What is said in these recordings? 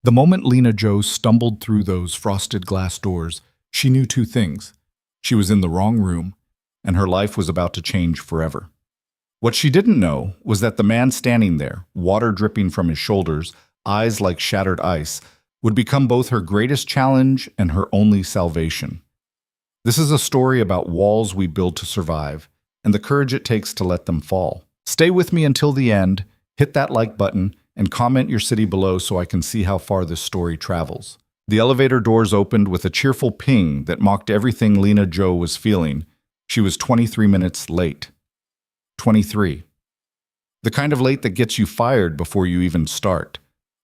The moment Lena Joe stumbled through those frosted glass doors, she knew two things. She was in the wrong room, and her life was about to change forever. What she didn't know was that the man standing there, water dripping from his shoulders, eyes like shattered ice, would become both her greatest challenge and her only salvation. This is a story about walls we build to survive, and the courage it takes to let them fall. Stay with me until the end, hit that like button, and comment your city below so I can see how far this story travels. The elevator doors opened with a cheerful ping that mocked everything Lena Joe was feeling. She was 23 minutes late. 23. The kind of late that gets you fired before you even start.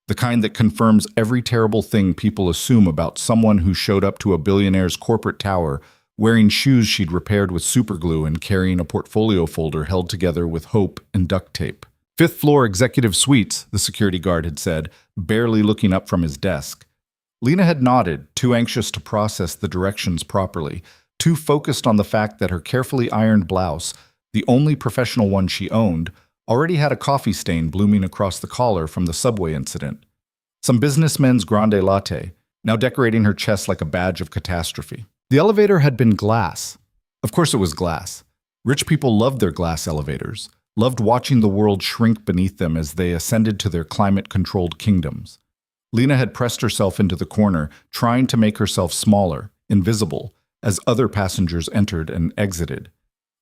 The kind that confirms every terrible thing people assume about someone who showed up to a billionaire's corporate tower wearing shoes she'd repaired with superglue and carrying a portfolio folder held together with hope and duct tape. Fifth floor executive suites, the security guard had said, barely looking up from his desk. Lena had nodded, too anxious to process the directions properly, too focused on the fact that her carefully ironed blouse, the only professional one she owned, already had a coffee stain blooming across the collar from the subway incident. Some businessman's grande latte, now decorating her chest like a badge of catastrophe. The elevator had been glass. Of course it was glass. Rich people loved their glass elevators, loved watching the world shrink beneath them as they ascended to their climate-controlled kingdoms. Lena had pressed herself into the corner, trying to make herself smaller, invisible, as other passengers entered and exited.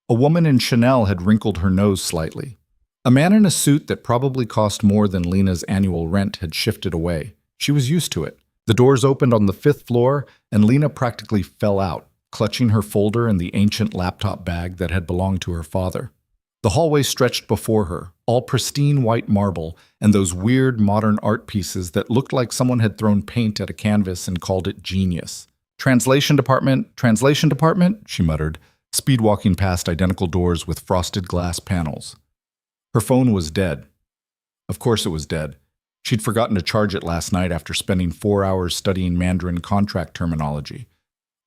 A woman in Chanel had wrinkled her nose slightly. A man in a suit that probably cost more than Lena's annual rent had shifted away. She was used to it. The doors opened on the fifth floor, and Lena practically fell out, clutching her folder and the ancient laptop bag that had belonged to her father. The hallway stretched before her, all pristine white marble, and those weird modern art pieces that looked like someone had thrown paint at a canvas and called it genius. Translation department, she muttered, speed-walking past identical doors with frosted glass panels. Her phone was dead. Of course it was dead. She'd forgotten to charge it last night after spending 4 hours studying Mandarin contract terminology,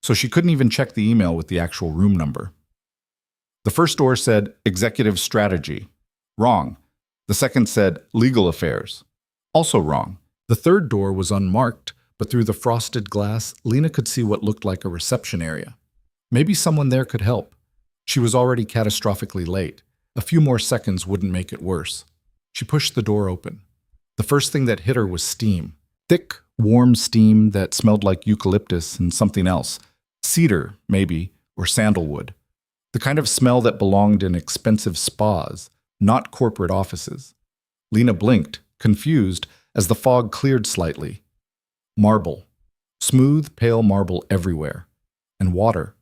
so she couldn't even check the email with the actual room number. The first door said, Executive Strategy. Wrong. The second said, Legal Affairs. Also wrong. The third door was unmarked, but through the frosted glass, Lena could see what looked like a reception area. Maybe someone there could help. She was already catastrophically late. A few more seconds wouldn't make it worse. She pushed the door open. The first thing that hit her was steam. Thick, warm steam that smelled like eucalyptus and something else. Cedar, maybe, or sandalwood. The kind of smell that belonged in expensive spas, not corporate offices. Lena blinked, confused, as the fog cleared slightly. Marble. Smooth, pale marble everywhere. And water.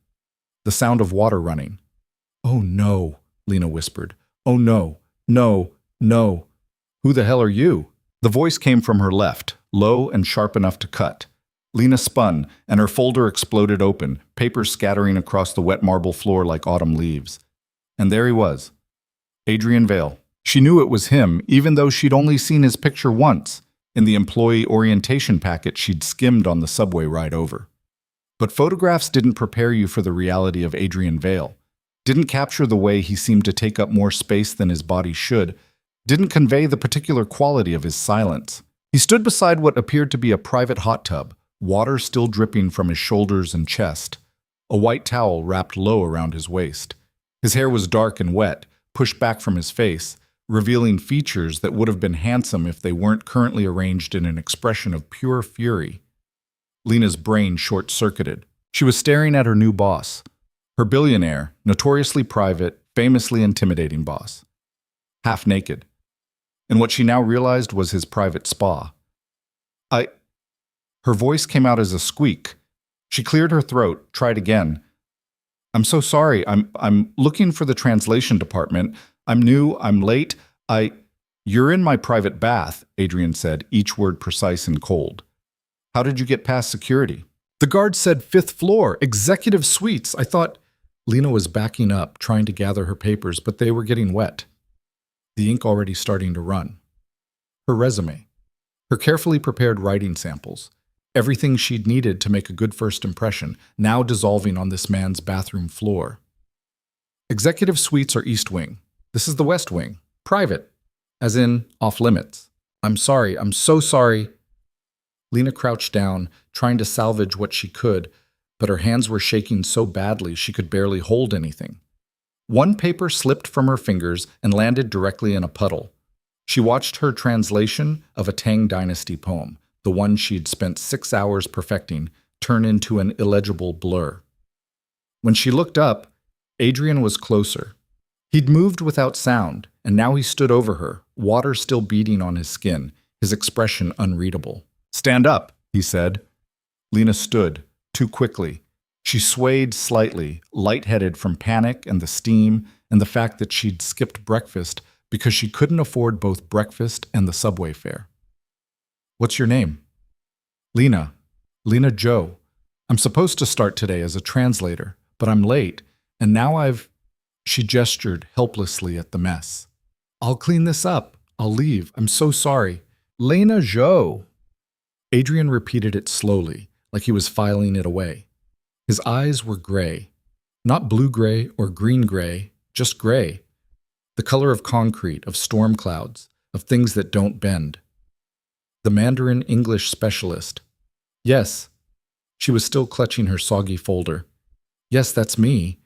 The sound of water running. Oh no, Lena whispered. Oh no, no, no. Who the hell are you? The voice came from her left, low and sharp enough to cut. Lena spun, and her folder exploded open, papers scattering across the wet marble floor like autumn leaves. And there he was. Adrian Vale. She knew it was him, even though she'd only seen his picture once, in the employee orientation packet she'd skimmed on the subway ride over. But photographs didn't prepare you for the reality of Adrian Vale, didn't capture the way he seemed to take up more space than his body should, didn't convey the particular quality of his silence. He stood beside what appeared to be a private hot tub, water still dripping from his shoulders and chest, a white towel wrapped low around his waist. His hair was dark and wet, pushed back from his face, revealing features that would have been handsome if they weren't currently arranged in an expression of pure fury. Lena's brain short-circuited. She was staring at her new boss, her billionaire, notoriously private, famously intimidating boss. Half naked. And what she now realized was his private spa. Her voice came out as a squeak. She cleared her throat, tried again. I'm so sorry. I'm looking for the translation department. I'm new. I'm late. You're in my private bath, Adrian said, each word precise and cold. How did you get past security? The guard said 5th floor, executive suites. I thought. Lena was backing up, trying to gather her papers, but they were getting wet. The ink already starting to run. Her resume. Her carefully prepared writing samples. Everything she'd needed to make a good first impression, now dissolving on this man's bathroom floor. Executive suites are East Wing. This is the West Wing. Private. As in, off limits. I'm sorry. I'm so sorry. Lena crouched down, trying to salvage what she could, but her hands were shaking so badly she could barely hold anything. One paper slipped from her fingers and landed directly in a puddle. She watched her translation of a Tang Dynasty poem, the one she'd spent 6 hours perfecting, turn into an illegible blur. When she looked up, Adrian was closer. He'd moved without sound, and now he stood over her, water still beading on his skin, his expression unreadable. "Stand up," he said. Lena stood, too quickly. She swayed slightly, lightheaded from panic and the steam and the fact that she'd skipped breakfast because she couldn't afford both breakfast and the subway fare. "What's your name?" "Lena. Lena Joe. I'm supposed to start today as a translator, but I'm late, and now I've—" She gestured helplessly at the mess. "I'll clean this up. I'll leave. I'm so sorry. Lena Joe." Adrian repeated it slowly, like he was filing it away. His eyes were gray. Not blue-gray or green-gray, just gray. The color of concrete, of storm clouds, of things that don't bend. The Mandarin English specialist. "Yes." She was still clutching her soggy folder. "Yes, that's me.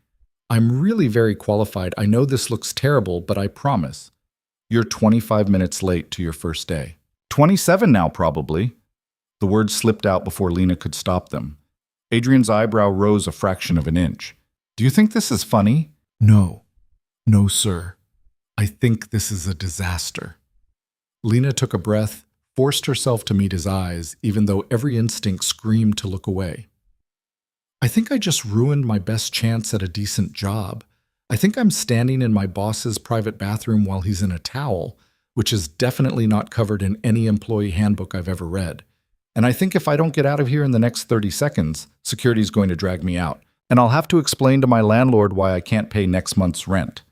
I'm really very qualified. I know this looks terrible, but I promise. You're 25 minutes late to your first day." 27 now, probably. The words slipped out before Lena could stop them. Adrian's eyebrow rose a fraction of an inch. "Do you think this is funny?" "No. No, sir. I think this is a disaster." Lena took a breath, forced herself to meet his eyes, even though every instinct screamed to look away. "I think I just ruined my best chance at a decent job. I think I'm standing in my boss's private bathroom while he's in a towel, which is definitely not covered in any employee handbook I've ever read. And I think if I don't get out of here in the next 30 seconds, security's going to drag me out, and I'll have to explain to my landlord why I can't pay next month's rent."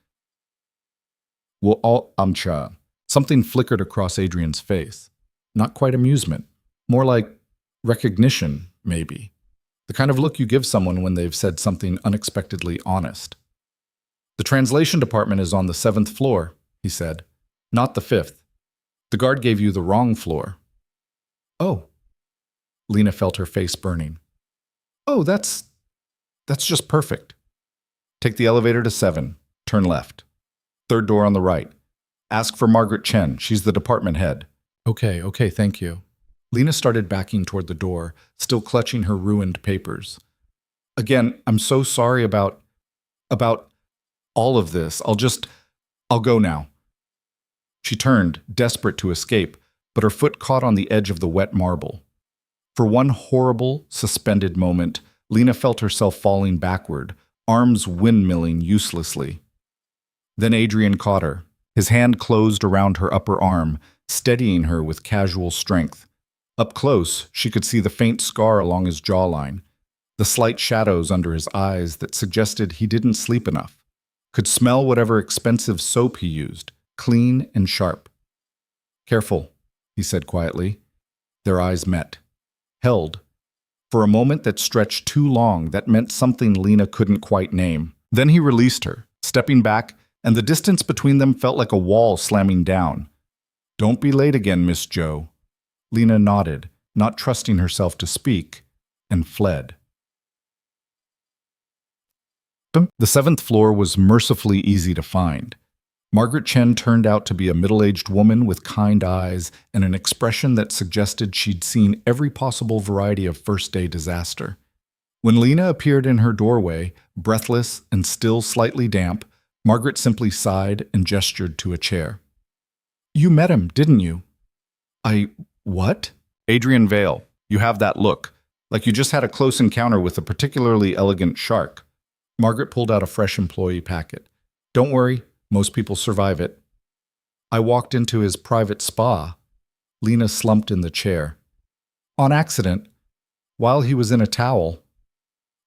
"Well, Amcha." Something flickered across Adrian's face. Not quite amusement. More like recognition, maybe. The kind of look you give someone when they've said something unexpectedly honest. "The translation department is on the 7th floor," he said. "Not the 5th. The guard gave you the wrong floor." "Oh." Lena felt her face burning. "Oh, that's just perfect. Take the elevator to 7. Turn left. 3rd door on the right. Ask for Margaret Chen. She's the department head." Okay, thank you." Lena started backing toward the door, still clutching her ruined papers. "Again, I'm so sorry about all of this. I'll go now." She turned, desperate to escape, but her foot caught on the edge of the wet marble. For one horrible, suspended moment, Lena felt herself falling backward, arms windmilling uselessly. Then Adrian caught her. His hand closed around her upper arm, steadying her with casual strength. Up close, she could see the faint scar along his jawline, the slight shadows under his eyes that suggested he didn't sleep enough, could smell whatever expensive soap he used, clean and sharp. "Careful," he said quietly. Their eyes met. Held. For a moment that stretched too long, that meant something Lena couldn't quite name. Then he released her, stepping back, and the distance between them felt like a wall slamming down. "Don't be late again, Miss Joe." Lena nodded, not trusting herself to speak, and fled. The 7th floor was mercifully easy to find. Margaret Chen turned out to be a middle-aged woman with kind eyes and an expression that suggested she'd seen every possible variety of first-day disaster. When Lena appeared in her doorway, breathless and still slightly damp, Margaret simply sighed and gestured to a chair. "You met him, didn't you?" What?" "Adrian Vale. You have that look, like you just had a close encounter with a particularly elegant shark." Margaret pulled out a fresh employee packet. "Don't worry. Most people survive it." "I walked into his private spa." Lena slumped in the chair. "On accident. While he was in a towel."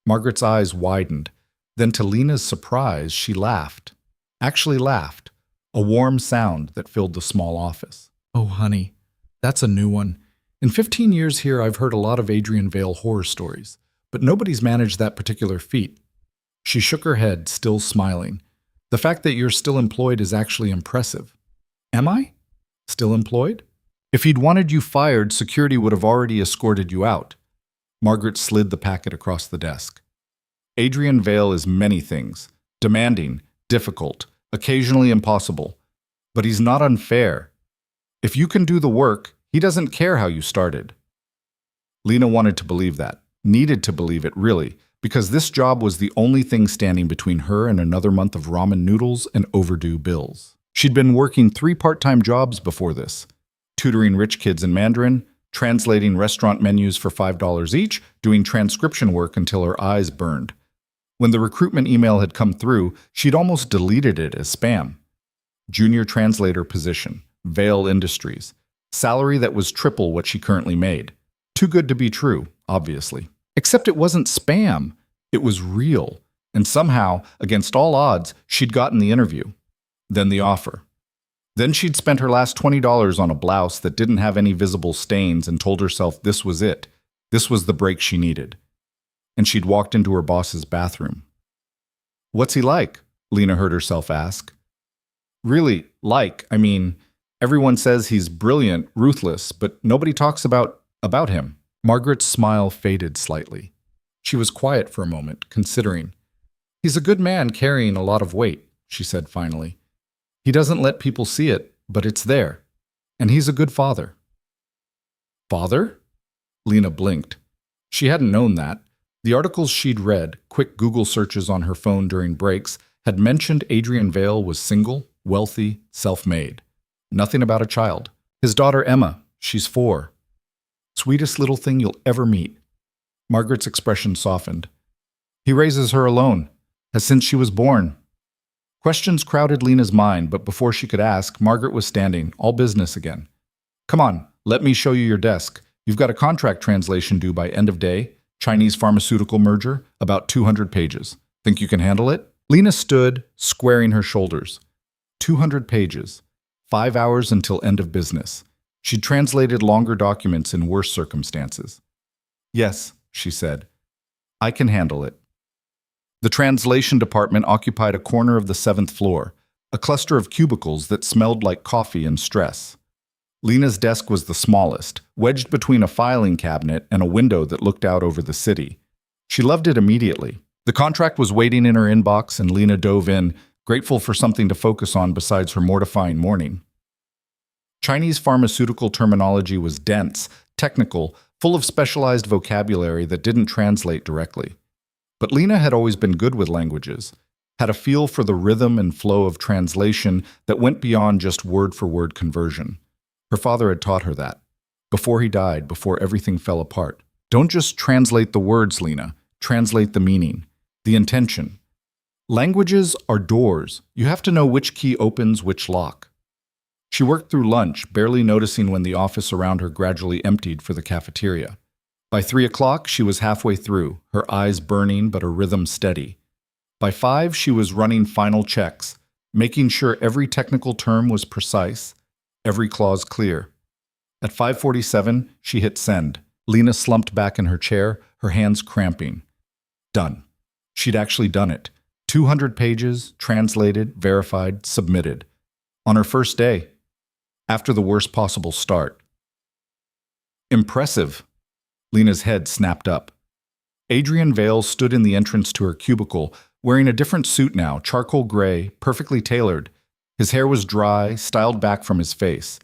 Margaret's eyes widened. Then to Lena's surprise, she laughed. Actually laughed. A warm sound that filled the small office. "Oh, honey, that's a new one. In 15 years here, I've heard a lot of Adrian Vale horror stories, but nobody's managed that particular feat." She shook her head, still smiling. "The fact that you're still employed is actually impressive." "Am I? Still employed?" If he'd wanted you fired, security would have already escorted you out. Margaret slid the packet across the desk. Adrian Vale is many things. Demanding, difficult, occasionally impossible. But he's not unfair. If you can do the work, he doesn't care how you started. Lena wanted to believe that, needed to believe it really, because this job was the only thing standing between her and another month of ramen noodles and overdue bills. She'd been working 3 part-time jobs before this, tutoring rich kids in Mandarin, translating restaurant menus for $5 each, doing transcription work until her eyes burned. When the recruitment email had come through, she'd almost deleted it as spam. Junior translator position, Vale Industries. Salary that was triple what she currently made. Too good to be true, obviously. Except it wasn't spam. It was real. And somehow, against all odds, she'd gotten the interview. Then the offer. Then she'd spent her last $20 on a blouse that didn't have any visible stains and told herself this was it. This was the break she needed. And she'd walked into her boss's bathroom. "What's he like?" Lena heard herself ask. Really, everyone says he's brilliant, ruthless, but nobody talks about him. Margaret's smile faded slightly. She was quiet for a moment, considering. "He's a good man carrying a lot of weight," she said finally. "He doesn't let people see it, but it's there. And he's a good father." Father? Lena blinked. She hadn't known that. The articles she'd read, quick Google searches on her phone during breaks, had mentioned Adrian Vale was single, wealthy, self-made. Nothing about a child. His daughter Emma, she's 4. Sweetest little thing you'll ever meet. Margaret's expression softened. He raises her alone, has since she was born. Questions crowded Lena's mind, but before she could ask, Margaret was standing, all business again. "Come on, let me show you your desk. You've got a contract translation due by end of day, Chinese pharmaceutical merger, about 200 pages. Think you can handle it?" Lena stood, squaring her shoulders. 200 pages. 5 hours until end of business. She'd translated longer documents in worse circumstances. "Yes," she said. "I can handle it." The translation department occupied a corner of the 7th floor, a cluster of cubicles that smelled like coffee and stress. Lena's desk was the smallest, wedged between a filing cabinet and a window that looked out over the city. She loved it immediately. The contract was waiting in her inbox, and Lena dove in, grateful for something to focus on besides her mortifying morning. Chinese pharmaceutical terminology was dense, technical, full of specialized vocabulary that didn't translate directly. But Lena had always been good with languages, had a feel for the rhythm and flow of translation that went beyond just word-for-word conversion. Her father had taught her that. Before he died, before everything fell apart. Don't just translate the words, Lena. Translate the meaning, the intention. Languages are doors. You have to know which key opens which lock. She worked through lunch, barely noticing when the office around her gradually emptied for the cafeteria. By 3 o'clock, she was halfway through, her eyes burning but her rhythm steady. By 5, she was running final checks, making sure every technical term was precise, every clause clear. At 5:47, she hit send. Lena slumped back in her chair, her hands cramping. Done. She'd actually done it. 200 pages, translated, verified, submitted. On her first day. After the worst possible start. Impressive. Lena's head snapped up. Adrian Vale stood in the entrance to her cubicle, wearing a different suit now, charcoal gray, perfectly tailored. His hair was dry, styled back from his face.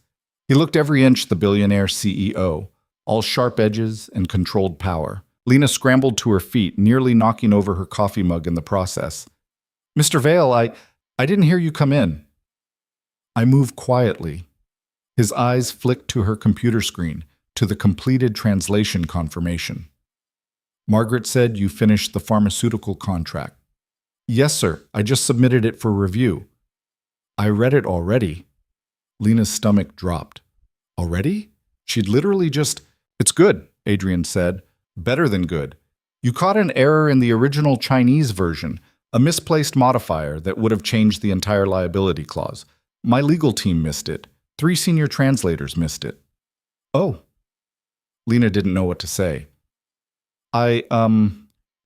He looked every inch the billionaire CEO, all sharp edges and controlled power. Lena scrambled to her feet, nearly knocking over her coffee mug in the process. "Mr. Vale, I didn't hear you come in." "I move quietly." His eyes flicked to her computer screen, to the completed translation confirmation. "Margaret said you finished the pharmaceutical contract." "Yes, sir. I just submitted it for review." "I read it already." Lena's stomach dropped. "Already?" She'd literally just... "It's good," Adrian said. "Better than good. You caught an error in the original Chinese version, a misplaced modifier that would have changed the entire liability clause. My legal team missed it. 3 senior translators missed it." "Oh." Lena didn't know what to say. I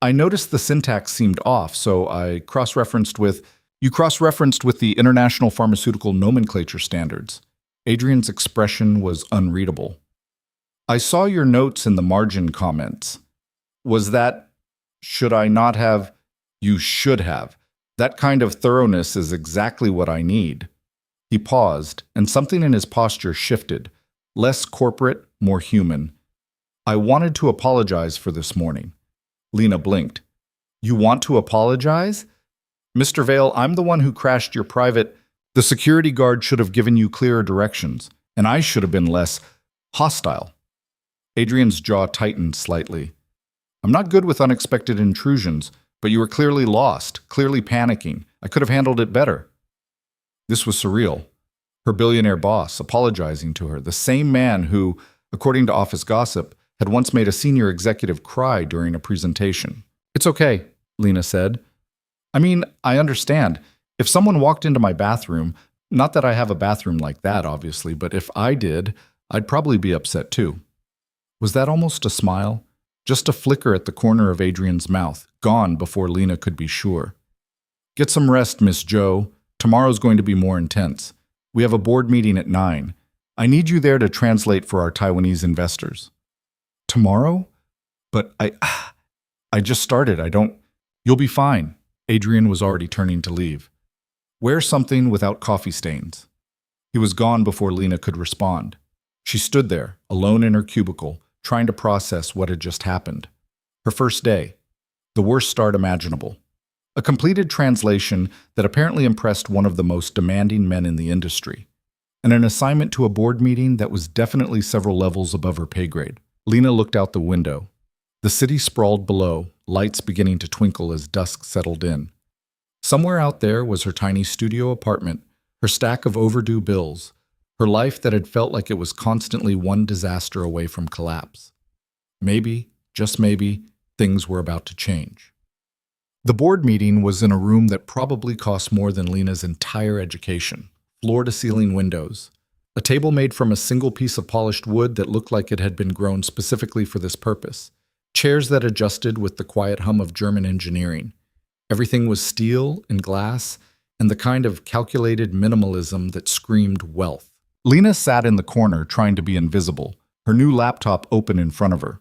noticed the syntax seemed off, so I cross-referenced with... You cross-referenced with the International Pharmaceutical Nomenclature Standards. Adrian's expression was unreadable. I saw your notes in the margin comments. Was that, should I not have? You should have. That kind of thoroughness is exactly what I need. He paused, and something in his posture shifted. Less corporate, more human. I wanted to apologize for this morning. Lena blinked. You want to apologize? Mr. Vale, I'm the one who crashed your private. The security guard should have given you clearer directions, and I should have been less hostile. Adrian's jaw tightened slightly. I'm not good with unexpected intrusions, but you were clearly lost, clearly panicking. I could have handled it better. This was surreal. Her billionaire boss apologizing to her, the same man who, according to office gossip, had once made a senior executive cry during a presentation. It's okay, Lena said. I mean, I understand. If someone walked into my bathroom, not that I have a bathroom like that, obviously, but if I did, I'd probably be upset too. Was that almost a smile? Just a flicker at the corner of Adrian's mouth, gone before Lena could be sure. Get some rest, Miss Joe. Tomorrow's going to be more intense. We have a board meeting at 9. I need you there to translate for our Taiwanese investors. Tomorrow? But I just started. You'll be fine. Adrian was already turning to leave. Wear something without coffee stains. He was gone before Lena could respond. She stood there, alone in her cubicle, trying to process what had just happened. Her first day. The worst start imaginable. A completed translation that apparently impressed one of the most demanding men in the industry. And an assignment to a board meeting that was definitely several levels above her pay grade. Lena looked out the window. The city sprawled below, lights beginning to twinkle as dusk settled in. Somewhere out there was her tiny studio apartment, her stack of overdue bills, her life that had felt like it was constantly one disaster away from collapse. Maybe, just maybe, things were about to change. The board meeting was in a room that probably cost more than Lena's entire education. Floor-to-ceiling windows. A table made from a single piece of polished wood that looked like it had been grown specifically for this purpose. Chairs that adjusted with the quiet hum of German engineering. Everything was steel and glass, and the kind of calculated minimalism that screamed wealth. Lena sat in the corner trying to be invisible, her new laptop open in front of her.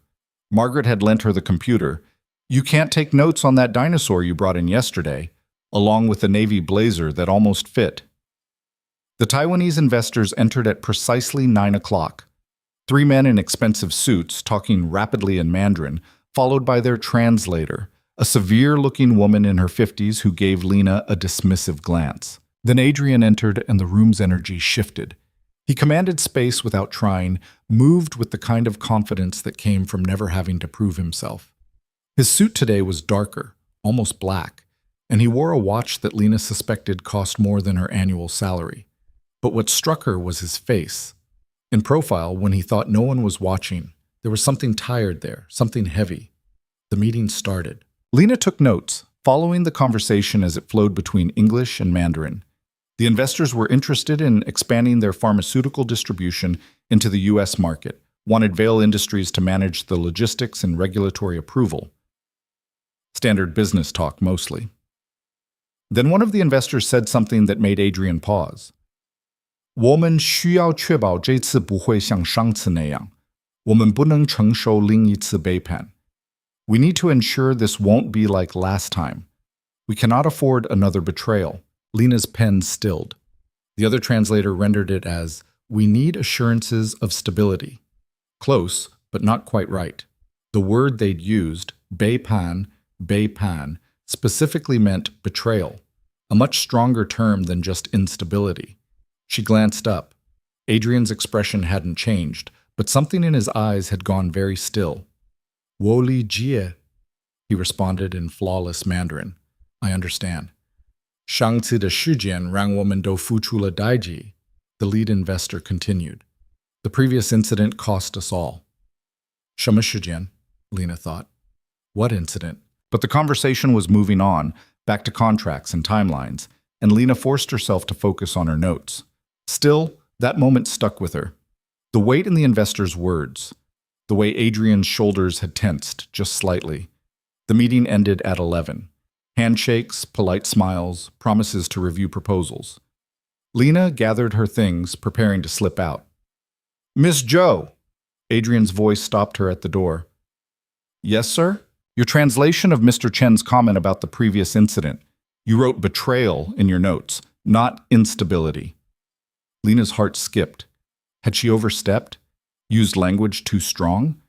Margaret had lent her the computer. You can't take notes on that dinosaur you brought in yesterday, along with a navy blazer that almost fit. The Taiwanese investors entered at precisely 9 o'clock. 3 men in expensive suits talking rapidly in Mandarin, followed by their translator, a severe-looking woman in her 50s who gave Lena a dismissive glance. Then Adrian entered and the room's energy shifted. He commanded space without trying, moved with the kind of confidence that came from never having to prove himself. His suit today was darker, almost black, and he wore a watch that Lena suspected cost more than her annual salary. But what struck her was his face. In profile, when he thought no one was watching, there was something tired there, something heavy. The meeting started. Lena took notes, following the conversation as it flowed between English and Mandarin. The investors were interested in expanding their pharmaceutical distribution into the U.S. market, wanted Vale Industries to manage the logistics and regulatory approval. Standard business talk, mostly. Then one of the investors said something that made Adrian pause. 我们需要确保这次不会像上次那样，我们不能承受另一次背叛。We need to ensure this won't be like last time. We cannot afford another betrayal. Lena's pen stilled. The other translator rendered it as, we need assurances of stability. Close, but not quite right. The word they'd used, beipan, specifically meant betrayal, a much stronger term than just instability. She glanced up. Adrian's expression hadn't changed, but something in his eyes had gone very still. 我理解, he responded in flawless Mandarin. I understand. 上次的事件让我们都付出了代价, the lead investor continued. The previous incident cost us all. 什么事件? Lena thought. What incident? But the conversation was moving on, back to contracts and timelines, and Lena forced herself to focus on her notes. Still, that moment stuck with her. The weight in the investor's words, the way Adrian's shoulders had tensed just slightly. The meeting ended at 11. Handshakes, polite smiles, promises to review proposals. Lena gathered her things, preparing to slip out. Miss Joe! Adrian's voice stopped her at the door. Yes, sir? Your translation of Mr. Chen's comment about the previous incident. You wrote betrayal in your notes, not instability. Lena's heart skipped. Had she overstepped? Used language too strong?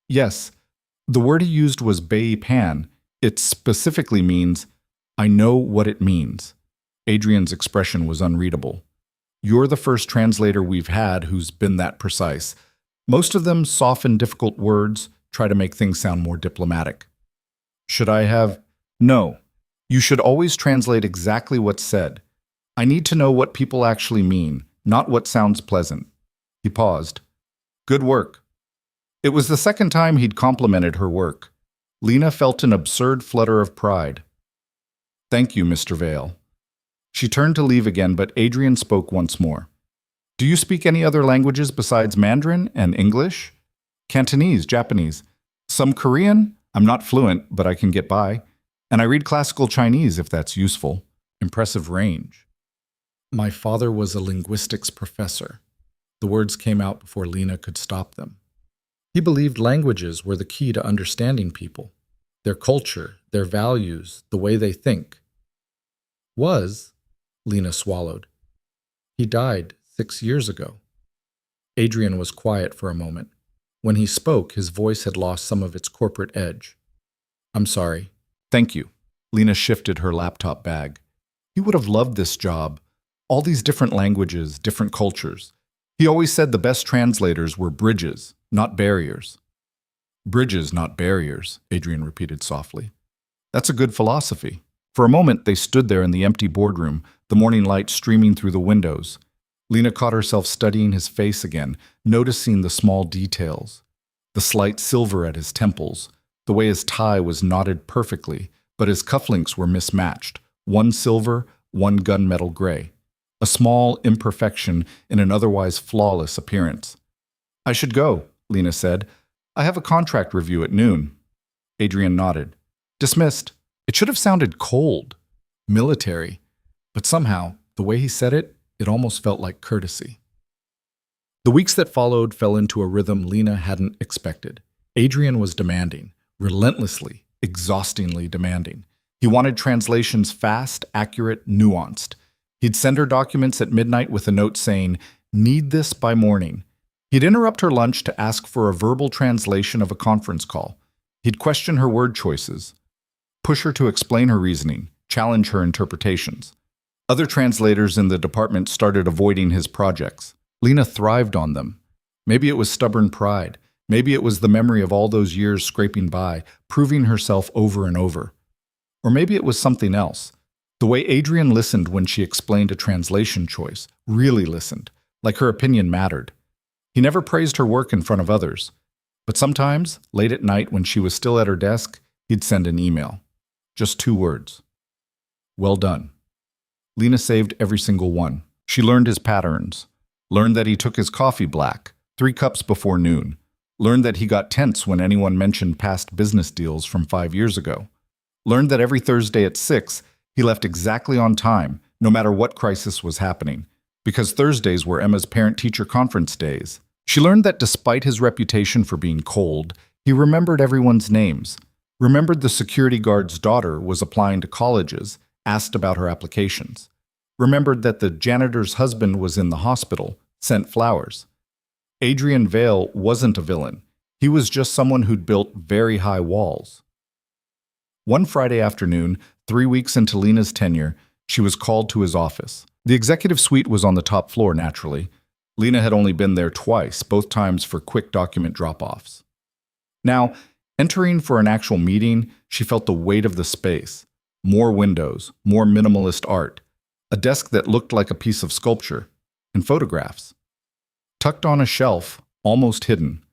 Yes. The word he used was bei pan. It specifically means, I know what it means. Adrian's expression was unreadable. You're the first translator we've had who's been that precise. Most of them soften difficult words, try to make things sound more diplomatic. Should I have? No. You should always translate exactly what's said. I need to know what people actually mean, not what sounds pleasant. He paused. Good work. It was the second time he'd complimented her work. Lena felt an absurd flutter of pride. Thank you, Mr. Vale. She turned to leave again, but Adrian spoke once more. Do you speak any other languages besides Mandarin and English? Cantonese, Japanese. Some Korean? I'm not fluent, but I can get by. And I read classical Chinese if that's useful. Impressive range. My father was a linguistics professor. The words came out before Lena could stop them. He believed languages were the key to understanding people, their culture, their values, the way they think. Lena swallowed. He died 6 years ago. Adrian was quiet for a moment. When he spoke, his voice had lost some of its corporate edge. I'm sorry. Thank you. Lena shifted her laptop bag. He would have loved this job. All these different languages, different cultures. He always said the best translators were bridges, not barriers. Bridges, not barriers, Adrian repeated softly. That's a good philosophy. For a moment, they stood there in the empty boardroom, the morning light streaming through the windows. Lena caught herself studying his face again, noticing the small details. The slight silver at his temples, the way his tie was knotted perfectly, but his cufflinks were mismatched, one silver, one gunmetal gray. A small imperfection in an otherwise flawless appearance. I should go, Lena said. I have a contract review at noon. Adrian nodded. Dismissed. It should have sounded cold, military, but somehow, the way he said it, it almost felt like courtesy. The weeks that followed fell into a rhythm Lena hadn't expected. Adrian was demanding, relentlessly, exhaustingly demanding. He wanted translations fast, accurate, nuanced. He'd send her documents at midnight with a note saying, "Need this by morning." He'd interrupt her lunch to ask for a verbal translation of a conference call. He'd question her word choices, push her to explain her reasoning, challenge her interpretations. Other translators in the department started avoiding his projects. Lena thrived on them. Maybe it was stubborn pride. Maybe it was the memory of all those years scraping by, proving herself over and over. Or maybe it was something else. The way Adrian listened when she explained a translation choice, really listened, like her opinion mattered. He never praised her work in front of others. But sometimes, late at night when she was still at her desk, he'd send an email. Just 2 words. Well done. Lena saved every single one. She learned his patterns. Learned that he took his coffee black, 3 cups before noon. Learned that he got tense when anyone mentioned past business deals from 5 years ago. Learned that every Thursday at 6, he left exactly on time, no matter what crisis was happening, because Thursdays were Emma's parent-teacher conference days. She learned that despite his reputation for being cold, he remembered everyone's names, remembered the security guard's daughter was applying to colleges, asked about her applications, remembered that the janitor's husband was in the hospital, sent flowers. Adrian Vale wasn't a villain. He was just someone who'd built very high walls. One Friday afternoon, 3 weeks into Lena's tenure, she was called to his office. The executive suite was on the top floor, naturally. Lena had only been there twice, both times for quick document drop-offs. Now, entering for an actual meeting, she felt the weight of the space. More windows, more minimalist art, a desk that looked like a piece of sculpture, and photographs. Tucked on a shelf, almost hidden,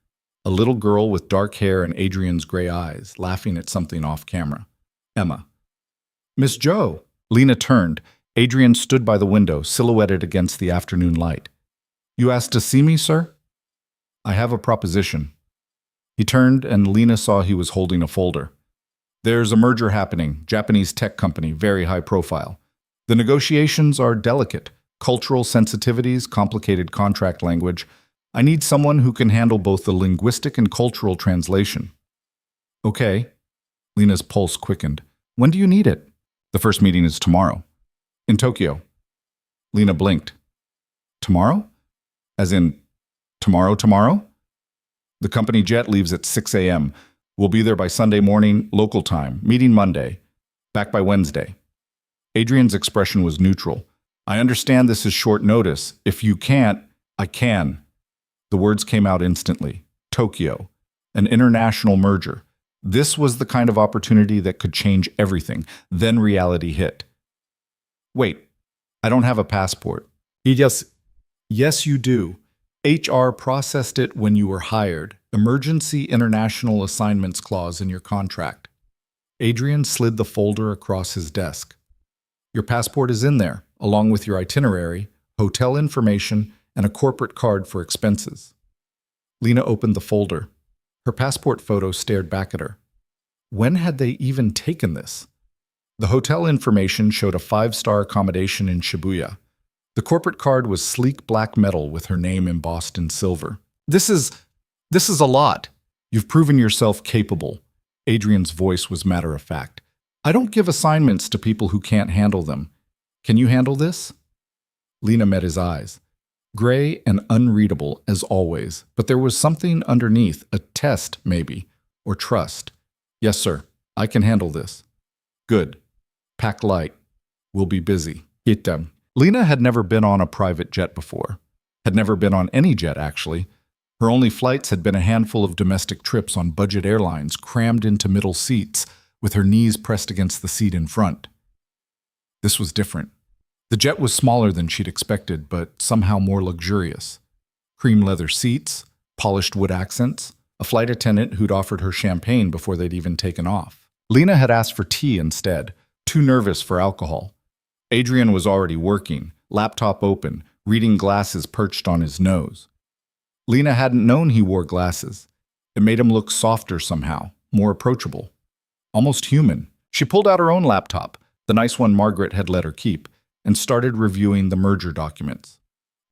a little girl with dark hair and Adrian's gray eyes, laughing at something off camera. Emma. Miss Joe. Lena turned. Adrian stood by the window, silhouetted against the afternoon light. You asked to see me, sir? I have a proposition. He turned, and Lena saw he was holding a folder. There's a merger happening, Japanese tech company, very high profile. The negotiations are delicate. Cultural sensitivities, complicated contract language. I need someone who can handle both the linguistic and cultural translation. Okay. Lena's pulse quickened. When do you need it? The first meeting is tomorrow. In Tokyo. Lena blinked. Tomorrow? As in, tomorrow? The company jet leaves at 6 a.m. We'll be there by Sunday morning, local time. Meeting Monday. Back by Wednesday. Adrian's expression was neutral. I understand this is short notice. If you can't, I can. The words came out instantly. Tokyo. An international merger. This was the kind of opportunity that could change everything. Then reality hit. Wait, I don't have a passport. Yes, you do. HR processed it when you were hired. Emergency international assignments clause in your contract. Adrian slid the folder across his desk. Your passport is in there, along with your itinerary, hotel information, and a corporate card for expenses. Lena opened the folder. Her passport photo stared back at her. When had they even taken this? The hotel information showed a 5-star accommodation in Shibuya. The corporate card was sleek black metal with her name embossed in silver. This is a lot. You've proven yourself capable. Adrian's voice was matter-of-fact. I don't give assignments to people who can't handle them. Can you handle this? Lena met his eyes. Gray and unreadable, as always, but there was something underneath, a test, maybe, or trust. Yes, sir, I can handle this. Good. Pack light. We'll be busy. Get them. Lena had never been on a private jet before. Had never been on any jet, actually. Her only flights had been a handful of domestic trips on budget airlines crammed into middle seats, with her knees pressed against the seat in front. This was different. The jet was smaller than she'd expected, but somehow more luxurious. Cream leather seats, polished wood accents, a flight attendant who'd offered her champagne before they'd even taken off. Lena had asked for tea instead, too nervous for alcohol. Adrian was already working, laptop open, reading glasses perched on his nose. Lena hadn't known he wore glasses. It made him look softer somehow, more approachable. Almost human. She pulled out her own laptop, the nice one Margaret had let her keep, and started reviewing the merger documents.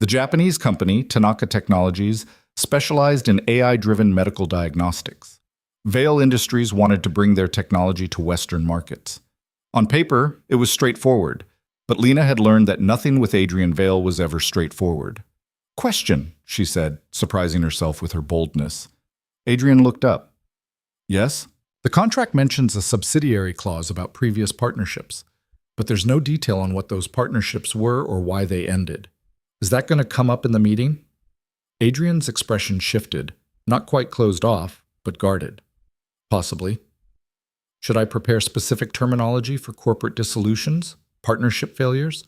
The Japanese company, Tanaka Technologies, specialized in AI-driven medical diagnostics. Vail Industries wanted to bring their technology to Western markets. On paper, it was straightforward, but Lena had learned that nothing with Adrian Vail was ever straightforward. Question, she said, surprising herself with her boldness. Adrian looked up. Yes? The contract mentions a subsidiary clause about previous partnerships, but there's no detail on what those partnerships were or why they ended. Is that going to come up in the meeting? Adrian's expression shifted, not quite closed off, but guarded. Possibly. Should I prepare specific terminology for corporate dissolutions, partnership failures?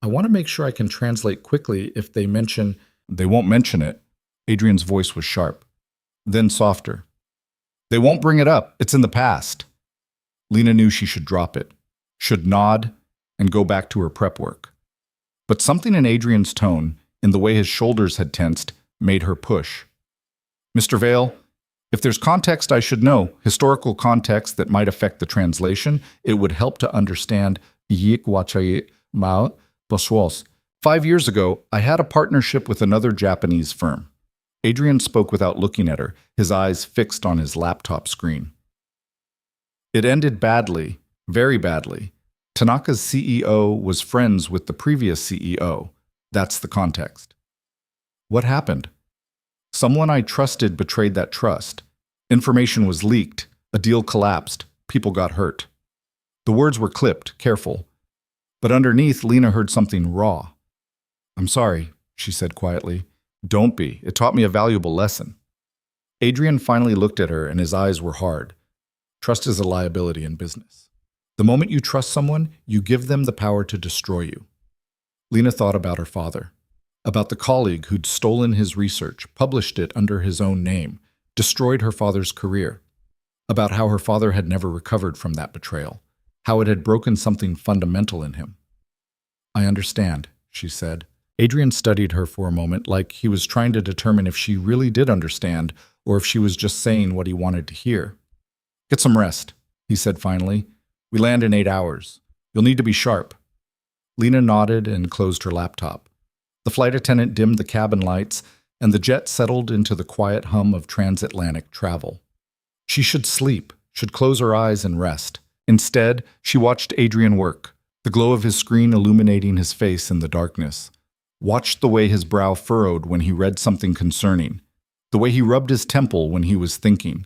I want to make sure I can translate quickly if they mention... They won't mention it. Adrian's voice was sharp. Then softer. They won't bring it up. It's in the past. Lena knew she should drop it, should nod, and go back to her prep work. But something in Adrian's tone, in the way his shoulders had tensed, made her push. Mr. Vail, if there's context I should know, historical context that might affect the translation, it would help to understand 5 years ago, I had a partnership with another Japanese firm. Adrian spoke without looking at her, his eyes fixed on his laptop screen. It ended badly, very badly. Tanaka's CEO was friends with the previous CEO. That's the context. What happened? Someone I trusted betrayed that trust. Information was leaked, a deal collapsed, people got hurt. The words were clipped, careful. But underneath, Lena heard something raw. I'm sorry, she said quietly. Don't be. It taught me a valuable lesson. Adrian finally looked at her and his eyes were hard. Trust is a liability in business. The moment you trust someone, you give them the power to destroy you. Lena thought about her father, about the colleague who'd stolen his research, published it under his own name, destroyed her father's career, about how her father had never recovered from that betrayal, how it had broken something fundamental in him. I understand, she said. Adrian studied her for a moment like he was trying to determine if she really did understand or if she was just saying what he wanted to hear. Get some rest, he said finally. We land in 8 hours. You'll need to be sharp. Lena nodded and closed her laptop. The flight attendant dimmed the cabin lights, and the jet settled into the quiet hum of transatlantic travel. She should sleep, should close her eyes and rest. Instead, she watched Adrian work, the glow of his screen illuminating his face in the darkness. Watched the way his brow furrowed when he read something concerning, the way he rubbed his temple when he was thinking.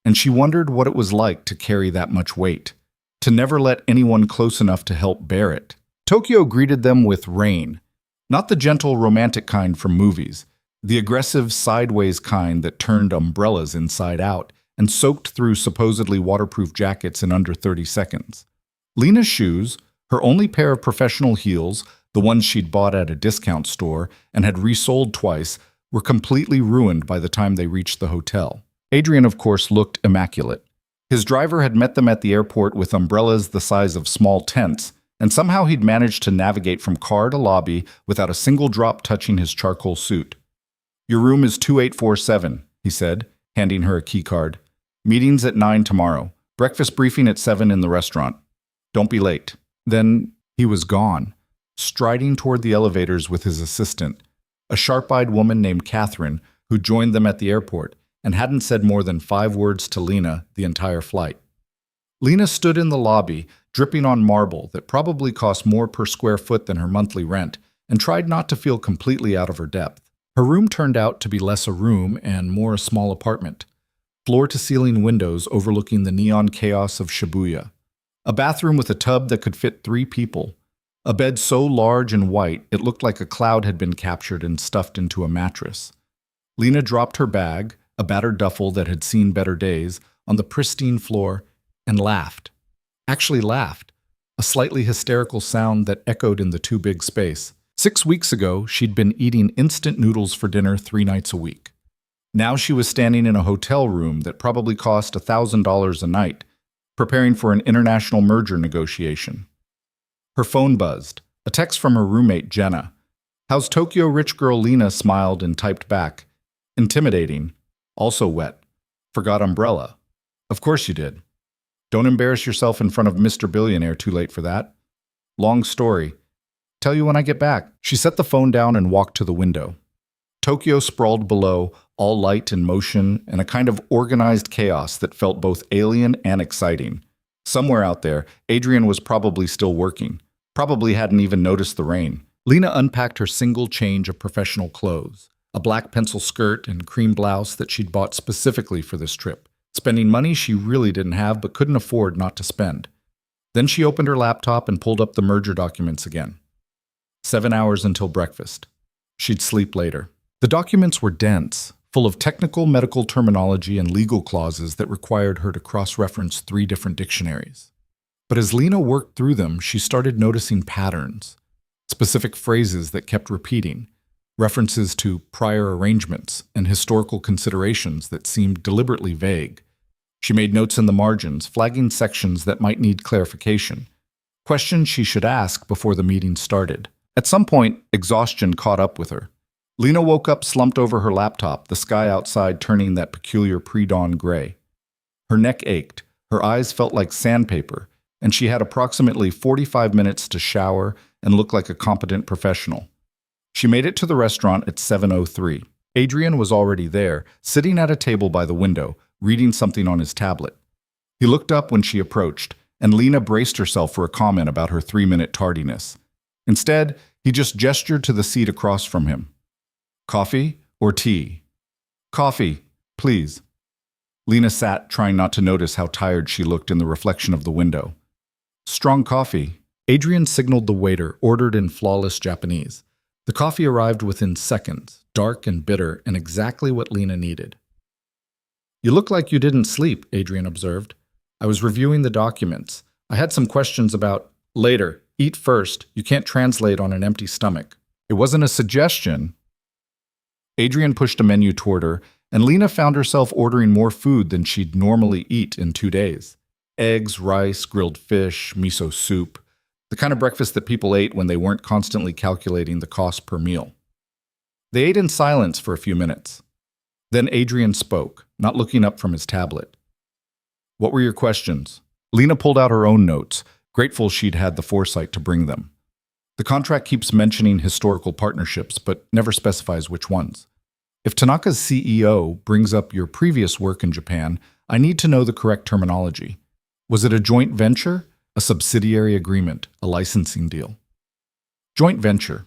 And she wondered what it was like to carry that much weight, to never let anyone close enough to help bear it. Tokyo greeted them with rain, not the gentle romantic kind from movies, the aggressive sideways kind that turned umbrellas inside out and soaked through supposedly waterproof jackets in under 30 seconds. Lena's shoes, her only pair of professional heels, the ones she'd bought at a discount store and had resold twice, were completely ruined by the time they reached the hotel. Adrian, of course, looked immaculate. His driver had met them at the airport with umbrellas the size of small tents, and somehow he'd managed to navigate from car to lobby without a single drop touching his charcoal suit. "Your room is 2847, he said, handing her a key card. "Meetings at 9 tomorrow. Breakfast briefing at 7 in the restaurant. Don't be late." Then he was gone, striding toward the elevators with his assistant, a sharp-eyed woman named Catherine who joined them at the airport and hadn't said more than 5 words to Lena the entire flight. Lena stood in the lobby, dripping on marble that probably cost more per square foot than her monthly rent, and tried not to feel completely out of her depth. Her room turned out to be less a room and more a small apartment. Floor-to-ceiling windows overlooking the neon chaos of Shibuya. A bathroom with a tub that could fit 3 people. A bed so large and white it looked like a cloud had been captured and stuffed into a mattress. Lena dropped her bag, a battered duffel that had seen better days, on the pristine floor and laughed. Actually laughed, a slightly hysterical sound that echoed in the too big space. 6 weeks ago, she'd been eating instant noodles for dinner 3 nights a week. Now she was standing in a hotel room that probably cost $1,000 a night, preparing for an international merger negotiation. Her phone buzzed, a text from her roommate, Jenna. "How's Tokyo rich girl Lena?" smiled and typed back. "Intimidating. Also wet. Forgot umbrella." "Of course you did. Don't embarrass yourself in front of Mr. Billionaire, too late for that. Long story. Tell you when I get back." She set the phone down and walked to the window. Tokyo sprawled below, all light and motion, and a kind of organized chaos that felt both alien and exciting. Somewhere out there, Adrian was probably still working, probably hadn't even noticed the rain. Lena unpacked her single change of professional clothes, a black pencil skirt and cream blouse that she'd bought specifically for this trip, spending money she really didn't have but couldn't afford not to spend. Then she opened her laptop and pulled up the merger documents again. 7 hours until breakfast. She'd sleep later. The documents were dense, full of technical medical terminology and legal clauses that required her to cross-reference 3 different dictionaries. But as Lena worked through them, she started noticing patterns, specific phrases that kept repeating, references to prior arrangements and historical considerations that seemed deliberately vague. She made notes in the margins, flagging sections that might need clarification, questions she should ask before the meeting started. At some point, exhaustion caught up with her. Lena woke up slumped over her laptop, the sky outside turning that peculiar pre-dawn gray. Her neck ached, her eyes felt like sandpaper, and she had approximately 45 minutes to shower and look like a competent professional. She made it to the restaurant at 7:03. Adrian was already there, sitting at a table by the window, reading something on his tablet. He looked up when she approached, and Lena braced herself for a comment about her 3-minute tardiness. Instead, he just gestured to the seat across from him. "Coffee or tea?" "Coffee, please." Lena sat, trying not to notice how tired she looked in the reflection of the window. "Strong coffee." Adrian signaled the waiter, ordered in flawless Japanese. The coffee arrived within seconds, dark and bitter, and exactly what Lena needed. "You look like you didn't sleep," Adrian observed. "I was reviewing the documents. I had some questions about—" "Later. Eat first. You can't translate on an empty stomach." It wasn't a suggestion. Adrian pushed a menu toward her, and Lena found herself ordering more food than she'd normally eat in 2 days. Eggs, rice, grilled fish, miso soup. The kind of breakfast that people ate when they weren't constantly calculating the cost per meal. They ate in silence for a few minutes. Then Adrian spoke, not looking up from his tablet. "What were your questions?" Lena pulled out her own notes, grateful she'd had the foresight to bring them. The contract keeps mentioning historical partnerships, but never specifies which ones. If Tanaka's CEO brings up your previous work in Japan, I need to know the correct terminology. Was it a joint venture, a subsidiary agreement, a licensing deal? Joint venture.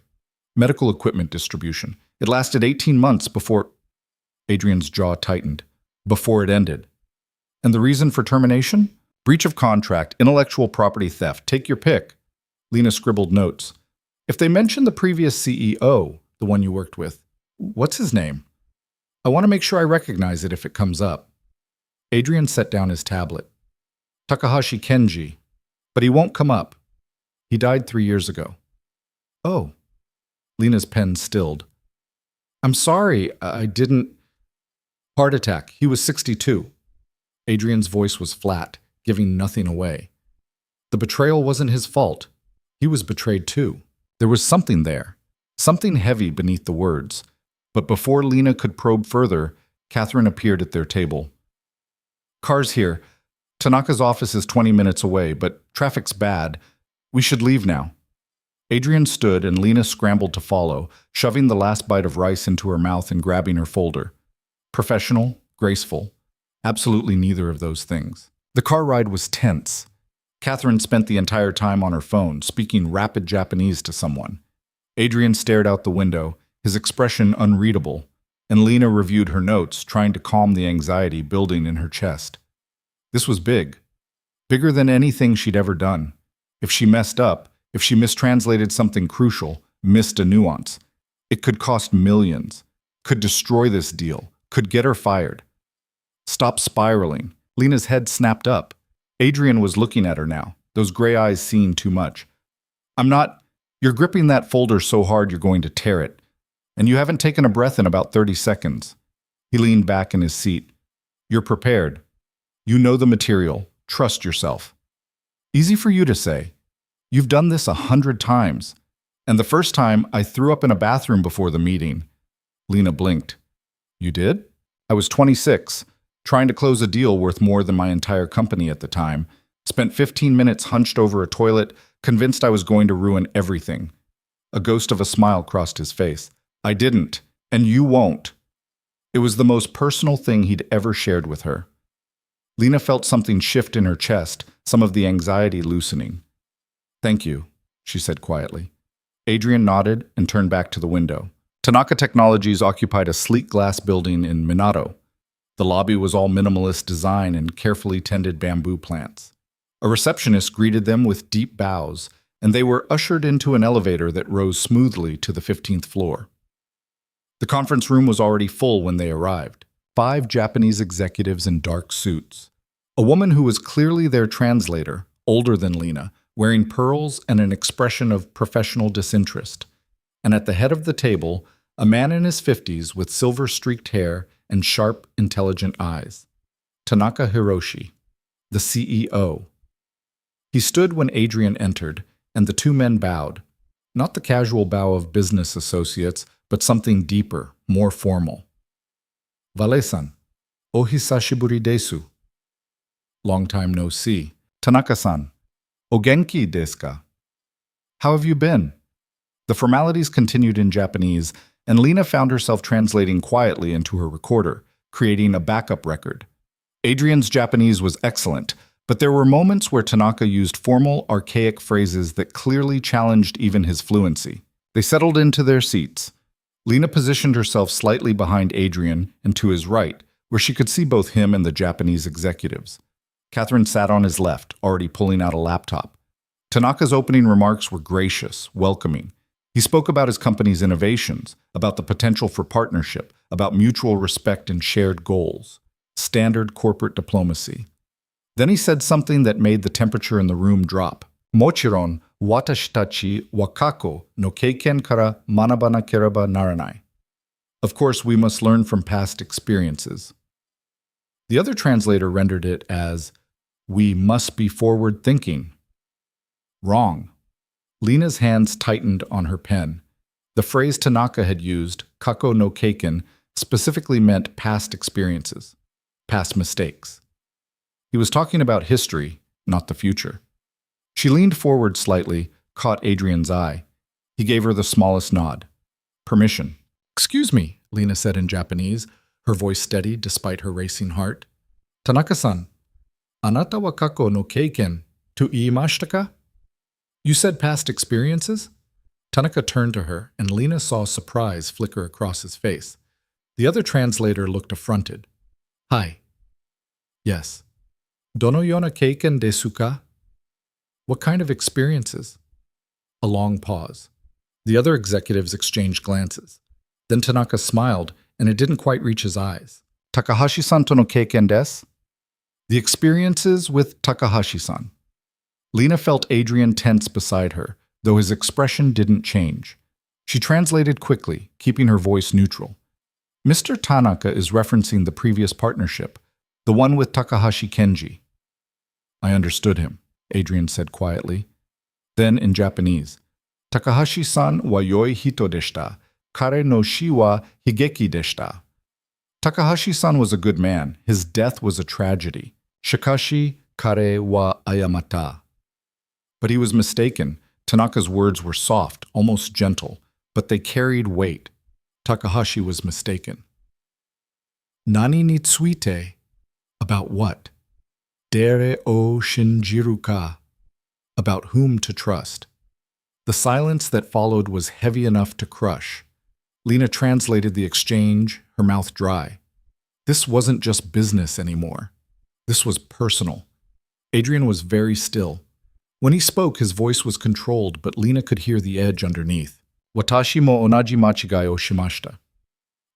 Medical equipment distribution. It lasted 18 months before... Adrian's jaw tightened. Before it ended. And the reason for termination? Breach of contract, intellectual property theft. Take your pick. Lena scribbled notes. If they mention the previous CEO, the one you worked with, what's his name? I want to make sure I recognize it if it comes up. Adrian set down his tablet. Takahashi Kenji. But he won't come up. He died 3 years ago. Oh. Lena's pen stilled. I'm sorry, I didn't... Heart attack. He was 62. Adrian's voice was flat, giving nothing away. The betrayal wasn't his fault. He was betrayed too. There was something there, something heavy beneath the words. But before Lena could probe further, Catherine appeared at their table. Car's here. Tanaka's office is 20 minutes away, but traffic's bad. We should leave now. Adrian stood and Lena scrambled to follow, shoving the last bite of rice into her mouth and grabbing her folder. Professional, graceful, absolutely neither of those things. The car ride was tense. Catherine spent the entire time on her phone, speaking rapid Japanese to someone. Adrian stared out the window, his expression unreadable, and Lena reviewed her notes, trying to calm the anxiety building in her chest. This was big. Bigger than anything she'd ever done. If she messed up, if she mistranslated something crucial, missed a nuance, it could cost millions, could destroy this deal, could get her fired. Stop spiraling. Lena's head snapped up. Adrian was looking at her now, those gray eyes seeing too much. I'm not... You're gripping that folder so hard you're going to tear it. And you haven't taken a breath in about 30 seconds. He leaned back in his seat. You're prepared. You know the material. Trust yourself. Easy for you to say. You've done this 100 times. And the first time, I threw up in a bathroom before the meeting. Lena blinked. You did? I was 26. Trying to close a deal worth more than my entire company at the time, spent 15 minutes hunched over a toilet, convinced I was going to ruin everything. A ghost of a smile crossed his face. I didn't, and you won't. It was the most personal thing he'd ever shared with her. Lena felt something shift in her chest, some of the anxiety loosening. Thank you, she said quietly. Adrian nodded and turned back to the window. Tanaka Technologies occupied a sleek glass building in Minato. The lobby was all minimalist design and carefully tended bamboo plants. A receptionist greeted them with deep bows, and they were ushered into an elevator that rose smoothly to the 15th floor. The conference room was already full when they arrived. 5 Japanese executives in dark suits. A woman who was clearly their translator, older than Lena, wearing pearls and an expression of professional disinterest. And at the head of the table, a man in his 50s with silver-streaked hair and sharp, intelligent eyes. Tanaka Hiroshi, the CEO. He stood when Adrian entered, and the two men bowed. Not the casual bow of business associates, but something deeper, more formal. Vale-san, o hisashiburi desu. Long time no see. Tanaka-san, o genki desu ka? How have you been? The formalities continued in Japanese, and Lena found herself translating quietly into her recorder, creating a backup record. Adrian's Japanese was excellent, but there were moments where Tanaka used formal, archaic phrases that clearly challenged even his fluency. They settled into their seats. Lena positioned herself slightly behind Adrian and to his right, where she could see both him and the Japanese executives. Catherine sat on his left, already pulling out a laptop. Tanaka's opening remarks were gracious, welcoming. He spoke about his company's innovations, about the potential for partnership, about mutual respect and shared goals. Standard corporate diplomacy. Then he said something that made the temperature in the room drop. Mochiron, watashi tachi wa kako no keiken kara manabanakereba naranai. Of course, we must learn from past experiences. The other translator rendered it as, we must be forward-thinking. Wrong. Lena's hands tightened on her pen. The phrase Tanaka had used, kako no keiken, specifically meant past experiences, past mistakes. He was talking about history, not the future. She leaned forward slightly, caught Adrian's eye. He gave her the smallest nod. Permission. Excuse me, Lena said in Japanese, her voice steady despite her racing heart. Tanaka-san, anata wa kako no keiken to iimashita ka? You said past experiences? Tanaka turned to her, and Lena saw surprise flicker across his face. The other translator looked affronted. Hi. Yes. Dono yona keiken desu ka? What kind of experiences? A long pause. The other executives exchanged glances. Then Tanaka smiled, and it didn't quite reach his eyes. Takahashi-san to no keiken desu? The experiences with Takahashi-san. Lena felt Adrian tense beside her, though his expression didn't change. She translated quickly, keeping her voice neutral. Mr. Tanaka is referencing the previous partnership, the one with Takahashi Kenji. I understood him, Adrian said quietly. Then in Japanese, Takahashi-san wa yoi hito deshita, kare no shi wa higeki deshita. Takahashi-san was a good man. His death was a tragedy. Shikashi kare wa ayamata. But he was mistaken. Tanaka's words were soft, almost gentle, but they carried weight. Takahashi was mistaken. Nani ni tsuite? About what? Dere o shinjiru ka? About whom to trust. The silence that followed was heavy enough to crush. Lena translated the exchange, her mouth dry. This wasn't just business anymore. This was personal. Adrian was very still. When he spoke, his voice was controlled, but Lena could hear the edge underneath. Watashi mo onaji machigai o shimashita.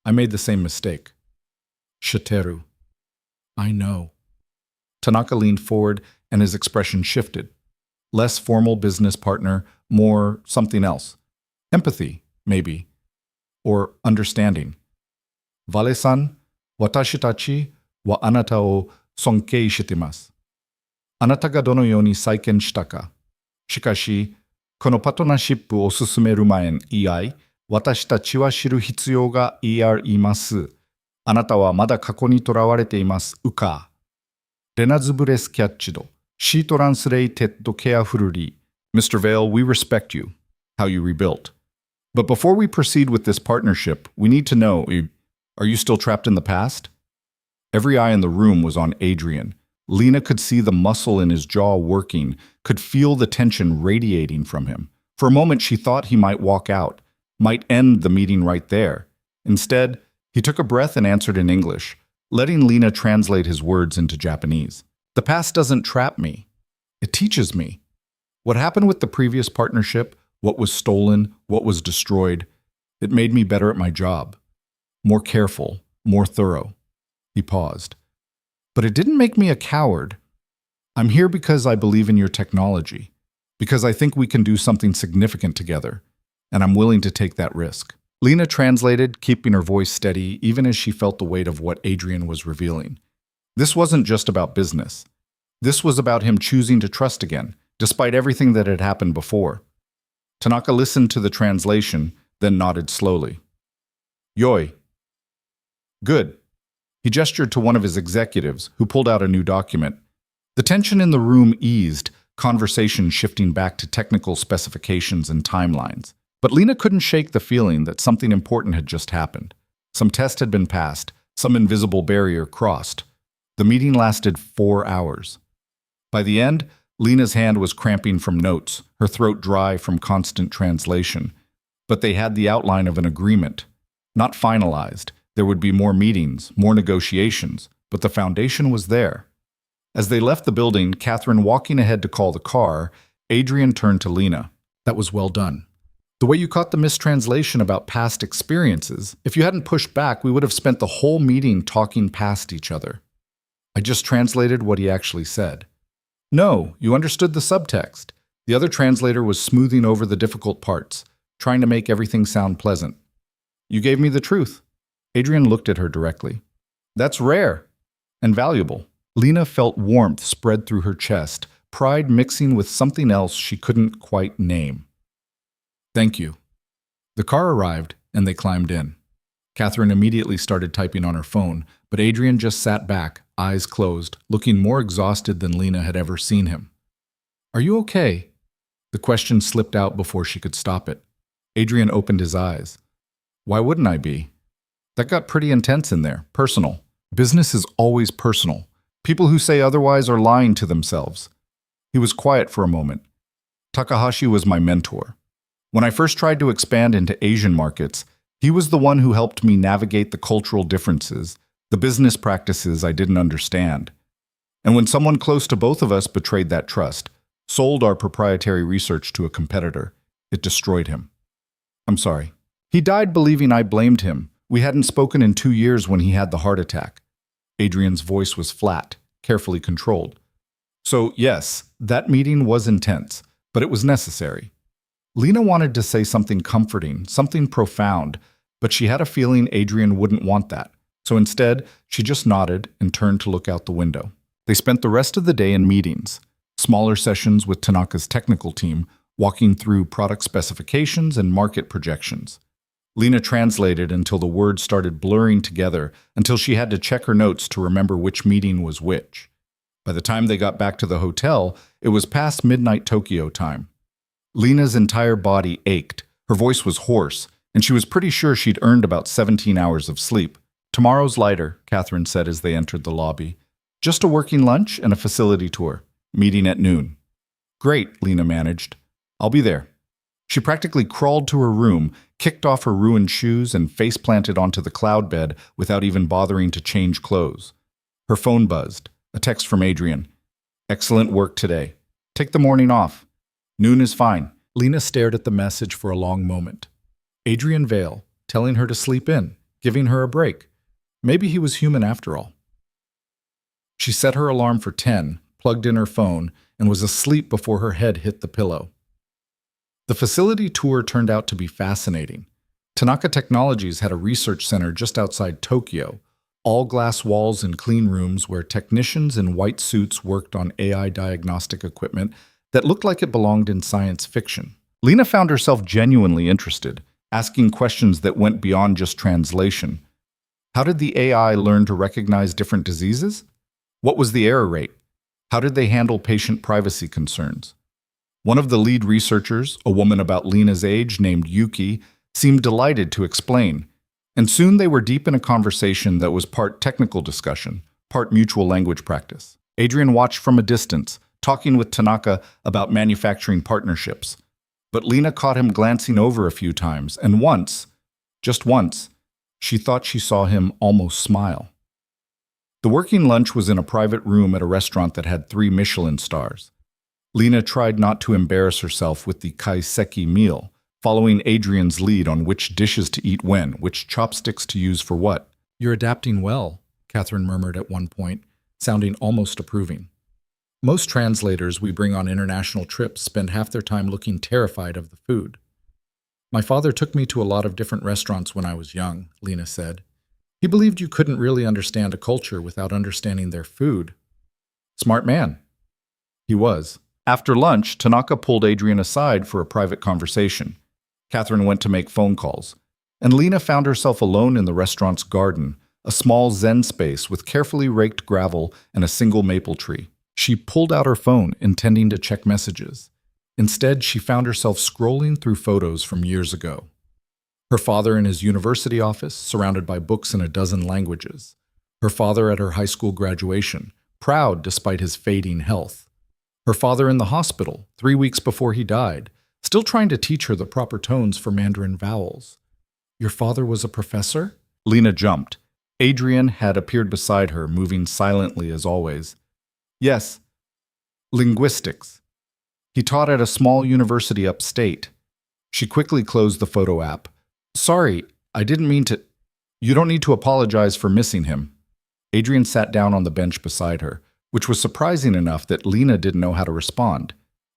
I made the same mistake. Shiteru. I know. Tanaka leaned forward, and his expression shifted. Less formal business partner, more something else. Empathy, maybe. Or understanding. Vale-san, watashi tachi wa anata o sonkei shitemasu. Anata ga dono you ni saiken shita ka? Shikashi, kono partnership o susumeru mae ni iai, watashi tachi wa shiru hitsuyou ga iimasu. Anata wa mada kako ni torawarete imasu uka. Renazubu catchido. She translated carefully. Mr. Vale, we respect you, how you rebuilt. But before we proceed with this partnership, we need to know, are you still trapped in the past? Every eye in the room was on Adrian. Lena could see the muscle in his jaw working, could feel the tension radiating from him. For a moment, she thought he might walk out, might end the meeting right there. Instead, he took a breath and answered in English, letting Lena translate his words into Japanese. The past doesn't trap me. It teaches me. What happened with the previous partnership, what was stolen, what was destroyed, it made me better at my job. More careful, more thorough. He paused. But it didn't make me a coward. I'm here because I believe in your technology, because I think we can do something significant together, and I'm willing to take that risk. Lena translated, keeping her voice steady even as she felt the weight of what Adrian was revealing. This wasn't just about business. This was about him choosing to trust again, despite everything that had happened before. Tanaka listened to the translation, then nodded slowly. Yoi. Good. He gestured to one of his executives, who pulled out a new document. The tension in the room eased, conversation shifting back to technical specifications and timelines. But Lena couldn't shake the feeling that something important had just happened. Some test had been passed, some invisible barrier crossed. The meeting lasted 4 hours. By the end, Lena's hand was cramping from notes, her throat dry from constant translation. But they had the outline of an agreement. Not finalized. There would be more meetings, more negotiations, but the foundation was there. As they left the building, Catherine walking ahead to call the car, Adrian turned to Lena. That was well done. The way you caught the mistranslation about past experiences, if you hadn't pushed back, we would have spent the whole meeting talking past each other. I just translated what he actually said. No, you understood the subtext. The other translator was smoothing over the difficult parts, trying to make everything sound pleasant. You gave me the truth. Adrian looked at her directly. That's rare and valuable. Lena felt warmth spread through her chest, pride mixing with something else she couldn't quite name. Thank you. The car arrived, and they climbed in. Catherine immediately started typing on her phone, but Adrian just sat back, eyes closed, looking more exhausted than Lena had ever seen him. Are you okay? The question slipped out before she could stop it. Adrian opened his eyes. Why wouldn't I be? That got pretty intense in there, personal. Business is always personal. People who say otherwise are lying to themselves. He was quiet for a moment. Takahashi was my mentor. When I first tried to expand into Asian markets, he was the one who helped me navigate the cultural differences, the business practices I didn't understand. And when someone close to both of us betrayed that trust, sold our proprietary research to a competitor, it destroyed him. I'm sorry. He died believing I blamed him. We hadn't spoken in 2 years when he had the heart attack. Adrian's voice was flat, carefully controlled. So, yes, that meeting was intense, but it was necessary. Lena wanted to say something comforting, something profound, but she had a feeling Adrian wouldn't want that. So instead, she just nodded and turned to look out the window. They spent the rest of the day in meetings, smaller sessions with Tanaka's technical team, walking through product specifications and market projections. Lena translated until the words started blurring together, until she had to check her notes to remember which meeting was which. By the time they got back to the hotel, it was past midnight Tokyo time. Lena's entire body ached, her voice was hoarse, and she was pretty sure she'd earned about 17 hours of sleep. Tomorrow's lighter, Catherine said as they entered the lobby. Just a working lunch and a facility tour. Meeting at noon. Great, Lena managed. I'll be there. She practically crawled to her room, kicked off her ruined shoes, and face-planted onto the cloud bed without even bothering to change clothes. Her phone buzzed. A text from Adrian. Excellent work today. Take the morning off. Noon is fine. Lena stared at the message for a long moment. Adrian Vale, telling her to sleep in, giving her a break. Maybe he was human after all. She set her alarm for 10, plugged in her phone, and was asleep before her head hit the pillow. The facility tour turned out to be fascinating. Tanaka Technologies had a research center just outside Tokyo, all glass walls and clean rooms where technicians in white suits worked on AI diagnostic equipment that looked like it belonged in science fiction. Lena found herself genuinely interested, asking questions that went beyond just translation. How did the AI learn to recognize different diseases? What was the error rate? How did they handle patient privacy concerns? One of the lead researchers, a woman about Lena's age named Yuki, seemed delighted to explain. And soon they were deep in a conversation that was part technical discussion, part mutual language practice. Adrian watched from a distance, talking with Tanaka about manufacturing partnerships. But Lena caught him glancing over a few times, and once, just once, she thought she saw him almost smile. The working lunch was in a private room at a restaurant that had 3 Michelin stars. Lena tried not to embarrass herself with the kaiseki meal, following Adrian's lead on which dishes to eat when, which chopsticks to use for what. You're adapting well, Catherine murmured at one point, sounding almost approving. Most translators we bring on international trips spend half their time looking terrified of the food. My father took me to a lot of different restaurants when I was young, Lena said. He believed you couldn't really understand a culture without understanding their food. Smart man. He was. After lunch, Tanaka pulled Adrian aside for a private conversation. Catherine went to make phone calls, and Lena found herself alone in the restaurant's garden, a small zen space with carefully raked gravel and a single maple tree. She pulled out her phone, intending to check messages. Instead, she found herself scrolling through photos from years ago. Her father in his university office, surrounded by books in a dozen languages. Her father at her high school graduation, proud despite his fading health. Her father in the hospital, 3 weeks before he died, still trying to teach her the proper tones for Mandarin vowels. Your father was a professor? Lena jumped. Adrian had appeared beside her, moving silently as always. Yes. Linguistics. He taught at a small university upstate. She quickly closed the photo app. Sorry, I didn't mean to. You don't need to apologize for missing him. Adrian sat down on the bench beside her, which was surprising enough that Lena didn't know how to respond.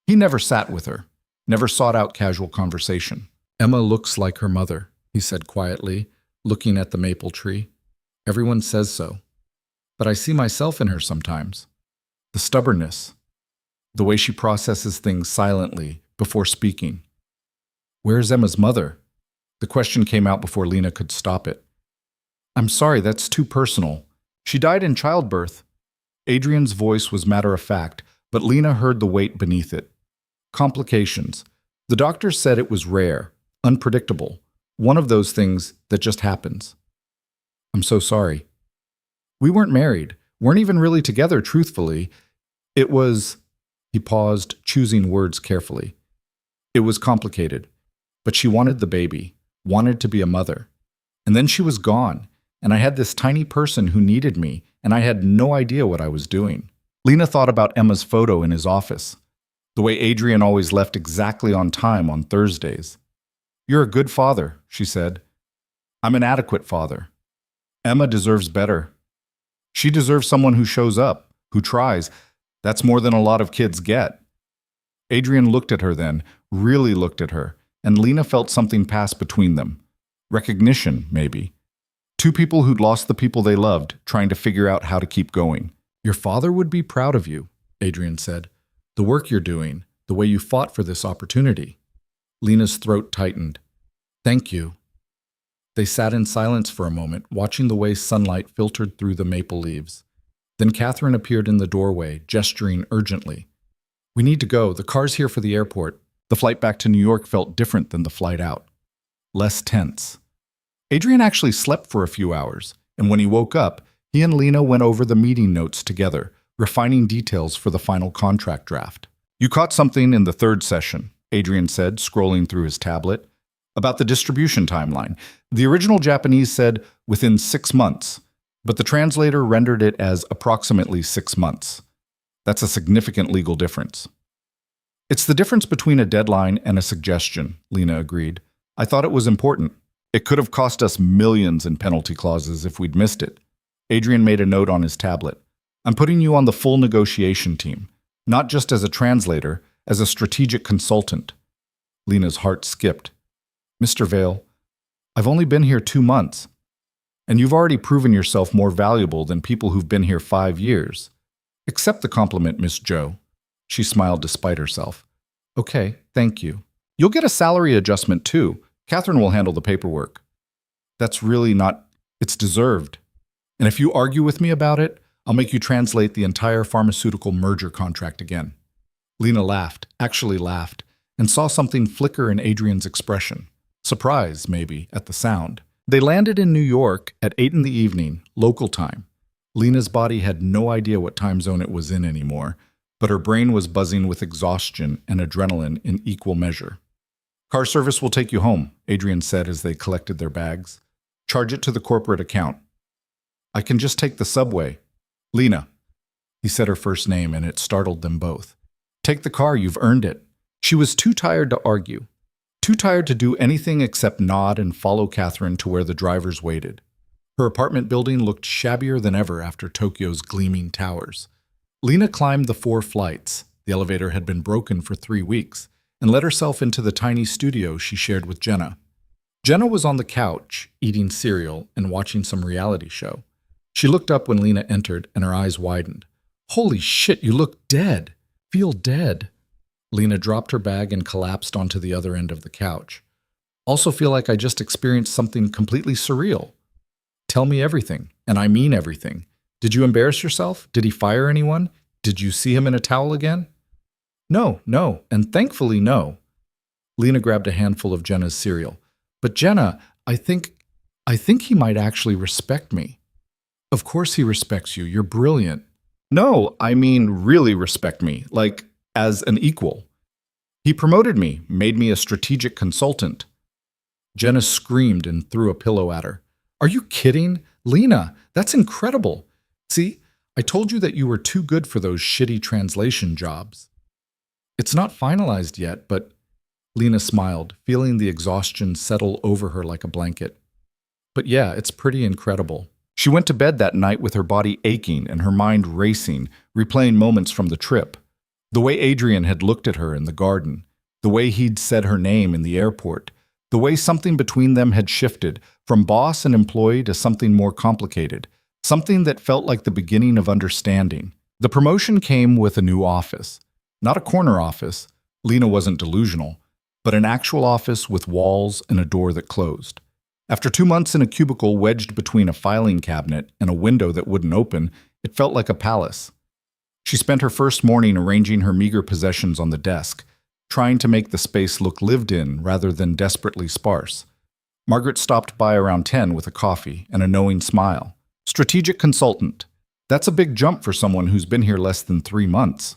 He never sat with her, never sought out casual conversation. Emma looks like her mother, he said quietly, looking at the maple tree. Everyone says so. But I see myself in her sometimes. The stubbornness, the way she processes things silently before speaking. Where's Emma's mother? The question came out before Lena could stop it. I'm sorry, that's too personal. She died in childbirth. Adrian's voice was matter-of-fact, but Lena heard the weight beneath it. Complications. The doctor said it was rare, unpredictable. One of those things that just happens. I'm so sorry. We weren't married, weren't even really together, truthfully. It was, he paused, choosing words carefully. It was complicated, but she wanted the baby, wanted to be a mother. And then she was gone, and I had this tiny person who needed me, and I had no idea what I was doing. Lena thought about Emma's photo in his office, the way Adrian always left exactly on time on Thursdays. You're a good father, she said. I'm an adequate father. Emma deserves better. She deserves someone who shows up, who tries. That's more than a lot of kids get. Adrian looked at her then, really looked at her, and Lena felt something pass between them. Recognition, maybe. Two people who'd lost the people they loved, trying to figure out how to keep going. Your father would be proud of you, Adrian said. The work you're doing, the way you fought for this opportunity. Lena's throat tightened. Thank you. They sat in silence for a moment, watching the way sunlight filtered through the maple leaves. Then Catherine appeared in the doorway, gesturing urgently. We need to go. The car's here for the airport. The flight back to New York felt different than the flight out. Less tense. Adrian actually slept for a few hours, and when he woke up, he and Lena went over the meeting notes together, refining details for the final contract draft. You caught something in the third session, Adrian said, scrolling through his tablet. About the distribution timeline. The original Japanese said within 6 months, but the translator rendered it as approximately 6 months. That's a significant legal difference. It's the difference between a deadline and a suggestion, Lena agreed. I thought it was important. It could have cost us millions in penalty clauses if we'd missed it. Adrian made a note on his tablet. I'm putting you on the full negotiation team, not just as a translator, as a strategic consultant. Lena's heart skipped. Mr. Vale, I've only been here 2 months, and you've already proven yourself more valuable than people who've been here 5 years. Accept the compliment, Miss Joe. She smiled despite herself. Okay, thank you. You'll get a salary adjustment too. Catherine will handle the paperwork. That's really not... It's deserved. And if you argue with me about it, I'll make you translate the entire pharmaceutical merger contract again. Lena laughed, actually laughed, and saw something flicker in Adrian's expression. Surprise, maybe, at the sound. They landed in New York at 8 in the evening, local time. Lena's body had no idea what time zone it was in anymore, but her brain was buzzing with exhaustion and adrenaline in equal measure. Car service will take you home, Adrian said as they collected their bags. Charge it to the corporate account. I can just take the subway. Lena. He said her first name, and it startled them both. Take the car, you've earned it. She was too tired to argue. Too tired to do anything except nod and follow Catherine to where the drivers waited. Her apartment building looked shabbier than ever after Tokyo's gleaming towers. Lena climbed the 4 flights, the elevator had been broken for 3 weeks, and let herself into the tiny studio she shared with Jenna. Jenna was on the couch, eating cereal and watching some reality show. She looked up when Lena entered, and her eyes widened. Holy shit, you look dead. Feel dead. Lena dropped her bag and collapsed onto the other end of the couch. Also feel like I just experienced something completely surreal. Tell me everything, and I mean everything. Did you embarrass yourself? Did he fire anyone? Did you see him in a towel again? No, and thankfully no. Lena grabbed a handful of Jenna's cereal. But Jenna, I think he might actually respect me. Of course he respects you. You're brilliant. No, I mean really respect me, like as an equal. He promoted me, made me a strategic consultant. Jenna screamed and threw a pillow at her. Are you kidding? Lena, that's incredible. See, I told you that you were too good for those shitty translation jobs. It's not finalized yet, but... Lena smiled, feeling the exhaustion settle over her like a blanket. But yeah, it's pretty incredible. She went to bed that night with her body aching and her mind racing, replaying moments from the trip. The way Adrian had looked at her in the garden, the way he'd said her name in the airport, the way something between them had shifted from boss and employee to something more complicated, something that felt like the beginning of understanding. The promotion came with a new office. Not a corner office, Lena wasn't delusional, but an actual office with walls and a door that closed. After 2 months in a cubicle wedged between a filing cabinet and a window that wouldn't open, it felt like a palace. She spent her first morning arranging her meager possessions on the desk, trying to make the space look lived in rather than desperately sparse. Margaret stopped by around 10 with a coffee and a knowing smile. Strategic consultant. That's a big jump for someone who's been here less than 3 months.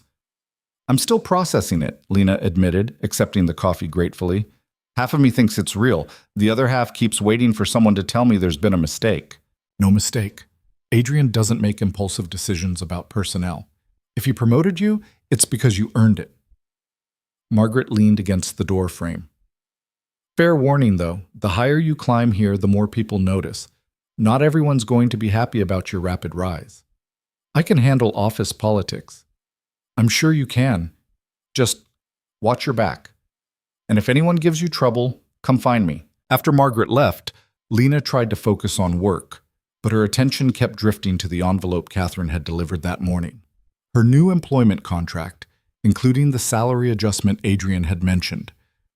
I'm still processing it, Lena admitted, accepting the coffee gratefully. Half of me thinks it's real. The other half keeps waiting for someone to tell me there's been a mistake. No mistake. Adrian doesn't make impulsive decisions about personnel. If he promoted you, it's because you earned it. Margaret leaned against the door frame. Fair warning, though, the higher you climb here, the more people notice. Not everyone's going to be happy about your rapid rise. I can handle office politics. I'm sure you can. Just watch your back. And if anyone gives you trouble, come find me. After Margaret left, Lena tried to focus on work, but her attention kept drifting to the envelope Catherine had delivered that morning. Her new employment contract, including the salary adjustment Adrian had mentioned.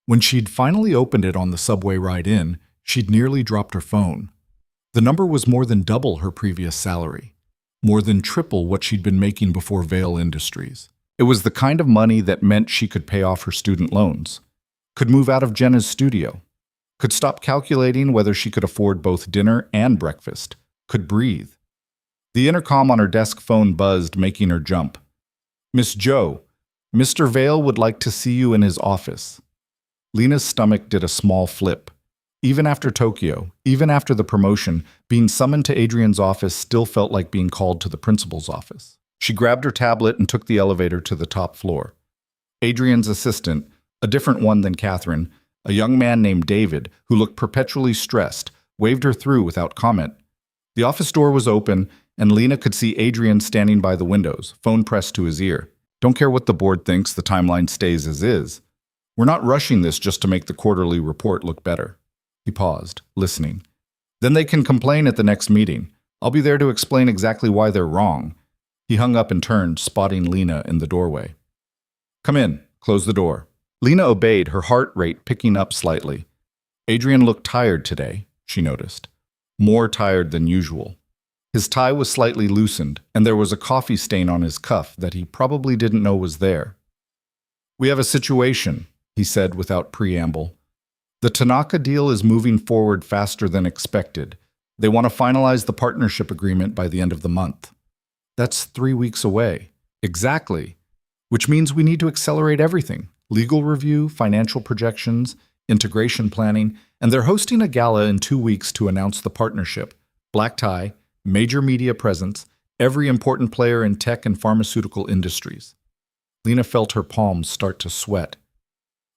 When she'd finally opened it on the subway ride in, she'd nearly dropped her phone. The number was more than double her previous salary, more than triple what she'd been making before Vail Industries. It was the kind of money that meant she could pay off her student loans, could move out of Jenna's studio, could stop calculating whether she could afford both dinner and breakfast, could breathe. The intercom on her desk phone buzzed, making her jump. Miss Joe, Mr. Vail would like to see you in his office. Lena's stomach did a small flip. Even after Tokyo, even after the promotion, being summoned to Adrian's office still felt like being called to the principal's office. She grabbed her tablet and took the elevator to the top floor. Adrian's assistant, a different one than Catherine, a young man named David, who looked perpetually stressed, waved her through without comment. The office door was open, and Lena could see Adrian standing by the windows, phone pressed to his ear. Don't care what the board thinks, the timeline stays as is. We're not rushing this just to make the quarterly report look better. He paused, listening. Then they can complain at the next meeting. I'll be there to explain exactly why they're wrong. He hung up and turned, spotting Lena in the doorway. Come in. Close the door. Lena obeyed, her heart rate picking up slightly. Adrian looked tired today, she noticed. More tired than usual. His tie was slightly loosened, and there was a coffee stain on his cuff that he probably didn't know was there. We have a situation, he said without preamble. The Tanaka deal is moving forward faster than expected. They want to finalize the partnership agreement by the end of the month. That's 3 weeks away. Exactly. Which means we need to accelerate everything. Legal review, financial projections, integration planning, and they're hosting a gala in 2 weeks to announce the partnership. Black tie, major media presence, every important player in tech and pharmaceutical industries. Lena felt her palms start to sweat.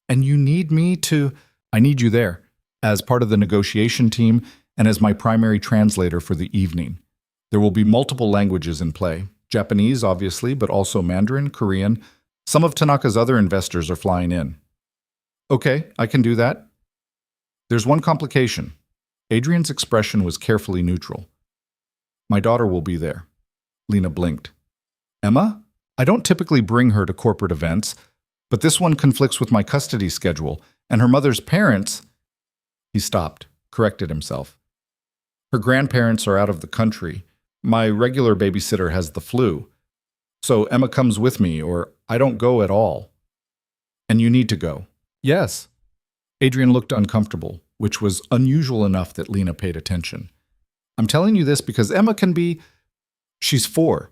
And you need me to... I need you there, as part of the negotiation team and as my primary translator for the evening. There will be multiple languages in play. Japanese, obviously, but also Mandarin, Korean. Some of Tanaka's other investors are flying in. Okay, I can do that. There's one complication. Adrian's expression was carefully neutral. My daughter will be there. Lena blinked. Emma? I don't typically bring her to corporate events, but this one conflicts with my custody schedule, and her mother's parents... He stopped, corrected himself. Her grandparents are out of the country. My regular babysitter has the flu. So Emma comes with me, or I don't go at all. And you need to go. Yes. Adrian looked uncomfortable, which was unusual enough that Lena paid attention. I'm telling you this because Emma can be... She's 4.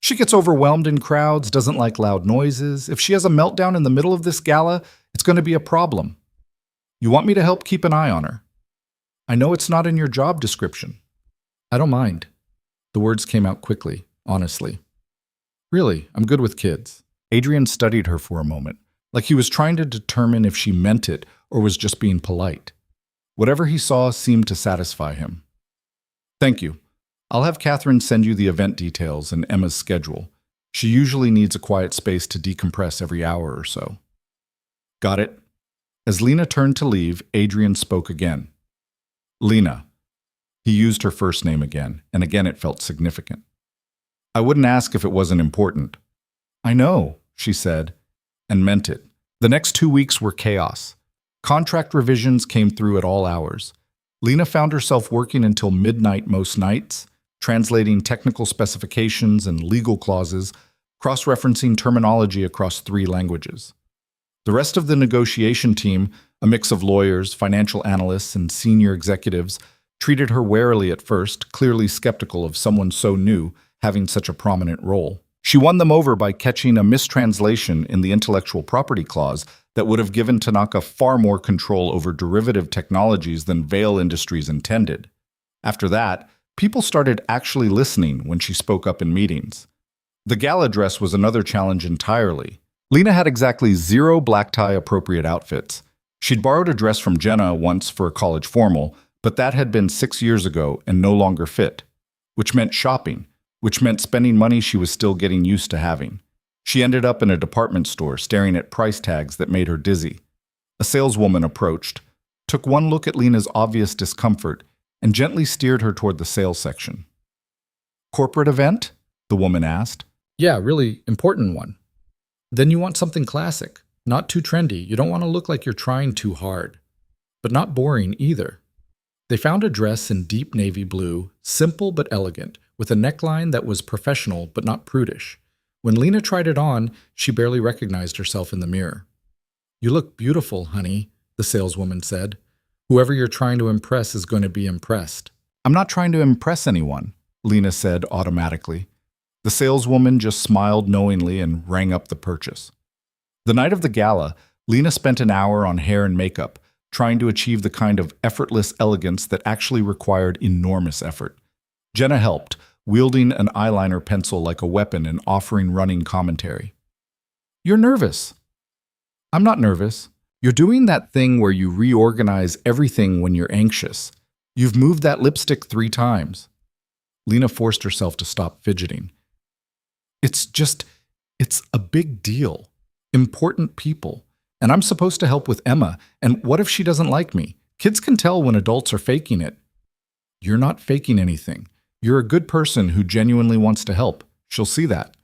She gets overwhelmed in crowds, doesn't like loud noises. If she has a meltdown in the middle of this gala, it's going to be a problem. You want me to help keep an eye on her? I know it's not in your job description. I don't mind. The words came out quickly, honestly. Really, I'm good with kids. Adrian studied her for a moment, like he was trying to determine if she meant it or was just being polite. Whatever he saw seemed to satisfy him. Thank you. I'll have Catherine send you the event details and Emma's schedule. She usually needs a quiet space to decompress every hour or so. Got it. As Lena turned to leave, Adrian spoke again. Lena. He used her first name again, and again it felt significant. I wouldn't ask if it wasn't important. I know, she said, and meant it. The next 2 weeks were chaos. Contract revisions came through at all hours. Lena found herself working until midnight most nights, translating technical specifications and legal clauses, cross-referencing terminology across 3 languages. The rest of the negotiation team, a mix of lawyers, financial analysts, and senior executives, treated her warily at first, clearly skeptical of someone so new having such a prominent role. She won them over by catching a mistranslation in the intellectual property clause that would have given Tanaka far more control over derivative technologies than Vail Industries intended. After that, people started actually listening when she spoke up in meetings. The gala dress was another challenge entirely. Lena had exactly 0 black tie appropriate outfits. She'd borrowed a dress from Jenna once for a college formal, but that had been 6 years ago and no longer fit, which meant shopping, which meant spending money she was still getting used to having. She ended up in a department store staring at price tags that made her dizzy. A saleswoman approached, took one look at Lena's obvious discomfort, and gently steered her toward the sales section. "Corporate event?" the woman asked. Yeah, really important one. Then you want something classic, not too trendy. You don't want to look like you're trying too hard, but not boring either. They found a dress in deep navy blue, simple but elegant, with a neckline that was professional but not prudish. When Lena tried it on, she barely recognized herself in the mirror. "You look beautiful, honey," the saleswoman said. "Whoever you're trying to impress is going to be impressed." "I'm not trying to impress anyone," Lena said automatically. The saleswoman just smiled knowingly and rang up the purchase. The night of the gala, Lena spent an hour on hair and makeup, trying to achieve the kind of effortless elegance that actually required enormous effort. Jenna helped, wielding an eyeliner pencil like a weapon and offering running commentary. "You're nervous." "I'm not nervous. You're doing that thing where you reorganize everything when you're anxious. You've moved that lipstick 3 times. Lena forced herself to stop fidgeting. It's a big deal. Important people. And I'm supposed to help with Emma, and what if she doesn't like me? Kids can tell when adults are faking it." "You're not faking anything. You're a good person who genuinely wants to help. She'll see that."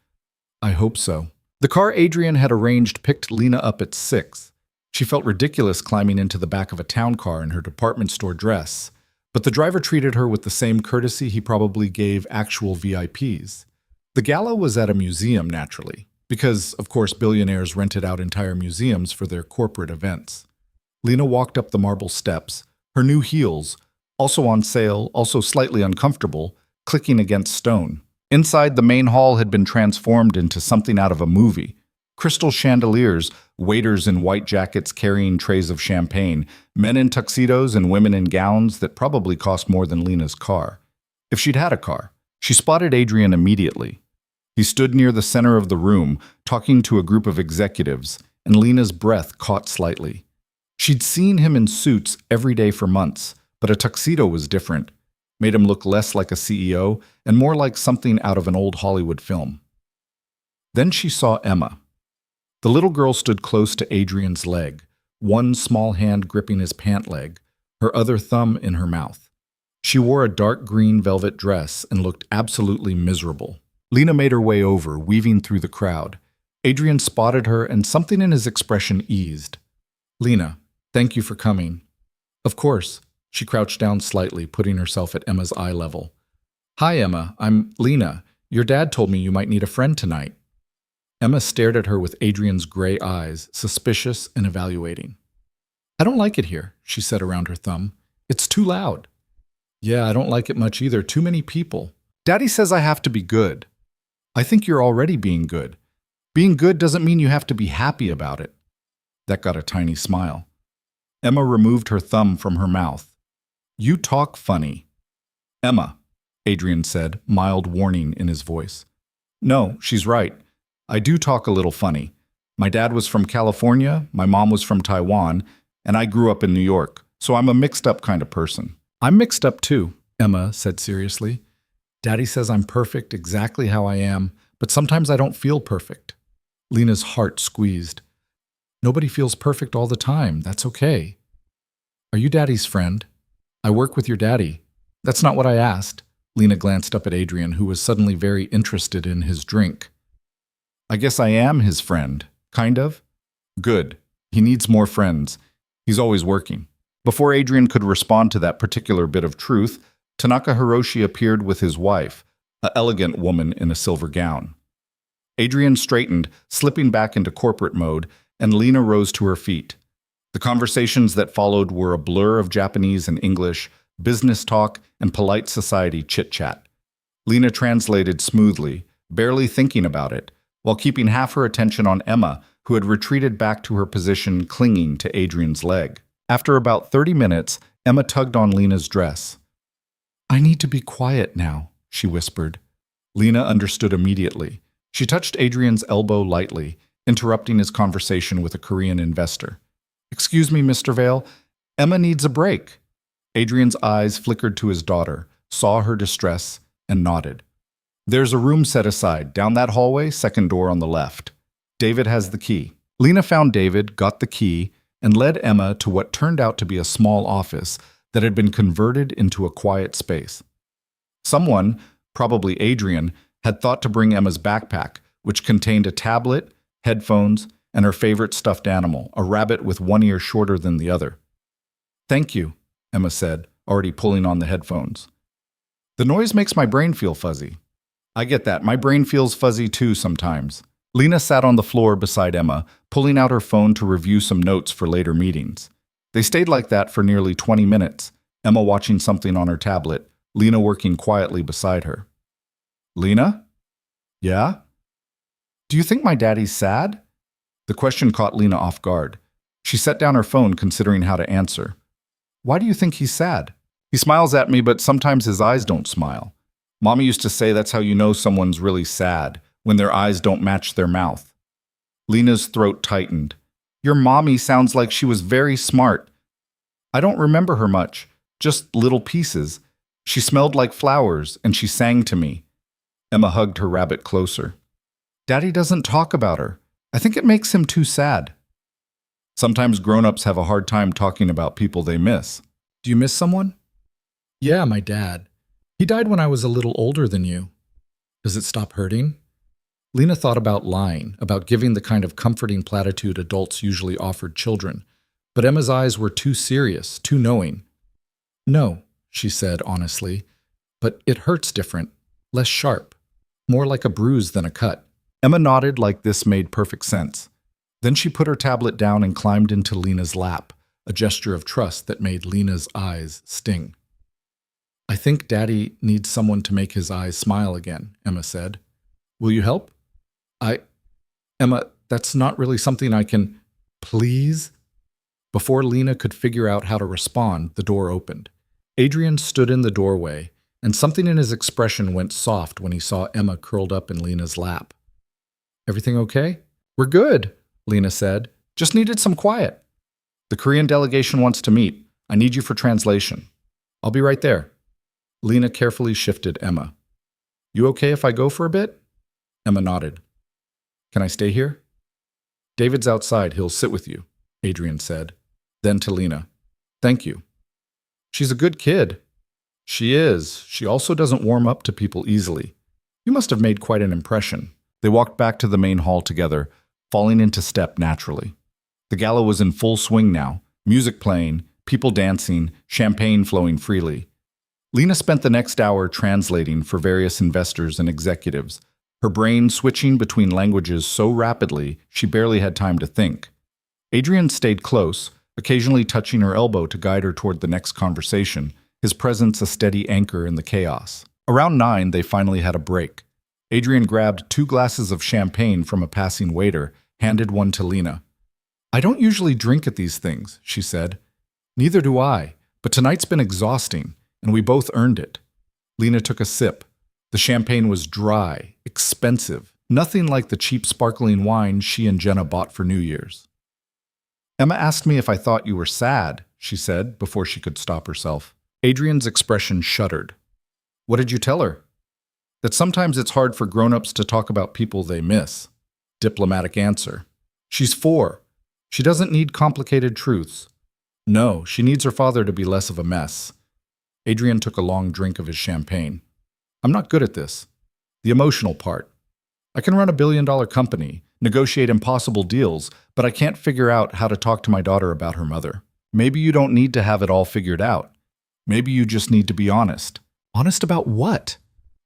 "I hope so." The car Adrian had arranged picked Lena up at 6. She felt ridiculous climbing into the back of a town car in her department store dress, but the driver treated her with the same courtesy he probably gave actual VIPs. The gala was at a museum, naturally, because, of course, billionaires rented out entire museums for their corporate events. Lena walked up the marble steps, her new heels, also on sale, also slightly uncomfortable, clicking against stone. Inside, the main hall had been transformed into something out of a movie. Crystal chandeliers, waiters in white jackets carrying trays of champagne, men in tuxedos and women in gowns that probably cost more than Lena's car. If she'd had a car. She spotted Adrian immediately. He stood near the center of the room, talking to a group of executives, and Lena's breath caught slightly. She'd seen him in suits every day for months, but a tuxedo was different, made him look less like a CEO and more like something out of an old Hollywood film. Then she saw Emma. The little girl stood close to Adrian's leg, one small hand gripping his pant leg, her other thumb in her mouth. She wore a dark green velvet dress and looked absolutely miserable. Lena made her way over, weaving through the crowd. Adrian spotted her, and something in his expression eased. "Lena, thank you for coming." "Of course." She crouched down slightly, putting herself at Emma's eye level. "Hi, Emma. I'm Lena. Your dad told me you might need a friend tonight." Emma stared at her with Adrian's gray eyes, suspicious and evaluating. "I don't like it here," she said around her thumb. "It's too loud." "Yeah, I don't like it much either. Too many people." "Daddy says I have to be good." "I think you're already being good. Being good doesn't mean you have to be happy about it." That got a tiny smile. Emma removed her thumb from her mouth. "You talk funny." "Emma," Adrian said, mild warning in his voice. "No, she's right. I do talk a little funny. My dad was from California, my mom was from Taiwan, and I grew up in New York, so I'm a mixed-up kind of person." "I'm mixed up too," Emma said seriously. "Daddy says I'm perfect exactly how I am, but sometimes I don't feel perfect." Lena's heart squeezed. "Nobody feels perfect all the time. That's okay." "Are you Daddy's friend?" "I work with your daddy." "That's not what I asked." Lena glanced up at Adrian, who was suddenly very interested in his drink. "I guess I am his friend. Kind of." "Good. He needs more friends. He's always working." Before Adrian could respond to that particular bit of truth, Tanaka Hiroshi appeared with his wife, an elegant woman in a silver gown. Adrian straightened, slipping back into corporate mode, and Lena rose to her feet. The conversations that followed were a blur of Japanese and English, business talk, and polite society chit-chat. Lena translated smoothly, barely thinking about it, while keeping half her attention on Emma, who had retreated back to her position clinging to Adrian's leg. After about 30 minutes, Emma tugged on Lena's dress. "I need to be quiet now," she whispered. Lena understood immediately. She touched Adrian's elbow lightly, interrupting his conversation with a Korean investor. "Excuse me, Mr. Vale, Emma needs a break." Adrian's eyes flickered to his daughter, saw her distress, and nodded. "There's a room set aside, down that hallway, second door on the left. David has the key." Lena found David, got the key, and led Emma to what turned out to be a small office that had been converted into a quiet space. Someone, probably Adrian, had thought to bring Emma's backpack, which contained a tablet, headphones, and her favorite stuffed animal, a rabbit with one ear shorter than the other. "Thank you," Emma said, already pulling on the headphones. "The noise makes my brain feel fuzzy." "I get that. My brain feels fuzzy too sometimes." Lena sat on the floor beside Emma, pulling out her phone to review some notes for later meetings. They stayed like that for nearly 20 minutes, Emma watching something on her tablet, Lena working quietly beside her. "Lena? Yeah? Do you think my daddy's sad?" The question caught Lena off guard. She set down her phone, considering how to answer. "Why do you think he's sad?" "He smiles at me, but sometimes his eyes don't smile. Mommy used to say that's how you know someone's really sad, when their eyes don't match their mouth." Lena's throat tightened. "Your mommy sounds like she was very smart." "I don't remember her much, just little pieces. She smelled like flowers, and she sang to me." Emma hugged her rabbit closer. "Daddy doesn't talk about her. I think it makes him too sad." Sometimes grown-ups have a hard time talking about people they miss. Do you miss someone? Yeah, my dad. He died when I was a little older than you. Does it stop hurting? Lena thought about lying, about giving the kind of comforting platitude adults usually offered children. But Emma's eyes were too serious, too knowing. "No," she said honestly, "but it hurts different, less sharp, more like a bruise than a cut." Emma nodded like this made perfect sense. Then she put her tablet down and climbed into Lena's lap, a gesture of trust that made Lena's eyes sting. "I think Daddy needs someone to make his eyes smile again," Emma said. "Will you help?" Emma, that's not really something I can." "Please?" Before Lena could figure out how to respond, the door opened. Adrian stood in the doorway, and something in his expression went soft when he saw Emma curled up in Lena's lap. "Everything okay?" "We're good," Lena said. "Just needed some quiet." "The Korean delegation wants to meet. I need you for translation." "I'll be right there." Lena carefully shifted Emma. "You okay if I go for a bit?" Emma nodded. "Can I stay here?" "David's outside. He'll sit with you," Adrian said. Then to Lena, "Thank you." "She's a good kid." "She is. She also doesn't warm up to people easily. You must have made quite an impression." They walked back to the main hall together, falling into step naturally. The gala was in full swing now, music playing, people dancing, champagne flowing freely. Lena spent the next hour translating for various investors and executives, her brain switching between languages so rapidly she barely had time to think. Adrian stayed close, occasionally touching her elbow to guide her toward the next conversation, his presence a steady anchor in the chaos. Around 9, they finally had a break. Adrian grabbed 2 glasses of champagne from a passing waiter, handed one to Lena. "I don't usually drink at these things," she said. "Neither do I, but tonight's been exhausting, and we both earned it." Lena took a sip. The champagne was dry, expensive, nothing like the cheap sparkling wine she and Jenna bought for New Year's. "Emma asked me if I thought you were sad," she said before she could stop herself. Adrian's expression shuddered. "What did you tell her?" "That sometimes it's hard for grown-ups to talk about people they miss." Diplomatic answer. "She's 4. She doesn't need complicated truths." "No, she needs her father to be less of a mess." Adrian took a long drink of his champagne. "I'm not good at this. The emotional part. I can run a billion-dollar company, negotiate impossible deals, but I can't figure out how to talk to my daughter about her mother." "Maybe you don't need to have it all figured out. Maybe you just need to be honest." "Honest about what?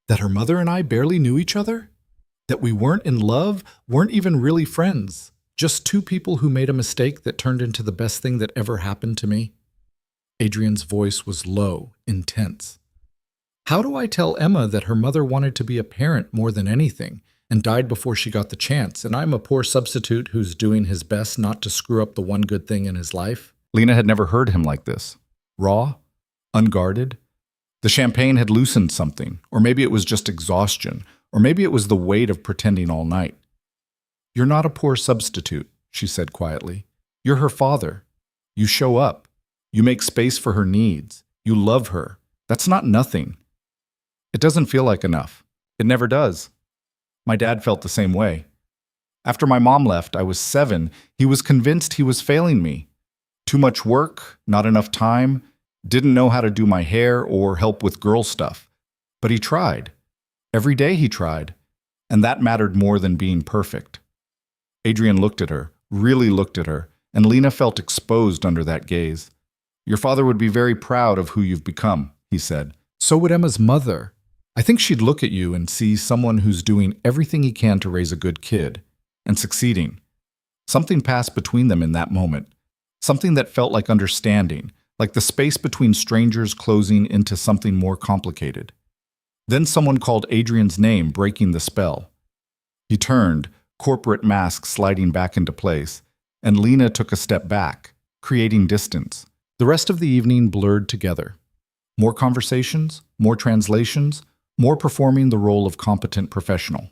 That her mother and I barely knew each other? That we weren't in love, weren't even really friends?" Just two people who made a mistake that turned into the best thing that ever happened to me? Adrian's voice was low, intense. How do I tell Emma that her mother wanted to be a parent more than anything and died before she got the chance, and I'm a poor substitute who's doing his best not to screw up the one good thing in his life? Lena had never heard him like this. Raw, unguarded. The champagne had loosened something, or maybe it was just exhaustion, or maybe it was the weight of pretending all night. "You're not a poor substitute," she said quietly. "You're her father. You show up. You make space for her needs. You love her. That's not nothing." "It doesn't feel like enough. It never does." My dad felt the same way. After my mom left, I was 7. He was convinced he was failing me. Too much work, not enough time, didn't know how to do my hair or help with girl stuff. But he tried. Every day he tried. And that mattered more than being perfect. Adrian looked at her, really looked at her, and Lena felt exposed under that gaze. "Your father would be very proud of who you've become," he said. So would Emma's mother. I think she'd look at you and see someone who's doing everything he can to raise a good kid, and succeeding. Something passed between them in that moment. Something that felt like understanding, like the space between strangers closing into something more complicated. Then someone called Adrian's name, breaking the spell. He turned, corporate mask sliding back into place, and Lena took a step back, creating distance. The rest of the evening blurred together. More conversations, more translations, more performing the role of competent professional.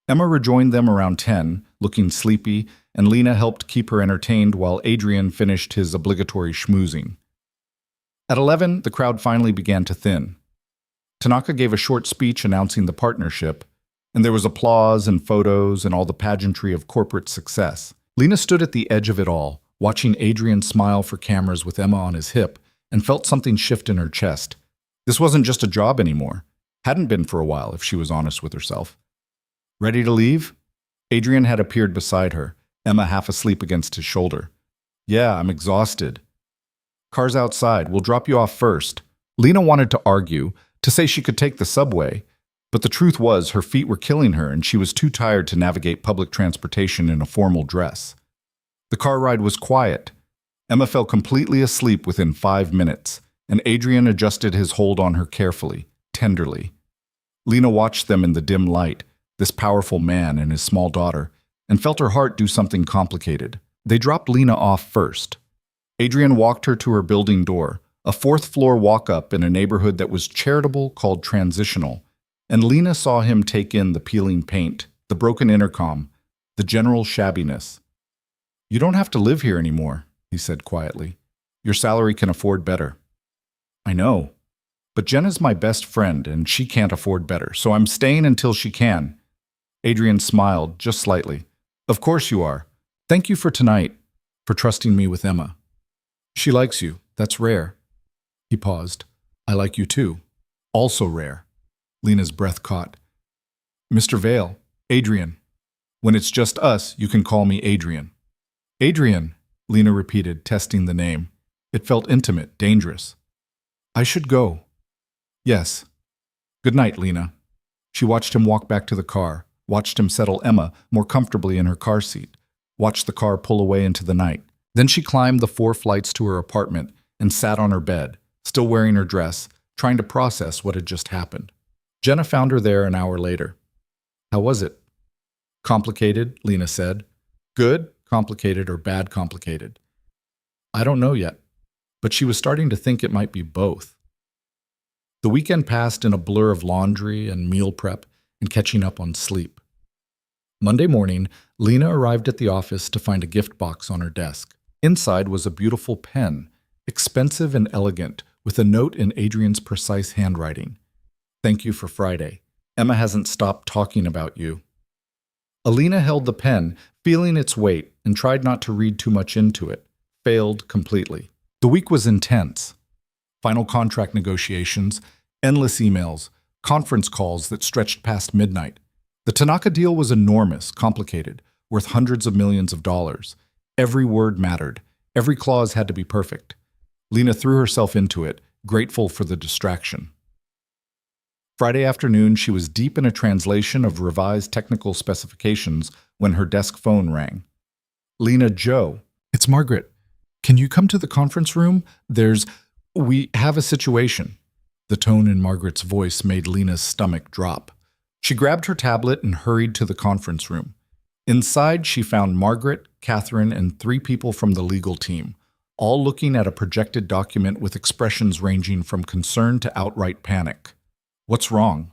Emma rejoined them around 10, looking sleepy, and Lena helped keep her entertained while Adrian finished his obligatory schmoozing. At 11, the crowd finally began to thin. Tanaka gave a short speech announcing the partnership, and there was applause and photos and all the pageantry of corporate success. Lena stood at the edge of it all, watching Adrian smile for cameras with Emma on his hip, and felt something shift in her chest. This wasn't just a job anymore. Hadn't been for a while, if she was honest with herself. "Ready to leave?" Adrian had appeared beside her, Emma half asleep against his shoulder. "Yeah, I'm exhausted." "Car's outside. We'll drop you off first." Lena wanted to argue, to say she could take the subway, but the truth was her feet were killing her and she was too tired to navigate public transportation in a formal dress. The car ride was quiet. Emma fell completely asleep within 5 minutes, and Adrian adjusted his hold on her carefully, tenderly. Lena watched them in the dim light, this powerful man and his small daughter, and felt her heart do something complicated. They dropped Lena off first. Adrian walked her to her building door, a 4th-floor walk-up in a neighborhood that was charitable called Transitional, and Lena saw him take in the peeling paint, the broken intercom, the general shabbiness. "You don't have to live here anymore," he said quietly. "Your salary can afford better." "I know, but Jenna's my best friend and she can't afford better, so I'm staying until she can." Adrian smiled, just slightly. "Of course you are. Thank you for tonight, for trusting me with Emma. She likes you. That's rare." He paused. "I like you too. Also rare." Lena's breath caught. "Mr. Vale, Adrian. When it's just us, you can call me Adrian." "Adrian," Lena repeated, testing the name. It felt intimate, dangerous. "I should go." "Yes." "Good night, Lena." She watched him walk back to the car, watched him settle Emma more comfortably in her car seat, watched the car pull away into the night. Then she climbed the 4 flights to her apartment and sat on her bed, still wearing her dress, trying to process what had just happened. Jenna found her there an hour later. "How was it?" "Complicated," Lena said. "Good, complicated, or bad complicated?" "I don't know yet." But she was starting to think it might be both. The weekend passed in a blur of laundry and meal prep and catching up on sleep. Monday morning, Lena arrived at the office to find a gift box on her desk. Inside was a beautiful pen, expensive and elegant, with a note in Adrian's precise handwriting. "Thank you for Friday. Emma hasn't stopped talking about you." Alina held the pen, feeling its weight, and tried not to read too much into it. Failed completely. The week was intense. Final contract negotiations, endless emails, conference calls that stretched past midnight. The Tanaka deal was enormous, complicated, worth hundreds of millions of dollars. Every word mattered. Every clause had to be perfect. Lena threw herself into it, grateful for the distraction. Friday afternoon, she was deep in a translation of revised technical specifications when her desk phone rang. Lena, Joe. It's Margaret. Can you come to the conference room? We have a situation. The tone in Margaret's voice made Lena's stomach drop. She grabbed her tablet and hurried to the conference room. Inside, she found Margaret, Catherine, and 3 people from the legal team, all looking at a projected document with expressions ranging from concern to outright panic. What's wrong?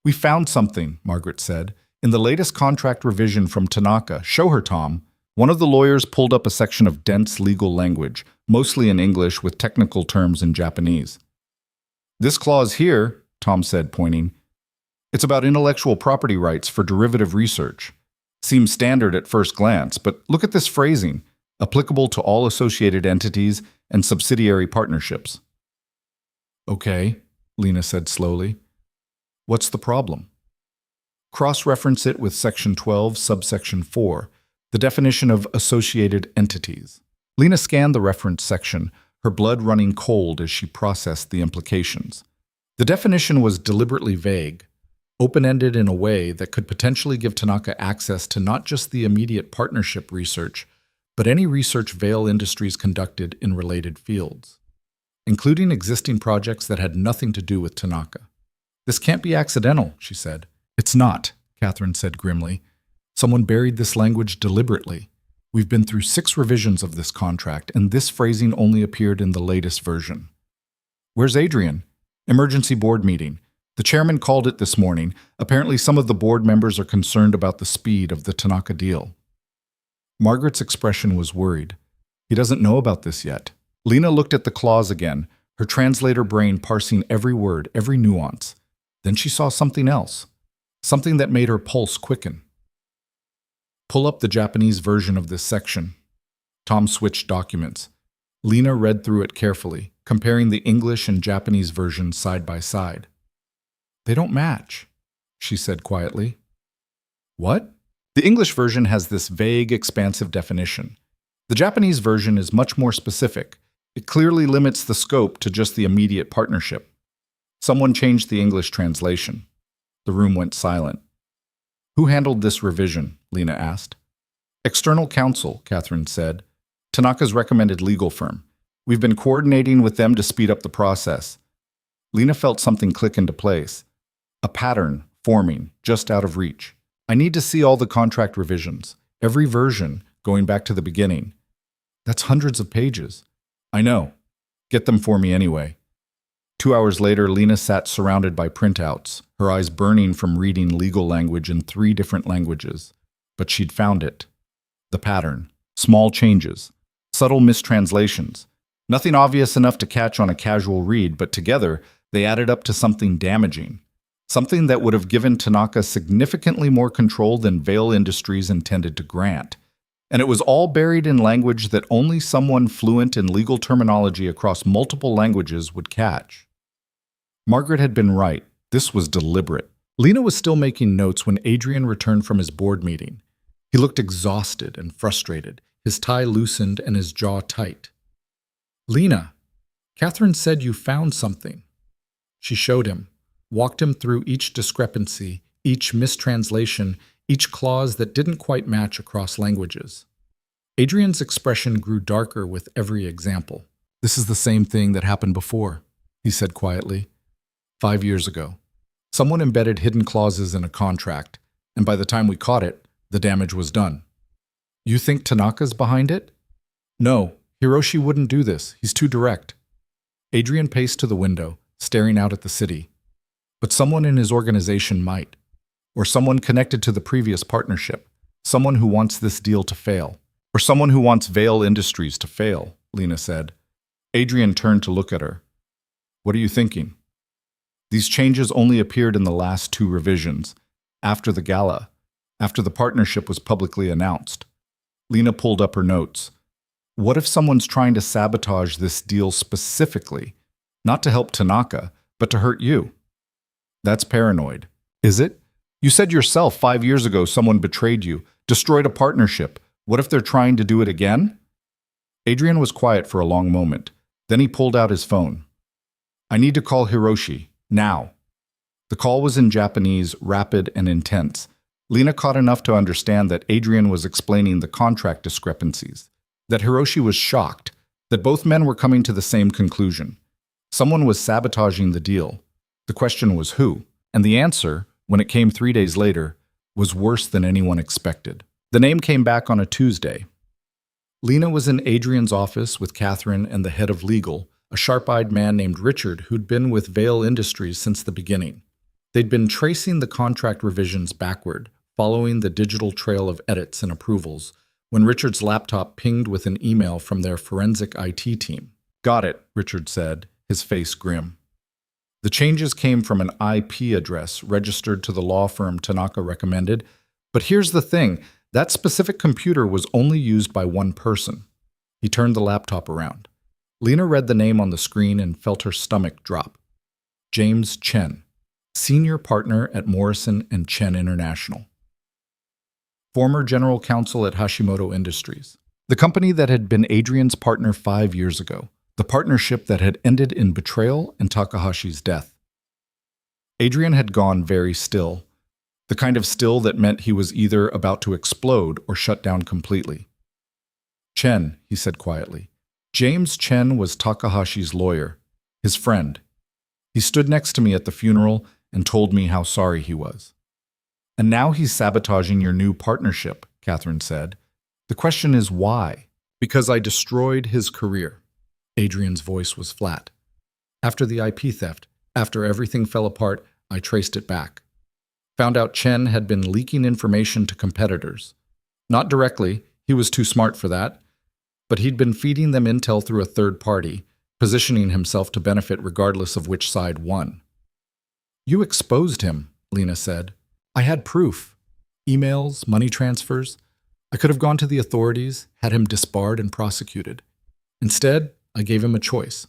We found something, Margaret said. In the latest contract revision from Tanaka. Show her, Tom. One of the lawyers pulled up a section of dense legal language, mostly in English with technical terms in Japanese. This clause here, Tom said, pointing, it's about intellectual property rights for derivative research. Seems standard at first glance, but look at this phrasing, applicable to all associated entities and subsidiary partnerships. Okay, Lena said slowly. What's the problem? Cross-reference it with Section 12, subsection 4, the definition of associated entities. Lena scanned the reference section, her blood running cold as she processed the implications. The definition was deliberately vague, open-ended in a way that could potentially give Tanaka access to not just the immediate partnership research, but any research Vail Industries conducted in related fields, including existing projects that had nothing to do with Tanaka. This can't be accidental, she said. It's not, Catherine said grimly. Someone buried this language deliberately. We've been through 6 revisions of this contract, and this phrasing only appeared in the latest version. Where's Adrian? Emergency board meeting. The chairman called it this morning. Apparently some of the board members are concerned about the speed of the Tanaka deal. Margaret's expression was worried. He doesn't know about this yet. Lena looked at the clause again, her translator brain parsing every word, every nuance. Then she saw something else, something that made her pulse quicken. Pull up the Japanese version of this section. Tom switched documents. Lena read through it carefully, comparing the English and Japanese versions side by side. They don't match, she said quietly. What? The English version has this vague, expansive definition. The Japanese version is much more specific. It clearly limits the scope to just the immediate partnership. Someone changed the English translation. The room went silent. Who handled this revision? Lena asked. External counsel, Catherine said. Tanaka's recommended legal firm. We've been coordinating with them to speed up the process. Lena felt something click into place. A pattern forming, just out of reach. I need to see all the contract revisions, every version, going back to the beginning. That's hundreds of pages. I know. Get them for me anyway. 2 hours later, Lena sat surrounded by printouts, her eyes burning from reading legal language in 3 different languages. But she'd found it. The pattern. Small changes. Subtle mistranslations. Nothing obvious enough to catch on a casual read, but together, they added up to something damaging. Something that would have given Tanaka significantly more control than Vail Industries intended to grant. And it was all buried in language that only someone fluent in legal terminology across multiple languages would catch. Margaret had been right. This was deliberate. Lena was still making notes when Adrian returned from his board meeting. He looked exhausted and frustrated, his tie loosened and his jaw tight. Lena, Catherine said you found something. She showed him, walked him through each discrepancy, each mistranslation, each clause that didn't quite match across languages. Adrian's expression grew darker with every example. This is the same thing that happened before, he said quietly. 5 years ago. Someone embedded hidden clauses in a contract, and by the time we caught it, the damage was done. You think Tanaka's behind it? No, Hiroshi wouldn't do this. He's too direct. Adrian paced to the window, staring out at the city. But someone in his organization might. Or someone connected to the previous partnership. Someone who wants this deal to fail. Or someone who wants Vail Industries to fail, Lena said. Adrian turned to look at her. What are you thinking? These changes only appeared in the last 2 revisions, after the gala, after the partnership was publicly announced. Lena pulled up her notes. What if someone's trying to sabotage this deal specifically, not to help Tanaka, but to hurt you? That's paranoid. Is it? You said yourself 5 years ago someone betrayed you, destroyed a partnership. What if they're trying to do it again? Adrian was quiet for a long moment. Then he pulled out his phone. I need to call Hiroshi. Now. The call was in Japanese, rapid and intense. Lena caught enough to understand that Adrian was explaining the contract discrepancies, that Hiroshi was shocked, that both men were coming to the same conclusion. Someone was sabotaging the deal. The question was who, and the answer, when it came 3 days later, was worse than anyone expected. The name came back on a Tuesday. Lena was in Adrian's office with Catherine and the head of legal, a sharp-eyed man named Richard who'd been with Vail Industries since the beginning. They'd been tracing the contract revisions backward, following the digital trail of edits and approvals, when Richard's laptop pinged with an email from their forensic IT team. "Got it," Richard said, his face grim. The changes came from an IP address registered to the law firm Tanaka recommended, but here's the thing, that specific computer was only used by one person. He turned the laptop around. Lena read the name on the screen and felt her stomach drop. James Chen, senior partner at Morrison & Chen International. Former general counsel at Hashimoto Industries. The company that had been Adrian's partner 5 years ago. The partnership that had ended in betrayal and Takahashi's death. Adrian had gone very still, the kind of still that meant he was either about to explode or shut down completely. "Chen," he said quietly. James Chen was Takahashi's lawyer, his friend. He stood next to me at the funeral and told me how sorry he was. "And now he's sabotaging your new partnership," Catherine said. "The question is why?" "Because I destroyed his career." Adrian's voice was flat. "After the IP theft, after everything fell apart, I traced it back. Found out Chen had been leaking information to competitors. Not directly, he was too smart for that, but he'd been feeding them intel through a third party, positioning himself to benefit regardless of which side won." "You exposed him," Lena said. "I had proof. Emails, money transfers. I could have gone to the authorities, had him disbarred and prosecuted. Instead, I gave him a choice.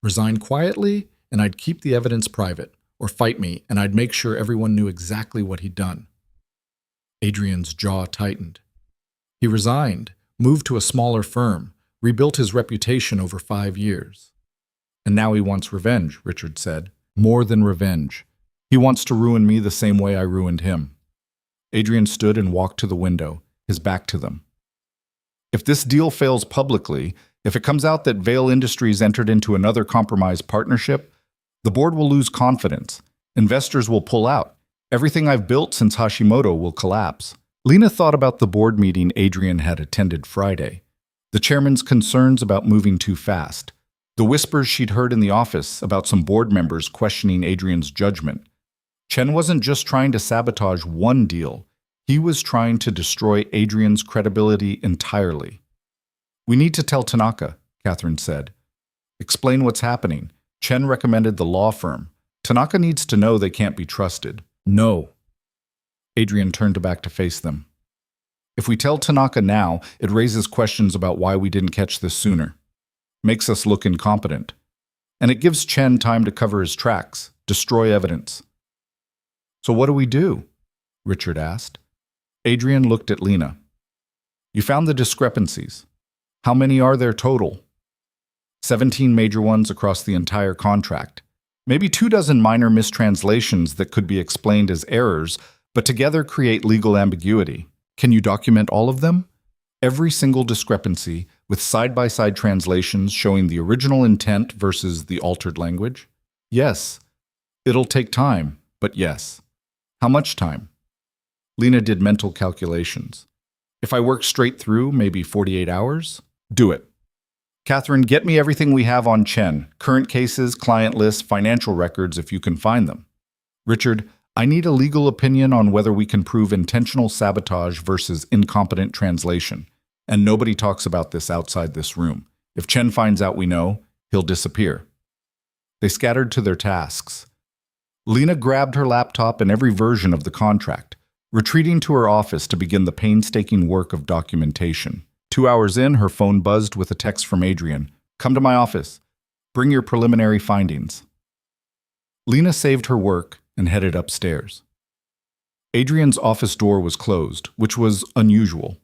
Resign quietly, and I'd keep the evidence private, or fight me, and I'd make sure everyone knew exactly what he'd done." Adrian's jaw tightened. He resigned, moved to a smaller firm, rebuilt his reputation over 5 years. "And now he wants revenge," Richard said. "More than revenge. He wants to ruin me the same way I ruined him." Adrian stood and walked to the window, his back to them. "If this deal fails publicly, if it comes out that Vail Industries entered into another compromised partnership, the board will lose confidence. Investors will pull out. Everything I've built since Hashimoto will collapse." Lena thought about the board meeting Adrian had attended Friday. The chairman's concerns about moving too fast. The whispers she'd heard in the office about some board members questioning Adrian's judgment. Chen wasn't just trying to sabotage one deal. He was trying to destroy Adrian's credibility entirely. "We need to tell Tanaka," Catherine said. "Explain what's happening. Chen recommended the law firm. Tanaka needs to know they can't be trusted." "No." Adrian turned back to face them. "If we tell Tanaka now, it raises questions about why we didn't catch this sooner. Makes us look incompetent. And it gives Chen time to cover his tracks, destroy evidence." "So what do we do?" Richard asked. Adrian looked at Lena. "You found the discrepancies. How many are there total?" 17 major ones across the entire contract. Maybe 24 minor mistranslations that could be explained as errors, but together create legal ambiguity. "Can you document all of them?" "Every single discrepancy, with side-by-side translations showing the original intent versus the altered language?" "Yes. It'll take time, but yes." "How much time?" Lena did mental calculations. "If I work straight through, maybe 48 hours? Do it." "Catherine, get me everything we have on Chen. Current cases, client lists, financial records if you can find them." "Richard, I need a legal opinion on whether we can prove intentional sabotage versus incompetent translation. And nobody talks about this outside this room. If Chen finds out we know, he'll disappear." They scattered to their tasks. Lena grabbed her laptop and every version of the contract, retreating to her office to begin the painstaking work of documentation. 2 hours in, her phone buzzed with a text from Adrian. "Come to my office. Bring your preliminary findings." Lena saved her work and headed upstairs. Adrian's office door was closed, which was unusual.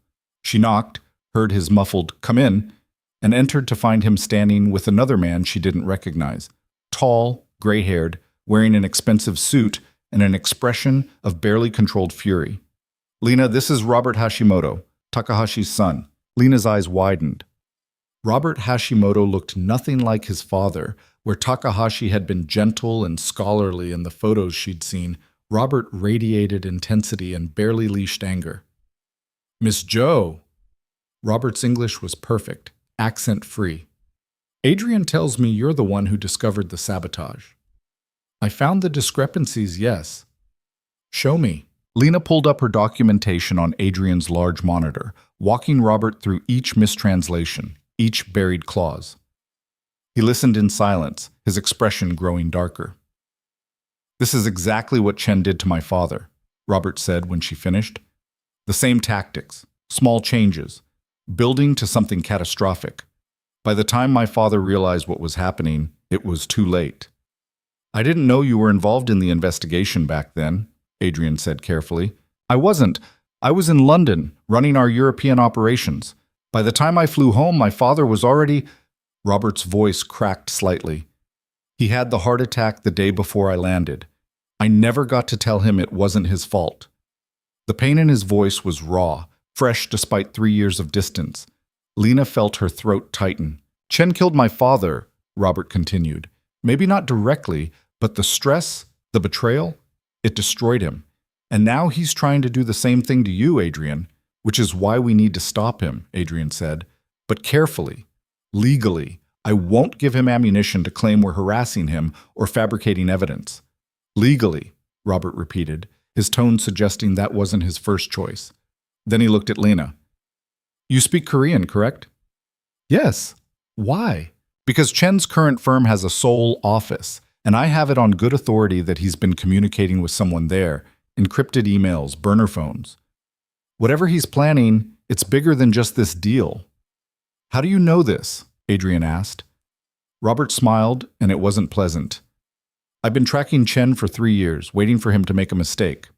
She knocked, heard his muffled "come in," and entered to find him standing with another man she didn't recognize. Tall, gray-haired, wearing an expensive suit, and an expression of barely controlled fury. "Lena, this is Robert Hashimoto, Takahashi's son." Lena's eyes widened. Robert Hashimoto looked nothing like his father. Where Takahashi had been gentle and scholarly in the photos she'd seen, Robert radiated intensity and barely leashed anger. "Miss Joe." Robert's English was perfect, accent-free. "Adrian tells me you're the one who discovered the sabotage." "I found the discrepancies, yes." "Show me." Lena pulled up her documentation on Adrian's large monitor, walking Robert through each mistranslation, each buried clause. He listened in silence, his expression growing darker. "This is exactly what Chen did to my father," Robert said when she finished. "The same tactics, small changes, building to something catastrophic. By the time my father realized what was happening, it was too late." "I didn't know you were involved in the investigation back then," Adrian said carefully. "I wasn't. I was in London, running our European operations. By the time I flew home, my father was already—" Robert's voice cracked slightly. "He had the heart attack the day before I landed. I never got to tell him it wasn't his fault." The pain in his voice was raw, fresh despite 3 years of distance. Lena felt her throat tighten. "Chen killed my father," Robert continued. "Maybe not directly, but the stress, the betrayal, it destroyed him. And now he's trying to do the same thing to you, Adrian, which is why we need to stop him," Adrian said. "But carefully. Legally, I won't give him ammunition to claim we're harassing him or fabricating evidence." "Legally," Robert repeated, his tone suggesting that wasn't his first choice. Then he looked at Lena. "You speak Korean, correct?" "Yes." "Why?" "Because Chen's current firm has a Seoul office, and I have it on good authority that he's been communicating with someone there, encrypted emails, burner phones. Whatever he's planning, it's bigger than just this deal." "How do you know this?" Adrian asked. Robert smiled, and it wasn't pleasant. "I've been tracking Chen for 3 years, waiting for him to make a mistake.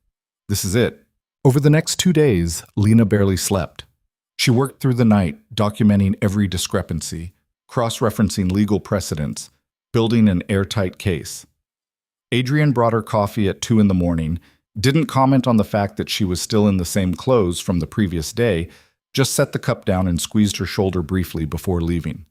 This is it." Over the next 2 days, Lena barely slept. She worked through the night, documenting every discrepancy, cross-referencing legal precedents, building an airtight case. Adrian brought her coffee at 2 in the morning, didn't comment on the fact that she was still in the same clothes from the previous day, just set the cup down and squeezed her shoulder briefly before leaving.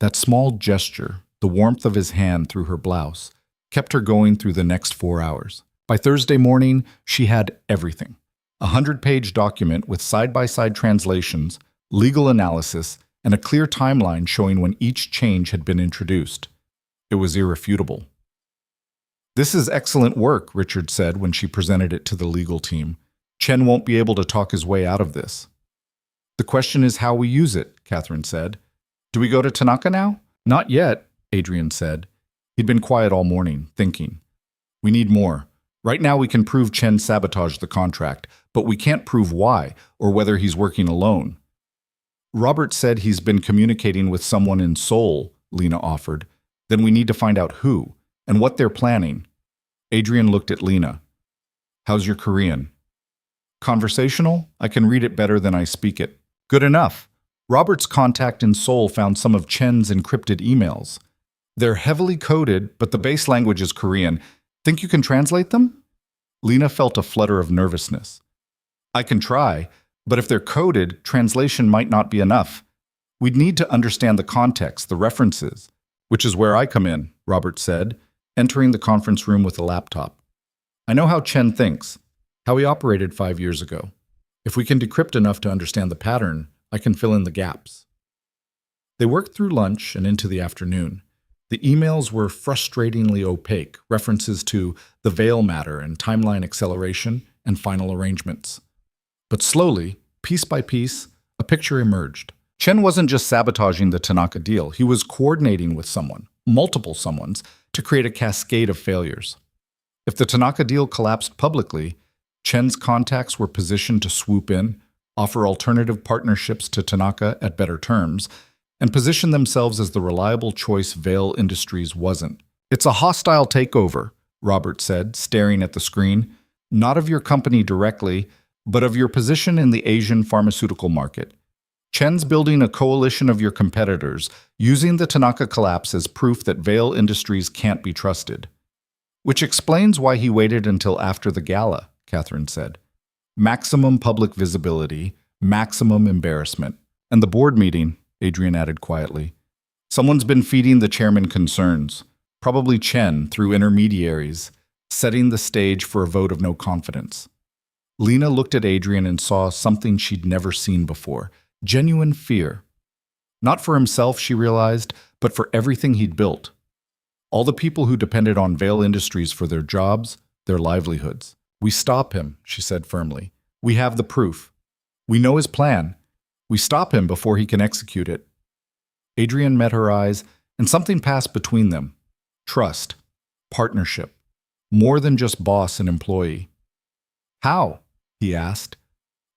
That small gesture, the warmth of his hand through her blouse, kept her going through the next 4 hours. By Thursday morning, she had everything. A 100-page document with side-by-side translations, legal analysis, and a clear timeline showing when each change had been introduced. It was irrefutable. "This is excellent work," Richard said when she presented it to the legal team. "Chen won't be able to talk his way out of this." "The question is how we use it," Catherine said. "Do we go to Tanaka now?" "Not yet," Adrian said. He'd been quiet all morning, thinking. "We need more. Right now we can prove Chen sabotaged the contract, but we can't prove why or whether he's working alone." "Robert said he's been communicating with someone in Seoul," Lena offered. "Then we need to find out who and what they're planning." Adrian looked at Lena. "How's your Korean?" "Conversational? I can read it better than I speak it." "Good enough." Robert's contact in Seoul found some of Chen's encrypted emails. "They're heavily coded, but the base language is Korean. Think you can translate them?" Lena felt a flutter of nervousness. "I can try, but if they're coded, translation might not be enough. We'd need to understand the context, the references." "Which is where I come in," Robert said, entering the conference room with a laptop. "I know how Chen thinks, how he operated 5 years ago. If we can decrypt enough to understand the pattern, I can fill in the gaps." They worked through lunch and into the afternoon. The emails were frustratingly opaque, references to the Veil matter and timeline acceleration and final arrangements. But slowly, piece by piece, a picture emerged. Chen wasn't just sabotaging the Tanaka deal, he was coordinating with someone, multiple someones, to create a cascade of failures. If the Tanaka deal collapsed publicly, Chen's contacts were positioned to swoop in, offer alternative partnerships to Tanaka at better terms, and position themselves as the reliable choice Veil Industries wasn't. "It's a hostile takeover," Robert said, staring at the screen, "not of your company directly, but of your position in the Asian pharmaceutical market. Chen's building a coalition of your competitors, using the Tanaka collapse as proof that Veil Industries can't be trusted." Which explains why he waited until after the gala, Catherine said. Maximum public visibility, maximum embarrassment. And the board meeting, Adrian added quietly. Someone's been feeding the chairman concerns, probably Chen through intermediaries, setting the stage for a vote of no confidence. Lena looked at Adrian and saw something she'd never seen before, genuine fear. Not for himself, she realized, but for everything he'd built. All the people who depended on Vale Industries for their jobs, their livelihoods. We stop him, she said firmly. We have the proof. We know his plan. We stop him before he can execute it. Adrian met her eyes, and something passed between them. Trust. Partnership. More than just boss and employee. How? He asked.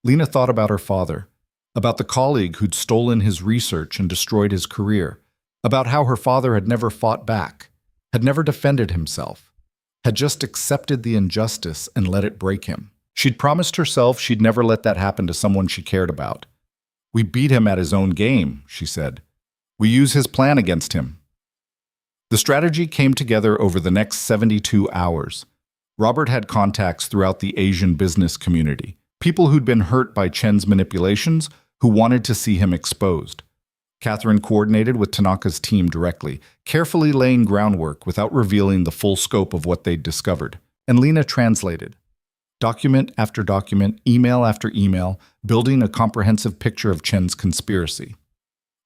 Lena thought about her father, about the colleague who'd stolen his research and destroyed his career, about how her father had never fought back, had never defended himself, had just accepted the injustice and let it break him. She'd promised herself she'd never let that happen to someone she cared about. We beat him at his own game, she said. We use his plan against him. The strategy came together over the next 72 hours. Robert had contacts throughout the Asian business community, people who'd been hurt by Chen's manipulations, who wanted to see him exposed. Catherine coordinated with Tanaka's team directly, carefully laying groundwork without revealing the full scope of what they'd discovered. And Lena translated. Document after document, email after email, building a comprehensive picture of Chen's conspiracy.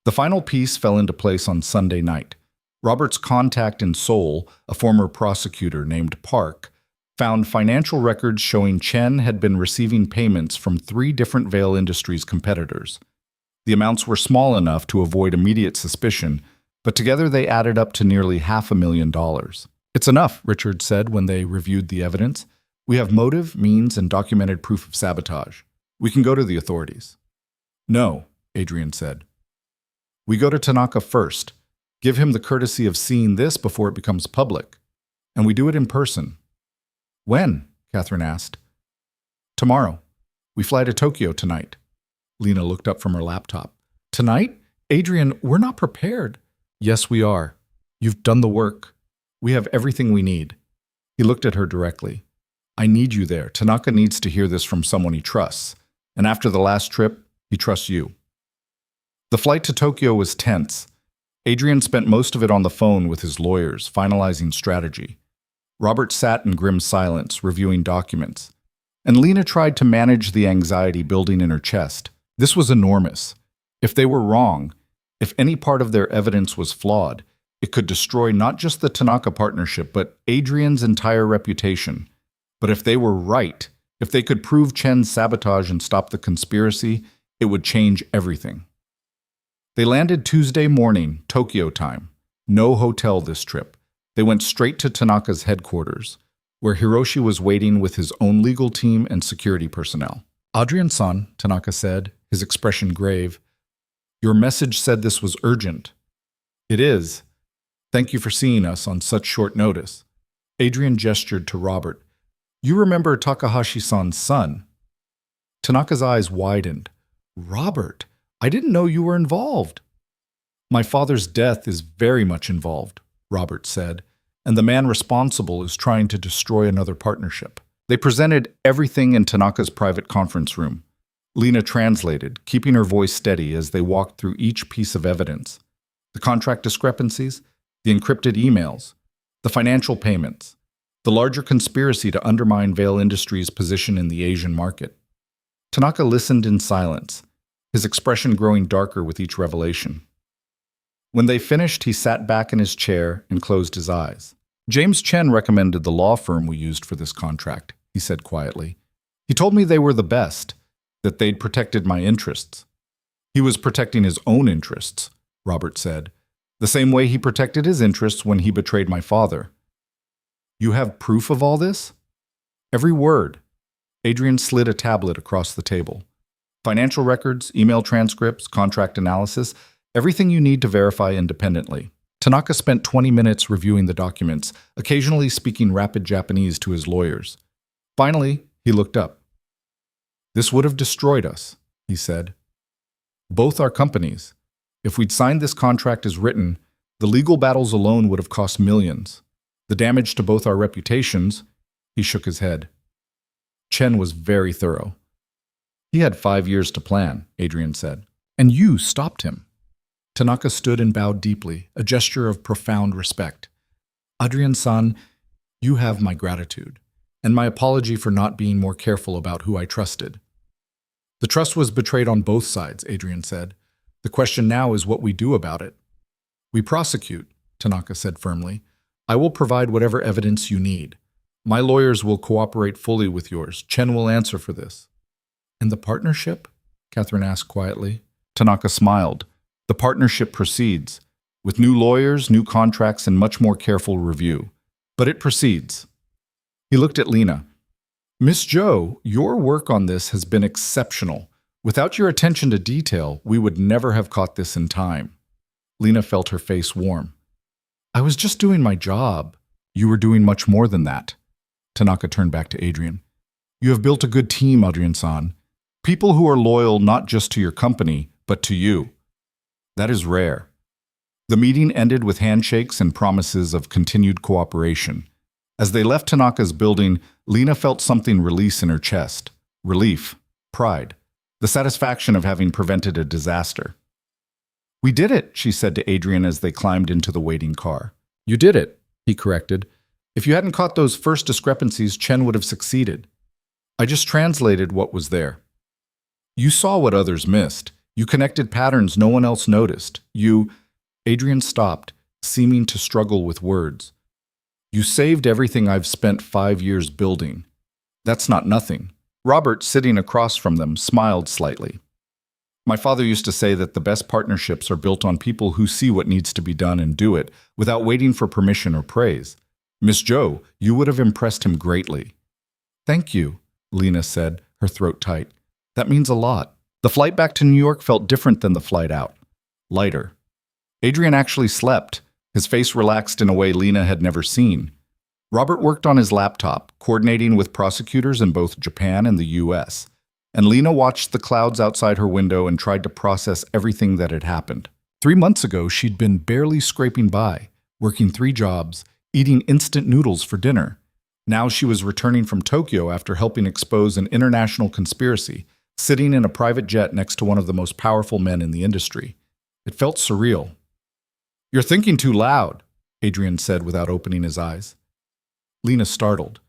The final piece fell into place on Sunday night. Robert's contact in Seoul, a former prosecutor named Park, found financial records showing Chen had been receiving payments from 3 different Vale Industries competitors. The amounts were small enough to avoid immediate suspicion, but together they added up to nearly $500,000. It's enough, Richard said when they reviewed the evidence. We have motive, means, and documented proof of sabotage. We can go to the authorities. No, Adrian said. We go to Tanaka first. Give him the courtesy of seeing this before it becomes public. And we do it in person. When? Catherine asked. Tomorrow. We fly to Tokyo tonight. Lena looked up from her laptop. Tonight? Adrian, we're not prepared. Yes, we are. You've done the work. We have everything we need. He looked at her directly. I need you there. Tanaka needs to hear this from someone he trusts. And after the last trip, he trusts you. The flight to Tokyo was tense. Adrian spent most of it on the phone with his lawyers, finalizing strategy. Robert sat in grim silence, reviewing documents. And Lena tried to manage the anxiety building in her chest. This was enormous. If they were wrong, if any part of their evidence was flawed, it could destroy not just the Tanaka partnership, but Adrian's entire reputation. But if they were right, if they could prove Chen's sabotage and stop the conspiracy, it would change everything. They landed Tuesday morning, Tokyo time. No hotel this trip. They went straight to Tanaka's headquarters, where Hiroshi was waiting with his own legal team and security personnel. Adrian-san, Tanaka said, his expression grave. Your message said this was urgent. It is. Thank you for seeing us on such short notice. Adrian gestured to Robert. You remember Takahashi-san's son? Tanaka's eyes widened. Robert, I didn't know you were involved. My father's death is very much involved, Robert said, and the man responsible is trying to destroy another partnership. They presented everything in Tanaka's private conference room. Lena translated, keeping her voice steady as they walked through each piece of evidence. The contract discrepancies, the encrypted emails, the financial payments, the larger conspiracy to undermine Vale Industries' position in the Asian market. Tanaka listened in silence, his expression growing darker with each revelation. When they finished, he sat back in his chair and closed his eyes. James Chen recommended the law firm we used for this contract, he said quietly. He told me they were the best, that they'd protected my interests. He was protecting his own interests, Robert said, the same way he protected his interests when he betrayed my father. You have proof of all this? Every word. Adrian slid a tablet across the table. Financial records, email transcripts, contract analysis, everything you need to verify independently. Tanaka spent 20 minutes reviewing the documents, occasionally speaking rapid Japanese to his lawyers. Finally, he looked up. This would have destroyed us, he said. Both our companies. If we'd signed this contract as written, the legal battles alone would have cost millions. The damage to both our reputations, he shook his head. Chen was very thorough. He had 5 years to plan, Adrian said. And you stopped him. Tanaka stood and bowed deeply, a gesture of profound respect. Adrian-san, you have my gratitude, and my apology for not being more careful about who I trusted. The trust was betrayed on both sides, Adrian said. The question now is what we do about it. We prosecute, Tanaka said firmly. I will provide whatever evidence you need. My lawyers will cooperate fully with yours. Chen will answer for this. And the partnership? Catherine asked quietly. Tanaka smiled. The partnership proceeds, with new lawyers, new contracts, and much more careful review. But it proceeds. He looked at Lena. Miss Zhou, your work on this has been exceptional. Without your attention to detail, we would never have caught this in time. Lena felt her face warm. I was just doing my job. You were doing much more than that. Tanaka turned back to Adrian. You have built a good team, Adrian-san. People who are loyal not just to your company, but to you. That is rare. The meeting ended with handshakes and promises of continued cooperation. As they left Tanaka's building, Lena felt something release in her chest. Relief, pride, the satisfaction of having prevented a disaster. We did it, she said to Adrian as they climbed into the waiting car. You did it, he corrected. If you hadn't caught those first discrepancies, Chen would have succeeded. I just translated what was there. You saw what others missed. You connected patterns no one else noticed. Adrian stopped, seeming to struggle with words. You saved everything I've spent 5 years building. That's not nothing. Robert, sitting across from them, smiled slightly. My father used to say that the best partnerships are built on people who see what needs to be done and do it, without waiting for permission or praise. Miss Zhou, you would have impressed him greatly. Thank you, Lena said, her throat tight. That means a lot. The flight back to New York felt different than the flight out. Lighter. Adrian actually slept, his face relaxed in a way Lena had never seen. Robert worked on his laptop, coordinating with prosecutors in both Japan and the U.S., and Lena watched the clouds outside her window and tried to process everything that had happened. 3 months ago, she'd been barely scraping by, working 3 jobs, eating instant noodles for dinner. Now she was returning from Tokyo after helping expose an international conspiracy, sitting in a private jet next to one of the most powerful men in the industry. It felt surreal. You're thinking too loud, Adrian said without opening his eyes. Lena startled.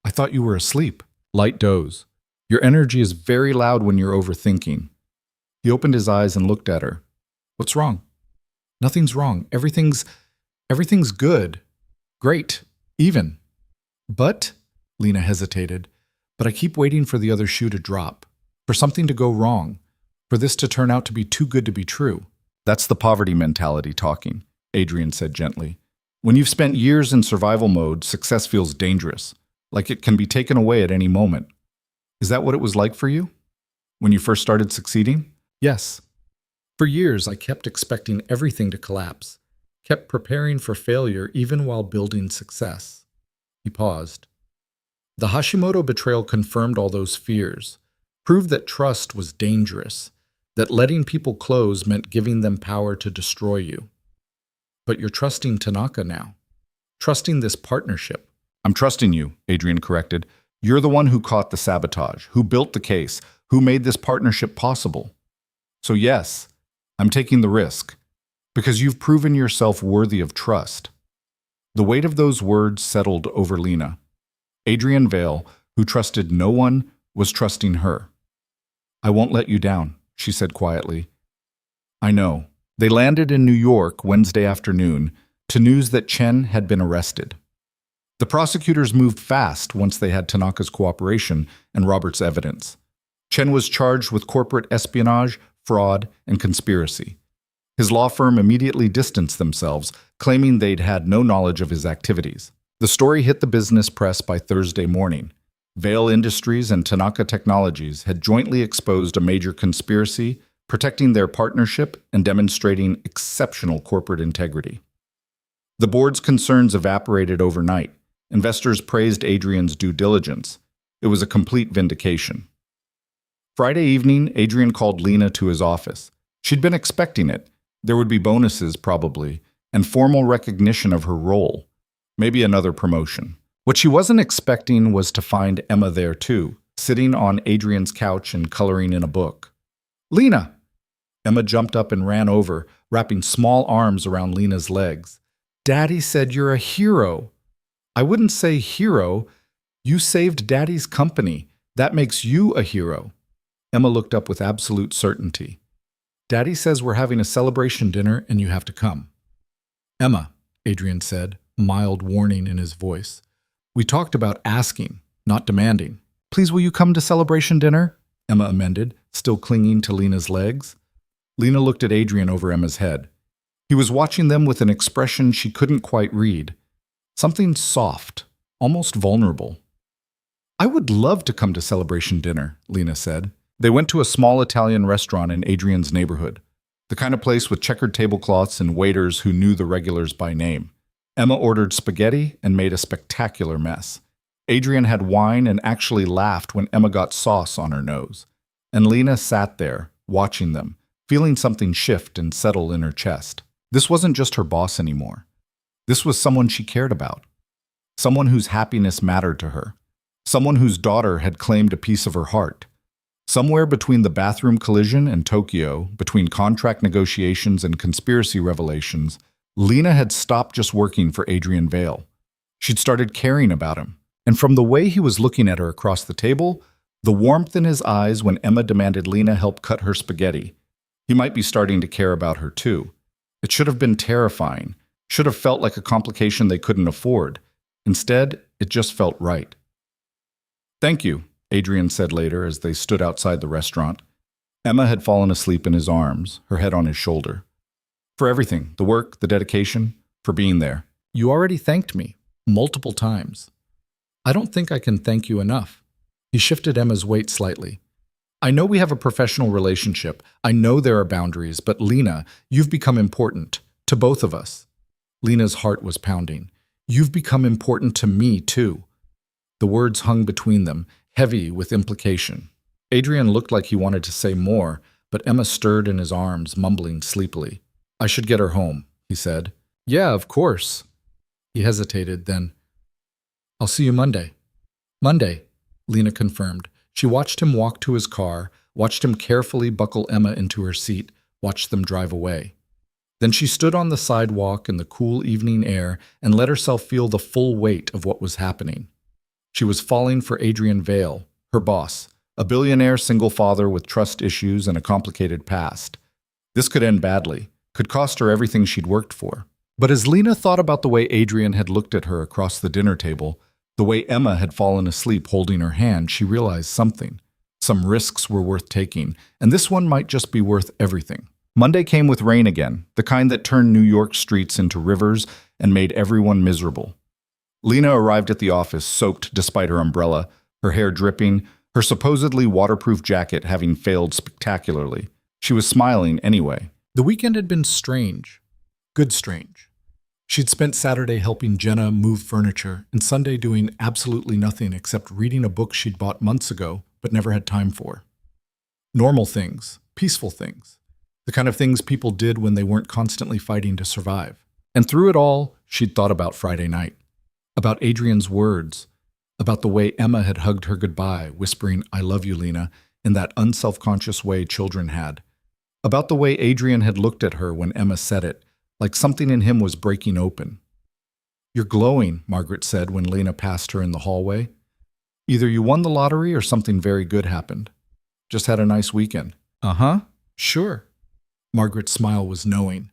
I thought you were asleep. Light doze. Your energy is very loud when you're overthinking. He opened his eyes and looked at her. What's wrong? Nothing's wrong. Everything's good. Great. Even. But, Lena hesitated, but I keep waiting for the other shoe to drop, for something to go wrong, for this to turn out to be too good to be true. That's the poverty mentality talking, Adrian said gently. When you've spent years in survival mode, success feels dangerous, like it can be taken away at any moment. Is that what it was like for you? When you first started succeeding? Yes. For years, I kept expecting everything to collapse, kept preparing for failure even while building success. He paused. The Hashimoto betrayal confirmed all those fears, proved that trust was dangerous, that letting people close meant giving them power to destroy you. But you're trusting Tanaka now, trusting this partnership. I'm trusting you, Adrian corrected. You're the one who caught the sabotage, who built the case, who made this partnership possible. So yes, I'm taking the risk, because you've proven yourself worthy of trust. The weight of those words settled over Lena. Adrian Vale, who trusted no one, was trusting her. I won't let you down, she said quietly. I know. They landed in New York Wednesday afternoon to news that Chen had been arrested. The prosecutors moved fast once they had Tanaka's cooperation and Robert's evidence. Chen was charged with corporate espionage, fraud, and conspiracy. His law firm immediately distanced themselves, claiming they'd had no knowledge of his activities. The story hit the business press by Thursday morning. Vale Industries and Tanaka Technologies had jointly exposed a major conspiracy, protecting their partnership and demonstrating exceptional corporate integrity. The board's concerns evaporated overnight. Investors praised Adrian's due diligence. It was a complete vindication. Friday evening, Adrian called Lena to his office. She'd been expecting it. There would be bonuses, probably, and formal recognition of her role. maybe another promotion. What she wasn't expecting was to find Emma there too, sitting on Adrian's couch and coloring in a book. "Lena!" Emma jumped up and ran over, wrapping small arms around Lena's legs. "Daddy said you're a hero." "I wouldn't say hero. You saved Daddy's company. That makes you a hero." Emma looked up with absolute certainty. "Daddy says we're having a celebration dinner and you have to come." "Emma," Adrian said, mild warning in his voice. "We talked about asking, not demanding." "Please will you come to celebration dinner?" Emma amended, still clinging to Lena's legs. Lena looked at Adrian over Emma's head. He was watching them with an expression she couldn't quite read. Something soft, almost vulnerable. "I would love to come to celebration dinner," Lena said. They went to a small Italian restaurant in Adrian's neighborhood, the kind of place with checkered tablecloths and waiters who knew the regulars by name. Emma ordered spaghetti and made a spectacular mess. Adrian had wine and actually laughed when Emma got sauce on her nose. And Lena sat there, watching them, feeling something shift and settle in her chest. This wasn't just her boss anymore. This was someone she cared about. Someone whose happiness mattered to her. Someone whose daughter had claimed a piece of her heart. Somewhere between the bathroom collision and Tokyo, between contract negotiations and conspiracy revelations, Lena had stopped just working for Adrian Vale. She'd started caring about him. And from the way he was looking at her across the table, the warmth in his eyes when Emma demanded Lena help cut her spaghetti, he might be starting to care about her too. It should have been terrifying, should have felt like a complication they couldn't afford. Instead, it just felt right. "Thank you," Adrian said later as they stood outside the restaurant. Emma had fallen asleep in his arms, her head on his shoulder. "For everything, the work, the dedication, for being there." "You already thanked me, multiple times. I don't think I can thank you enough." He shifted Emma's weight slightly. "I know we have a professional relationship. I know there are boundaries, but Lena, you've become important, to both of us." Lena's heart was pounding. "You've become important to me, too." The words hung between them, heavy with implication. Adrian looked like he wanted to say more, but Emma stirred in his arms, mumbling sleepily. "I should get her home," he said. "Yeah, of course." He hesitated, then, "I'll see you Monday." "Monday," Lena confirmed. She watched him walk to his car, watched him carefully buckle Emma into her seat, watched them drive away. Then she stood on the sidewalk in the cool evening air and let herself feel the full weight of what was happening. She was falling for Adrian Vale, her boss, a billionaire single father with trust issues and a complicated past. This could end badly, could cost her everything she'd worked for. But as Lena thought about the way Adrian had looked at her across the dinner table, the way Emma had fallen asleep holding her hand, she realized something. Some risks were worth taking, and this one might just be worth everything. Monday came with rain again, the kind that turned New York streets into rivers and made everyone miserable. Lena arrived at the office soaked despite her umbrella, her hair dripping, her supposedly waterproof jacket having failed spectacularly. She was smiling anyway. The weekend had been strange. Good strange. She'd spent Saturday helping Jenna move furniture and Sunday doing absolutely nothing except reading a book she'd bought months ago but never had time for. Normal things, peaceful things, the kind of things people did when they weren't constantly fighting to survive. And through it all, she'd thought about Friday night, about Adrian's words, about the way Emma had hugged her goodbye, whispering, "I love you, Lena," in that unselfconscious way children had, about the way Adrian had looked at her when Emma said it, like something in him was breaking open. "You're glowing," Margaret said when Lena passed her in the hallway. "Either you won the lottery or something very good happened. Just had a nice weekend." "Uh-huh, sure." Margaret's smile was knowing.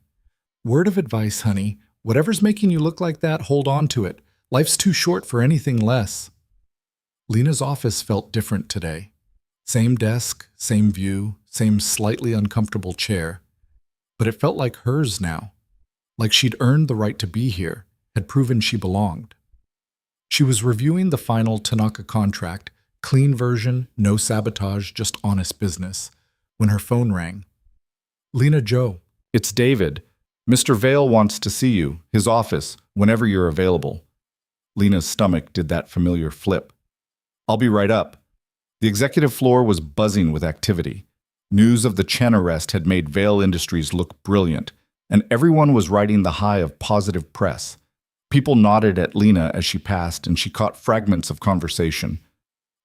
"Word of advice, honey. Whatever's making you look like that, hold on to it. Life's too short for anything less." Lena's office felt different today. Same desk, same view, same slightly uncomfortable chair. But it felt like hers now. Like she'd earned the right to be here, had proven she belonged. She was reviewing the final Tanaka contract, clean version, no sabotage, just honest business, when her phone rang. "Lena Joe." "It's David. Mr. Vale wants to see you, his office, whenever you're available." Lena's stomach did that familiar flip. "I'll be right up." The executive floor was buzzing with activity. News of the Chen arrest had made Vale Industries look brilliant, and everyone was riding the high of positive press. People nodded at Lena as she passed, and she caught fragments of conversation.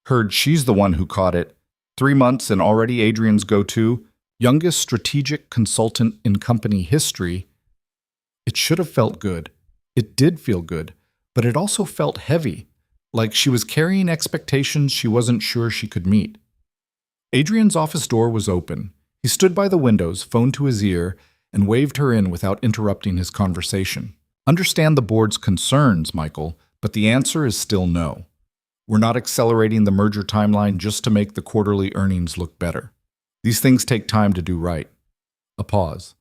Heard she's the one who caught it. 3 months and already Adrian's go-to, youngest strategic consultant in company history. It should have felt good. It did feel good, but it also felt heavy, like she was carrying expectations she wasn't sure she could meet. Adrian's office door was open. He stood by the windows, phone to his ear, and waved her in without interrupting his conversation. Understand the board's concerns, Michael, but the answer is still no. We're not accelerating the merger timeline just to make the quarterly earnings look better. These things take time to do right. A pause.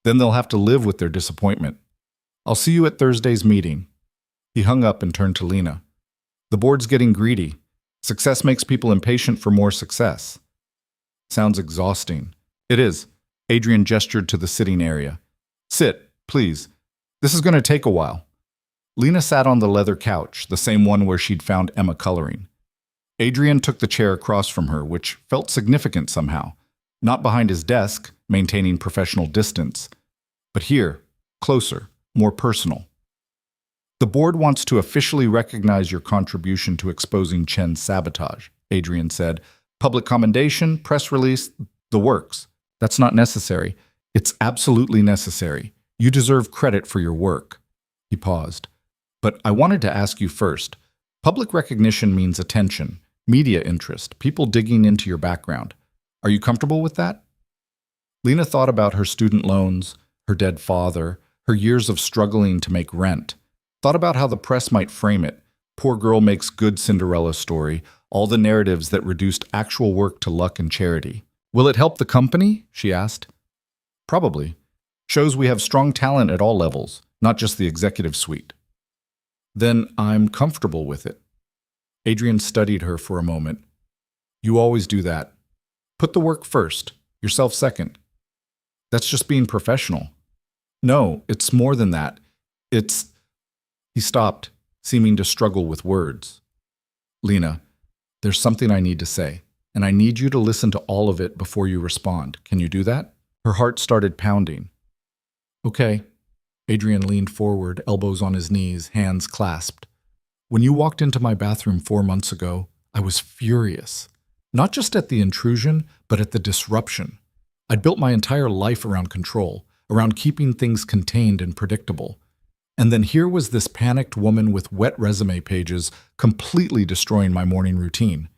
Then they'll have to live with their disappointment. I'll see you at Thursday's meeting. He hung up and turned to Lena. The board's getting greedy. Success makes people impatient for more success. Sounds exhausting. It is. Adrian gestured to the sitting area. Sit, please. This is going to take a while. Lena sat on the leather couch, the same one where she'd found Emma coloring. Adrian took the chair across from her, which felt significant somehow. Not behind his desk, maintaining professional distance, but here, closer, more personal. The board wants to officially recognize your contribution to exposing Chen's sabotage, Adrian said. Public commendation, press release, the works. That's not necessary. It's absolutely necessary. You deserve credit for your work. He paused. But I wanted to ask you first. Public recognition means attention, media interest, people digging into your background. Are you comfortable with that? Lena thought about her student loans, her dead father, her years of struggling to make rent. Thought about how the press might frame it. Poor girl makes good Cinderella story, all the narratives that reduced actual work to luck and charity. Will it help the company? She asked. Probably. Shows we have strong talent at all levels, not just the executive suite. Then I'm comfortable with it. Adrian studied her for a moment. You always do that. Put the work first, yourself second. That's just being professional. No, it's more than that. It's... He stopped, seeming to struggle with words. Lena, there's something I need to say, and I need you to listen to all of it before you respond. Can you do that? Her heart started pounding. Okay. Adrian leaned forward, elbows on his knees, hands clasped. When you walked into my bathroom 4 months ago, I was furious. Not just at the intrusion, but at the disruption. I'd built my entire life around control, around keeping things contained and predictable. And then here was this panicked woman with wet resume pages completely destroying my morning routine.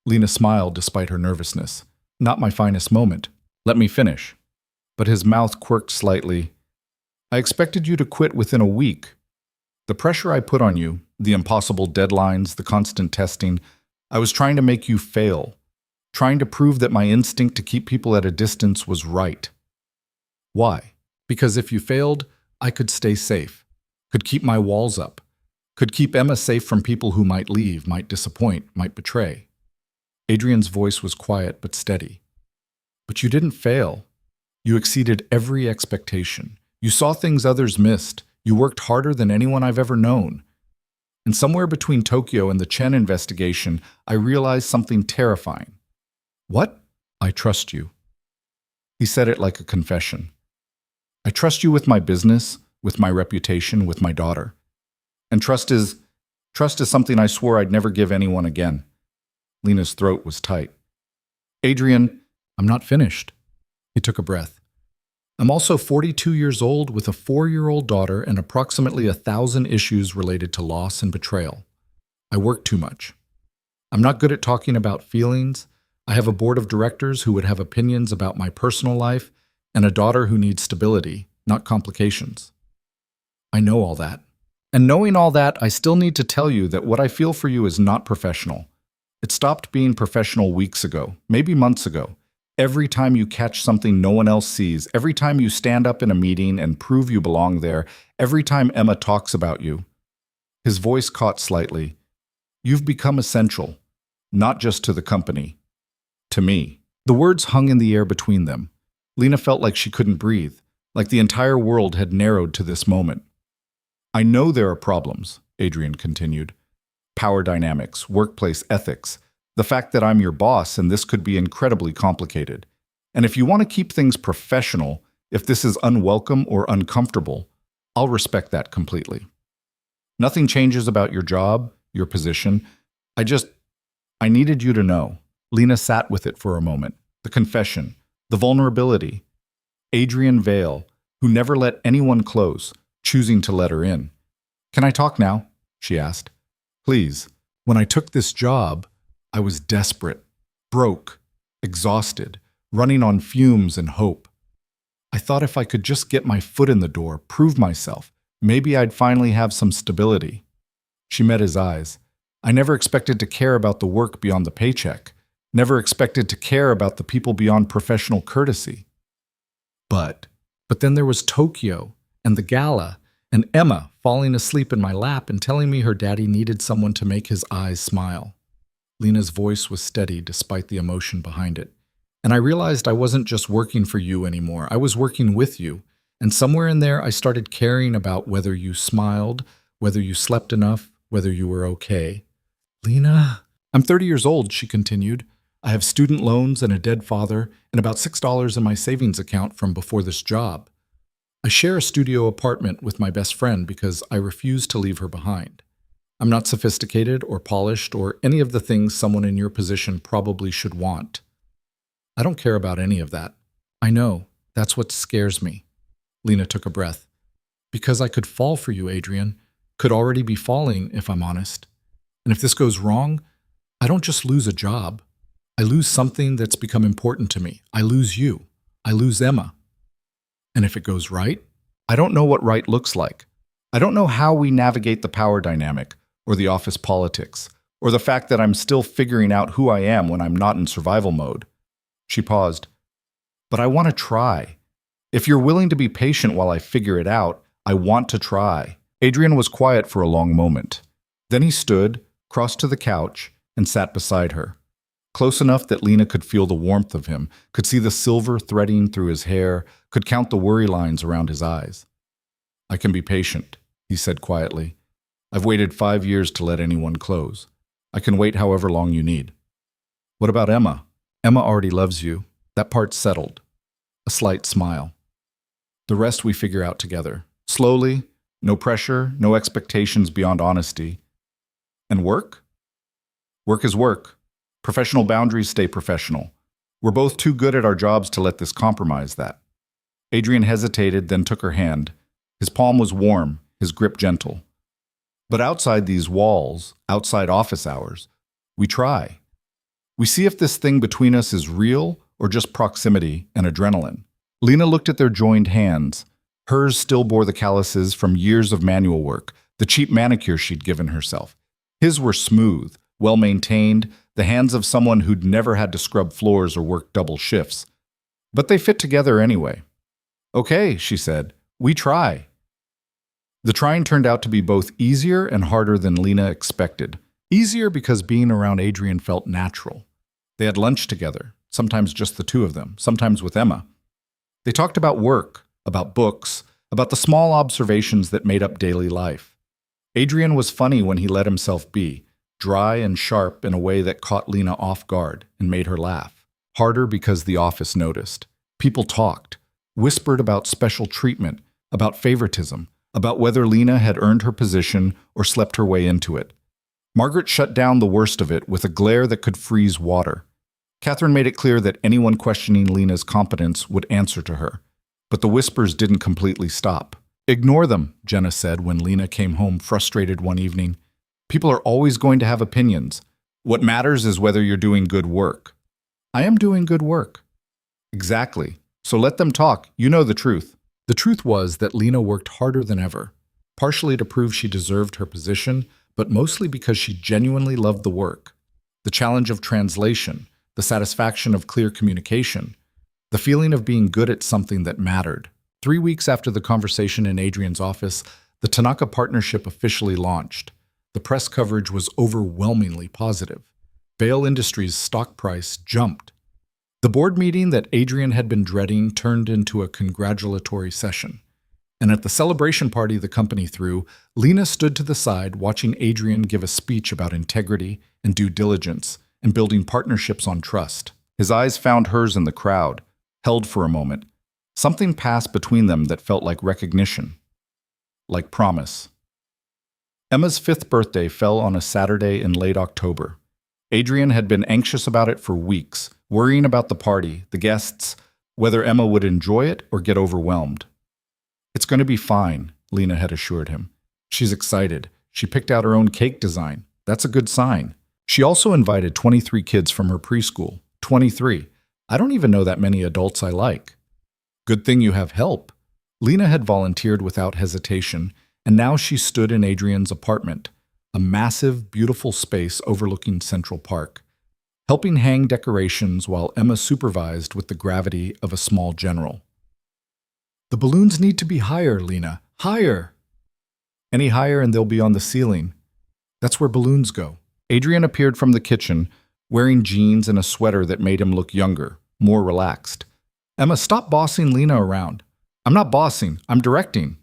Lena smiled despite her nervousness. Not my finest moment. Let me finish. But his mouth quirked slightly. I expected you to quit within a week. The pressure I put on you, the impossible deadlines, the constant testing, I was trying to make you fail. Trying to prove that my instinct to keep people at a distance was right. Why? Because if you failed, I could stay safe. Could keep my walls up. Could keep Emma safe from people who might leave, might disappoint, might betray. Adrian's voice was quiet but steady. But you didn't fail. You exceeded every expectation. You saw things others missed. You worked harder than anyone I've ever known. And somewhere between Tokyo and the Chen investigation, I realized something terrifying. What? I trust you. He said it like a confession. I trust you with my business, with my reputation, with my daughter. And trust is something I swore I'd never give anyone again. Lena's throat was tight. Adrian, I'm not finished. He took a breath. I'm also 42 years old with a 4-year-old daughter and approximately 1,000 issues related to loss and betrayal. I work too much. I'm not good at talking about feelings. I have a board of directors who would have opinions about my personal life and a daughter who needs stability, not complications. I know all that. And knowing all that, I still need to tell you that what I feel for you is not professional. It stopped being professional weeks ago, maybe months ago. Every time you catch something no one else sees, every time you stand up in a meeting and prove you belong there, every time Emma talks about you. His voice caught slightly. You've become essential, not just to the company, to me. The words hung in the air between them. Lena felt like she couldn't breathe, like the entire world had narrowed to this moment. I know there are problems, Adrian continued. Power dynamics, workplace ethics, the fact that I'm your boss and this could be incredibly complicated. And if you want to keep things professional, if this is unwelcome or uncomfortable, I'll respect that completely. Nothing changes about your job, your position. I needed you to know. Lena sat with it for a moment. The confession, the vulnerability. Adrian Vale, who never let anyone close, choosing to let her in. Can I talk now? She asked. Please. When I took this job, I was desperate, broke, exhausted, running on fumes and hope. I thought if I could just get my foot in the door, prove myself, maybe I'd finally have some stability. She met his eyes. I never expected to care about the work beyond the paycheck, never expected to care about the people beyond professional courtesy. But then there was Tokyo and the gala and Emma falling asleep in my lap and telling me her daddy needed someone to make his eyes smile. Lena's voice was steady despite the emotion behind it. And I realized I wasn't just working for you anymore. I was working with you. And somewhere in there, I started caring about whether you smiled, whether you slept enough, whether you were okay. Lena, I'm 30 years old, she continued. I have student loans and a dead father and about $6 in my savings account from before this job. I share a studio apartment with my best friend because I refuse to leave her behind. I'm not sophisticated or polished or any of the things someone in your position probably should want. I don't care about any of that. I know. That's what scares me. Lena took a breath. Because I could fall for you, Adrian. Could already be falling, if I'm honest. And if this goes wrong, I don't just lose a job. I lose something that's become important to me. I lose you. I lose Emma. And if it goes right, I don't know what right looks like. I don't know how we navigate the power dynamic, or the office politics, or the fact that I'm still figuring out who I am when I'm not in survival mode. She paused. But I want to try. If you're willing to be patient while I figure it out, I want to try. Adrian was quiet for a long moment. Then he stood, crossed to the couch, and sat beside her. Close enough that Lena could feel the warmth of him, could see the silver threading through his hair, could count the worry lines around his eyes. I can be patient, he said quietly. I've waited 5 years to let anyone close. I can wait however long you need. What about Emma? Emma already loves you. That part's settled. A slight smile. The rest we figure out together. Slowly, no pressure, no expectations beyond honesty. And work? Work is work. Professional boundaries stay professional. We're both too good at our jobs to let this compromise that. Adrian hesitated, then took her hand. His palm was warm, his grip gentle. But outside these walls, outside office hours, we try. We see if this thing between us is real or just proximity and adrenaline. Lena looked at their joined hands. Hers still bore the calluses from years of manual work, the cheap manicure she'd given herself. His were smooth, well-maintained, the hands of someone who'd never had to scrub floors or work double shifts. But they fit together anyway. Okay, she said, we try. The trying turned out to be both easier and harder than Lena expected. Easier because being around Adrian felt natural. They had lunch together, sometimes just the two of them, sometimes with Emma. They talked about work, about books, about the small observations that made up daily life. Adrian was funny when he let himself be, dry and sharp in a way that caught Lena off guard and made her laugh. Harder because the office noticed. People talked, whispered about special treatment, about favoritism, about whether Lena had earned her position or slept her way into it. Margaret shut down the worst of it with a glare that could freeze water. Catherine made it clear that anyone questioning Lena's competence would answer to her. But the whispers didn't completely stop. Ignore them, Jenna said when Lena came home frustrated one evening. People are always going to have opinions. What matters is whether you're doing good work. I am doing good work. Exactly. So let them talk. You know the truth. The truth was that Lena worked harder than ever, partially to prove she deserved her position, but mostly because she genuinely loved the work. The challenge of translation, the satisfaction of clear communication, the feeling of being good at something that mattered. 3 weeks after the conversation in Adrian's office, the Tanaka partnership officially launched. The press coverage was overwhelmingly positive. Vale Industries' stock price jumped. The board meeting that Adrian had been dreading turned into a congratulatory session. And at the celebration party the company threw, Lena stood to the side watching Adrian give a speech about integrity and due diligence and building partnerships on trust. His eyes found hers in the crowd, held for a moment. Something passed between them that felt like recognition, like promise. Emma's 5th birthday fell on a Saturday in late October. Adrian had been anxious about it for weeks, worrying about the party, the guests, whether Emma would enjoy it or get overwhelmed. "It's going to be fine," Lena had assured him. "She's excited. She picked out her own cake design. That's a good sign." She also invited 23 kids from her preschool. 23. I don't even know that many adults I like. "Good thing you have help." Lena had volunteered without hesitation, and now she stood in Adrian's apartment, a massive, beautiful space overlooking Central Park, helping hang decorations while Emma supervised with the gravity of a small general. "The balloons need to be higher, Lena. Higher!" "Any higher and they'll be on the ceiling. That's where balloons go." Adrian appeared from the kitchen, wearing jeans and a sweater that made him look younger, more relaxed. "Emma, stop bossing Lena around." "I'm not bossing, I'm directing."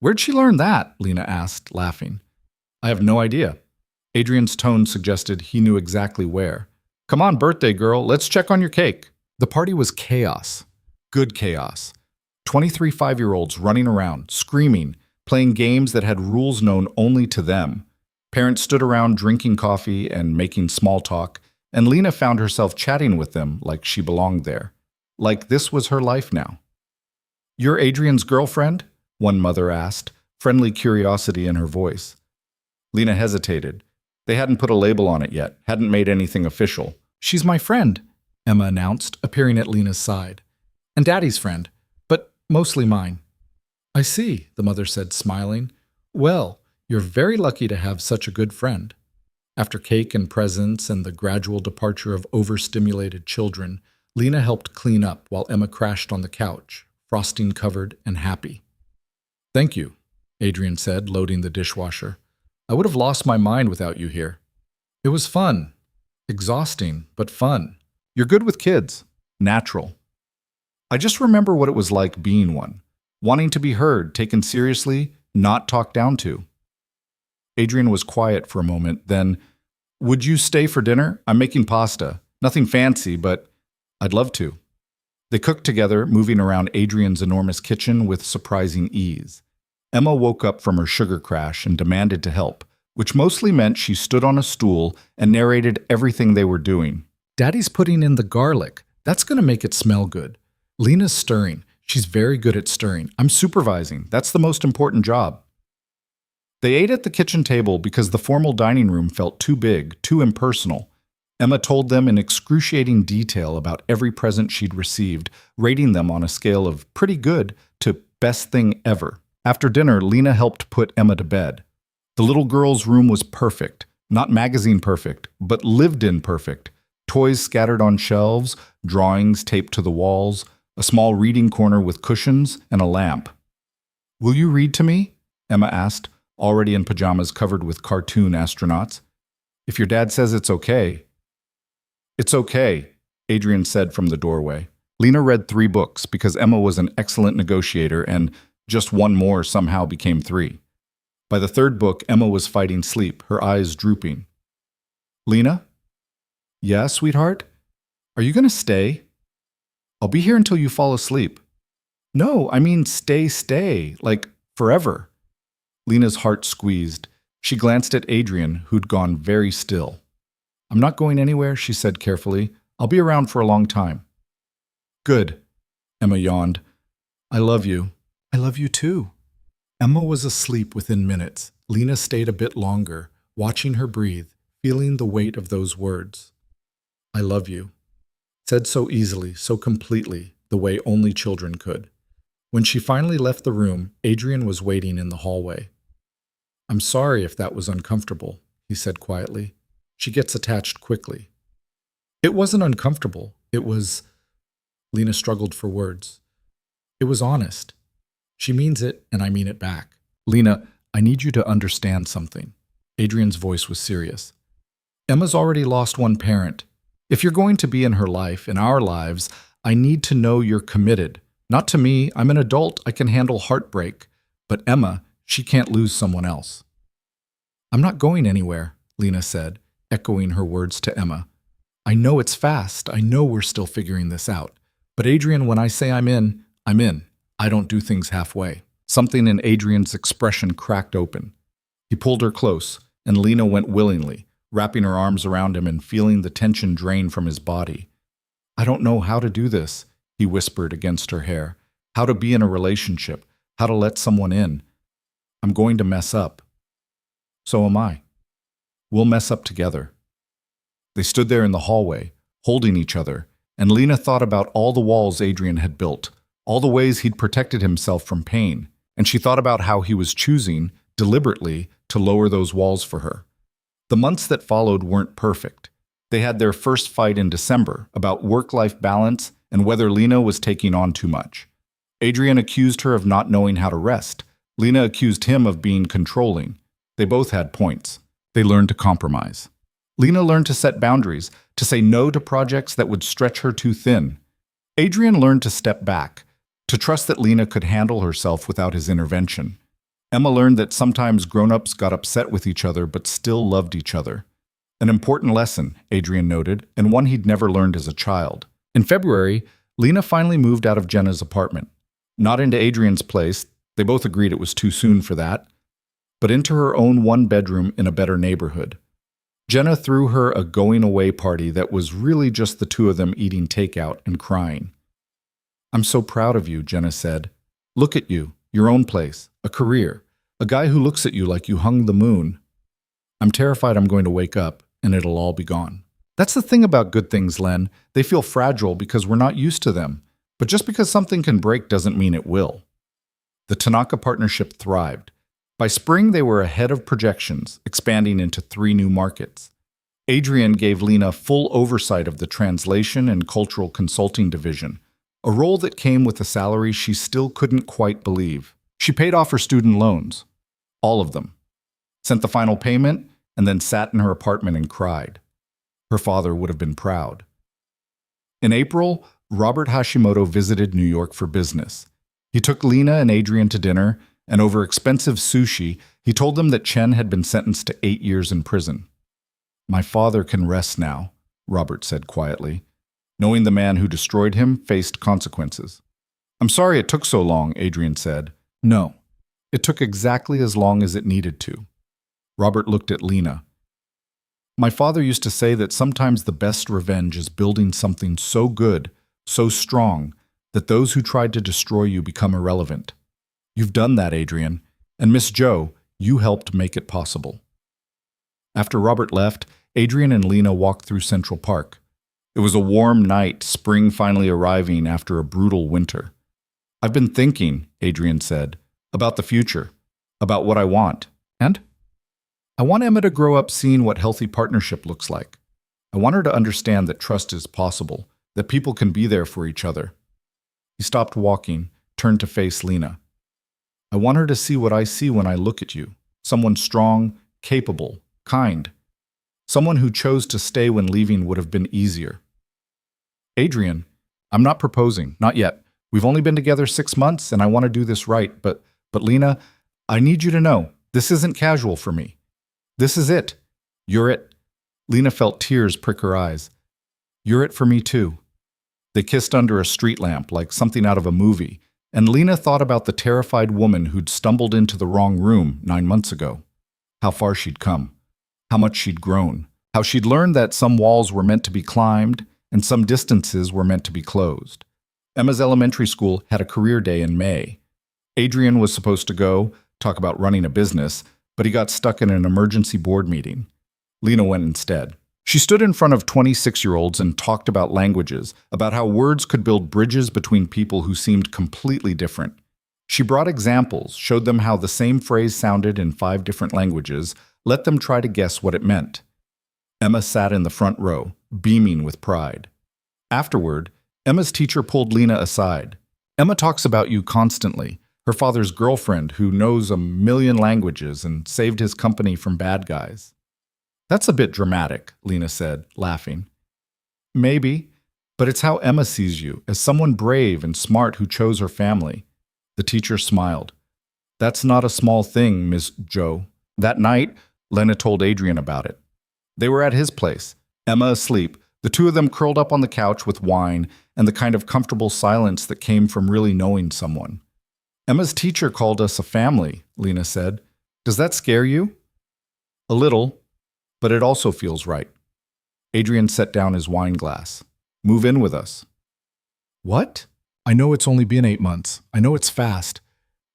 "Where'd she learn that?" Lena asked, laughing. "I have no idea." Adrian's tone suggested he knew exactly where. "Come on, birthday girl, let's check on your cake." The party was chaos. Good chaos. 23 5-year-olds running around, screaming, playing games that had rules known only to them. Parents stood around drinking coffee and making small talk, and Lena found herself chatting with them like she belonged there. Like this was her life now. "You're Adrian's girlfriend?" one mother asked, friendly curiosity in her voice. Lena hesitated. They hadn't put a label on it yet, hadn't made anything official. "She's my friend," Emma announced, appearing at Lena's side. "And Daddy's friend, but mostly mine." "I see," the mother said, smiling. "Well, you're very lucky to have such a good friend." After cake and presents and the gradual departure of overstimulated children, Lena helped clean up while Emma crashed on the couch, frosting covered and happy. "Thank you," Adrian said, loading the dishwasher. "I would have lost my mind without you here." "It was fun. Exhausting, but fun. You're good with kids. Natural." "I just remember what it was like being one. Wanting to be heard, taken seriously, not talked down to." Adrian was quiet for a moment, then, "Would you stay for dinner? I'm making pasta. Nothing fancy, but I'd love to." They cooked together, moving around Adrian's enormous kitchen with surprising ease. Emma woke up from her sugar crash and demanded to help, which mostly meant she stood on a stool and narrated everything they were doing. "Daddy's putting in the garlic. That's going to make it smell good. Lena's stirring. She's very good at stirring. I'm supervising. That's the most important job." They ate at the kitchen table because the formal dining room felt too big, too impersonal. Emma told them in excruciating detail about every present she'd received, rating them on a scale of pretty good to best thing ever. After dinner, Lena helped put Emma to bed. The little girl's room was perfect, not magazine perfect, but lived-in perfect. Toys scattered on shelves, drawings taped to the walls, a small reading corner with cushions, and a lamp. "Will you read to me?" Emma asked, already in pajamas covered with cartoon astronauts. "If your dad says it's okay." "It's okay," Adrian said from the doorway. Lena read 3 books because Emma was an excellent negotiator and just one more somehow became 3. By the 3rd book, Emma was fighting sleep, her eyes drooping. "Lena?" "Yeah, sweetheart? Are you going to stay?" "I'll be here until you fall asleep." "No, I mean stay, like forever." Lena's heart squeezed. She glanced at Adrian, who'd gone very still. "I'm not going anywhere," she said carefully. "I'll be around for a long time." "Good," Emma yawned. "I love you." "I love you too." Emma was asleep within minutes. Lena stayed a bit longer, watching her breathe, feeling the weight of those words. "I love you." Said so easily, so completely, the way only children could. When she finally left the room, Adrian was waiting in the hallway. "I'm sorry if that was uncomfortable," he said quietly. "She gets attached quickly." "It wasn't uncomfortable. It was—" Lena struggled for words. "It was honest. She means it, and I mean it back." "Lena, I need you to understand something." Adrian's voice was serious. "Emma's already lost one parent. If you're going to be in her life, in our lives, I need to know you're committed. Not to me. I'm an adult. I can handle heartbreak. But Emma, she can't lose someone else." "I'm not going anywhere," Lena said, echoing her words to Emma. "I know it's fast. I know we're still figuring this out. But Adrian, when I say I'm in, I'm in. I don't do things halfway." Something in Adrian's expression cracked open. He pulled her close, and Lena went willingly, wrapping her arms around him and feeling the tension drain from his body. "I don't know how to do this," he whispered against her hair. "How to be in a relationship, how to let someone in. I'm going to mess up." "So am I. We'll mess up together." They stood there in the hallway, holding each other, and Lena thought about all the walls Adrian had built, all the ways he'd protected himself from pain, and she thought about how he was choosing, deliberately, to lower those walls for her. The months that followed weren't perfect. They had their first fight in December about work-life balance and whether Lena was taking on too much. Adrian accused her of not knowing how to rest. Lena accused him of being controlling. They both had points. They learned to compromise. Lena learned to set boundaries, to say no to projects that would stretch her too thin. Adrian learned to step back, to trust that Lena could handle herself without his intervention. Emma learned that sometimes grown-ups got upset with each other but still loved each other. An important lesson, Adrian noted, and one he'd never learned as a child. In February, Lena finally moved out of Jenna's apartment. Not into Adrian's place, they both agreed it was too soon for that, but into her own one-bedroom in a better neighborhood. Jenna threw her a going-away party that was really just the two of them eating takeout and crying. "I'm so proud of you," Jenna said. "Look at you, your own place, a career, a guy who looks at you like you hung the moon. I'm terrified I'm going to wake up and it'll all be gone." That's the thing about good things, Len. They feel fragile because we're not used to them. But just because something can break doesn't mean it will. The Tanaka partnership thrived. By spring, they were ahead of projections, expanding into 3 new markets. Adrian gave Lena full oversight of the translation and cultural consulting division, a role that came with a salary she still couldn't quite believe. She paid off her student loans, all of them, sent the final payment, and then sat in her apartment and cried. Her father would have been proud. In April, Robert Hashimoto visited New York for business. He took Lena and Adrian to dinner, and over expensive sushi, he told them that Chen had been sentenced to 8 years in prison. "My father can rest now," Robert said quietly, knowing the man who destroyed him faced consequences. "I'm sorry it took so long," Adrian said. "No, it took exactly as long as it needed to." Robert looked at Lena. "My father used to say that sometimes the best revenge is building something so good, so strong, that those who tried to destroy you become irrelevant. You've done that, Adrian, and Miss Jo, you helped make it possible." After Robert left, Adrian and Lena walked through Central Park. It was a warm night, spring finally arriving after a brutal winter. "I've been thinking," Adrian said, "about the future, about what I want. And I want Emma to grow up seeing what healthy partnership looks like. I want her to understand that trust is possible, that people can be there for each other." He stopped walking, turned to face Lena. "I want her to see what I see when I look at you, someone strong, capable, kind, someone who chose to stay when leaving would have been easier." "Adrian, I'm not proposing, not yet. We've only been together 6 months and I want to do this right, but Lena, I need you to know, this isn't casual for me. This is it. You're it." Lena felt tears prick her eyes. "You're it for me too." They kissed under a street lamp like something out of a movie, and Lena thought about the terrified woman who'd stumbled into the wrong room 9 months ago. How far she'd come, how much she'd grown, how she'd learned that some walls were meant to be climbed and some distances were meant to be closed. Emma's elementary school had a career day in May. Adrian was supposed to go, talk about running a business, but he got stuck in an emergency board meeting. Lena went instead. She stood in front of 26-year-olds and talked about languages, about how words could build bridges between people who seemed completely different. She brought examples, showed them how the same phrase sounded in 5 different languages, let them try to guess what it meant. Emma sat in the front row, beaming with pride. Afterward, Emma's teacher pulled Lena aside. "Emma talks about you constantly, her father's girlfriend who knows a million languages and saved his company from bad guys." "That's a bit dramatic," Lena said, laughing. "Maybe, but it's how Emma sees you, as someone brave and smart who chose her family." The teacher smiled. "That's not a small thing, Miss Jo." That night, Lena told Adrian about it. They were at his place, Emma asleep, the two of them curled up on the couch with wine and the kind of comfortable silence that came from really knowing someone. "Emma's teacher called us a family," Lena said. Does that scare you? A little, but it also feels right. Adrian set down his wine glass. Move in with us. What? I know it's only been 8 months. I know it's fast.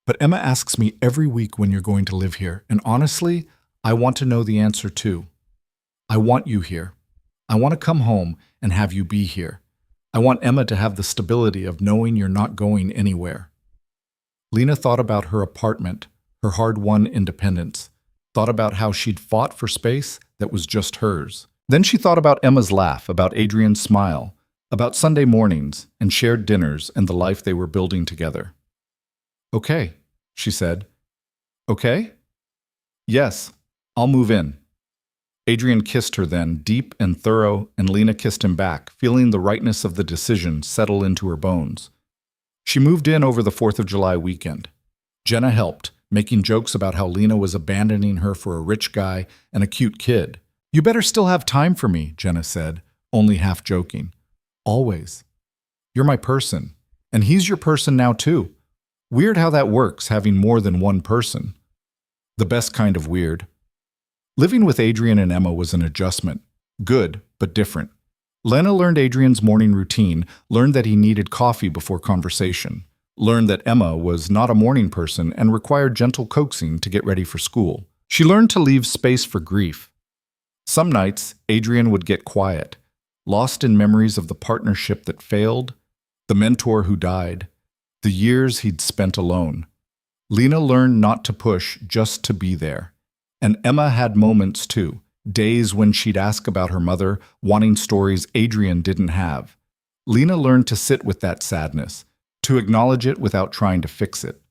But Emma asks me every week when you're going to live here, and honestly, I want to know the answer too. I want you here. I want to come home and have you be here. I want Emma to have the stability of knowing you're not going anywhere. Lena thought about her apartment, her hard-won independence, thought about how she'd fought for space that was just hers. Then she thought about Emma's laugh, about Adrian's smile, about Sunday mornings and shared dinners and the life they were building together. Okay, she said. Okay? Yes, I'll move in. Adrian kissed her then, deep and thorough, and Lena kissed him back, feeling the rightness of the decision settle into her bones. She moved in over the 4th of July weekend. Jenna helped, making jokes about how Lena was abandoning her for a rich guy and a cute kid. You better still have time for me, Jenna said, only half joking. Always. You're my person, and he's your person now too. Weird how that works, having more than one person. The best kind of weird. Living with Adrian and Emma was an adjustment. Good, but different. Lena learned Adrian's morning routine, learned that he needed coffee before conversation, learned that Emma was not a morning person and required gentle coaxing to get ready for school. She learned to leave space for grief. Some nights, Adrian would get quiet, lost in memories of the partnership that failed, the mentor who died, the years he'd spent alone. Lena learned not to push, just to be there. And Emma had moments too, days when she'd ask about her mother, wanting stories Adrian didn't have. Lena learned to sit with that sadness, to acknowledge it without trying to fix it.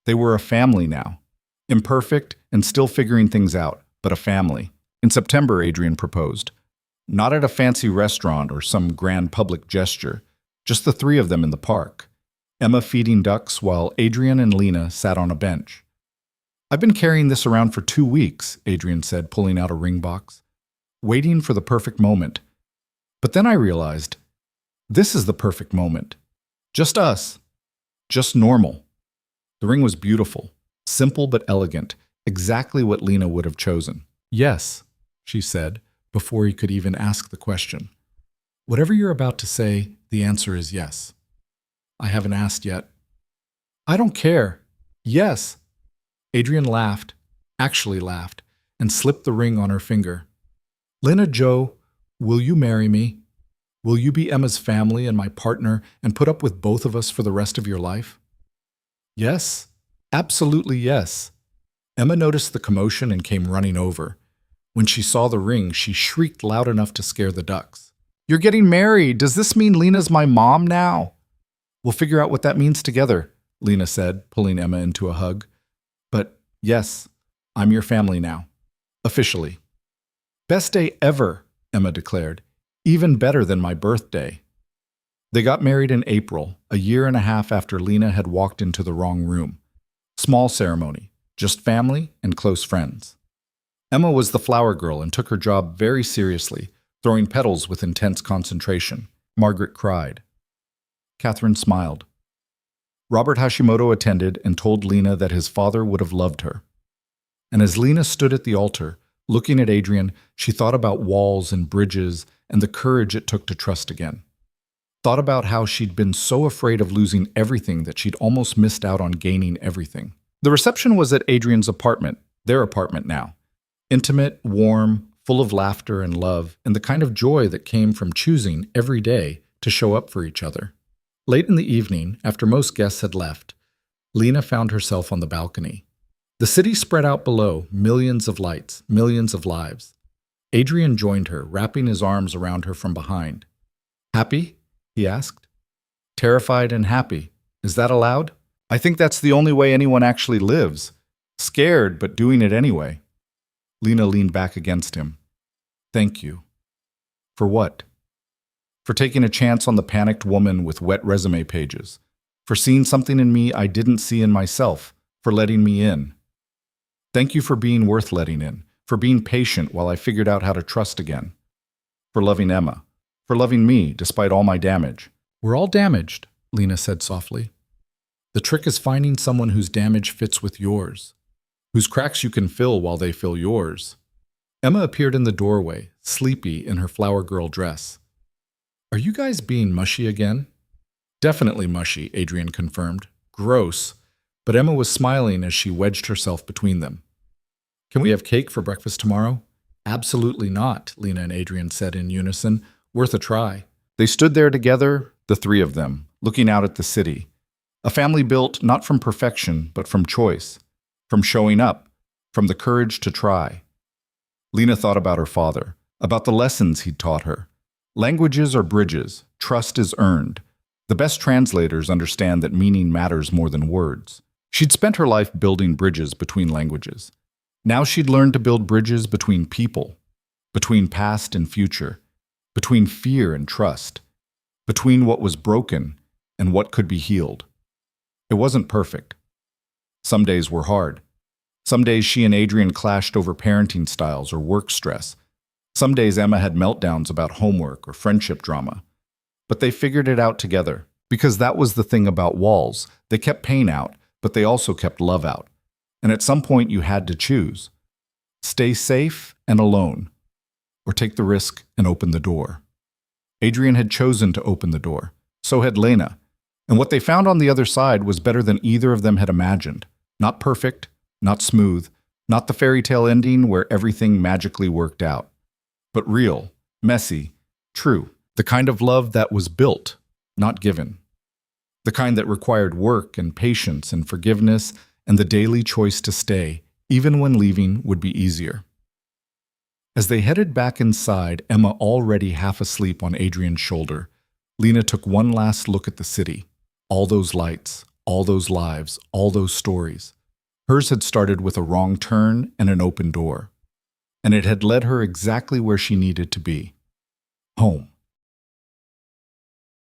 They were a family now. Imperfect and still figuring things out, but a family. In September, Adrian proposed. Not at a fancy restaurant or some grand public gesture, just the three of them in the park. Emma feeding ducks while Adrian and Lena sat on a bench. I've been carrying this around for 2 weeks, Adrian said, pulling out a ring box, waiting for the perfect moment. But then I realized, this is the perfect moment. Just us. Just normal. The ring was beautiful, simple but elegant, exactly what Lena would have chosen. Yes, she said, before he could even ask the question. Whatever you're about to say, the answer is yes. I haven't asked yet. I don't care. Yes. Adrian laughed, actually laughed, and slipped the ring on her finger. Lena Jo, will you marry me? Will you be Emma's family and my partner and put up with both of us for the rest of your life? Yes, absolutely yes. Emma noticed the commotion and came running over. When she saw the ring, she shrieked loud enough to scare the ducks. You're getting married. Does this mean Lena's my mom now? We'll figure out what that means together, Lena said, pulling Emma into a hug. But yes, I'm your family now. Officially. Best day ever, Emma declared. Even better than my birthday. They got married in April, a year and a half after Lena had walked into the wrong room. Small ceremony, just family and close friends. Emma was the flower girl and took her job very seriously, throwing petals with intense concentration. Margaret cried. Catherine smiled. Robert Hashimoto attended and told Lena that his father would have loved her. And as Lena stood at the altar, looking at Adrian, she thought about walls and bridges and the courage it took to trust again. Thought about how she'd been so afraid of losing everything that she'd almost missed out on gaining everything. The reception was at Adrian's apartment, their apartment now. Intimate, warm, full of laughter and love, and the kind of joy that came from choosing every day to show up for each other. Late in the evening, after most guests had left, Lena found herself on the balcony. The city spread out below, millions of lights, millions of lives. Adrian joined her, wrapping his arms around her from behind. Happy? He asked. Terrified and happy. Is that allowed? I think that's the only way anyone actually lives. Scared, but doing it anyway. Lena leaned back against him. Thank you. For what? For taking a chance on the panicked woman with wet resume pages. For seeing something in me I didn't see in myself. For letting me in. Thank you for being worth letting in. For being patient while I figured out how to trust again. For loving Emma. For loving me despite all my damage. We're all damaged, Lena said softly. The trick is finding someone whose damage fits with yours. whose cracks you can fill while they fill yours. Emma appeared in the doorway, sleepy in her flower girl dress. Are you guys being mushy again? Definitely mushy, Adrian confirmed. Gross. But Emma was smiling as she wedged herself between them. Can we have cake for breakfast tomorrow? Absolutely not, Lena and Adrian said in unison. Worth a try. They stood there together, the three of them, looking out at the city. A family built not from perfection, but from choice, from showing up, from the courage to try. Lena thought about her father, about the lessons he'd taught her. Languages are bridges, trust is earned. The best translators understand that meaning matters more than words. She'd spent her life building bridges between languages. Now she'd learned to build bridges between people, between past and future, between fear and trust, between what was broken and what could be healed. It wasn't perfect. Some days were hard. Some days she and Adrian clashed over parenting styles or work stress. Some days Emma had meltdowns about homework or friendship drama. But they figured it out together, because that was the thing about walls. They kept pain out, but they also kept love out. And at some point you had to choose. Stay safe and alone, or take the risk and open the door. Adrian had chosen to open the door. So had Lena. And what they found on the other side was better than either of them had imagined. Not perfect, not smooth, not the fairy tale ending where everything magically worked out. But real, messy, true. The kind of love that was built, not given. The kind that required work and patience and forgiveness and the daily choice to stay, even when leaving would be easier. As they headed back inside, Emma already half asleep on Adrian's shoulder, Lena took one last look at the city. All those lights, all those lives, all those stories. Hers had started with a wrong turn and an open door. And it had led her exactly where she needed to be. Home.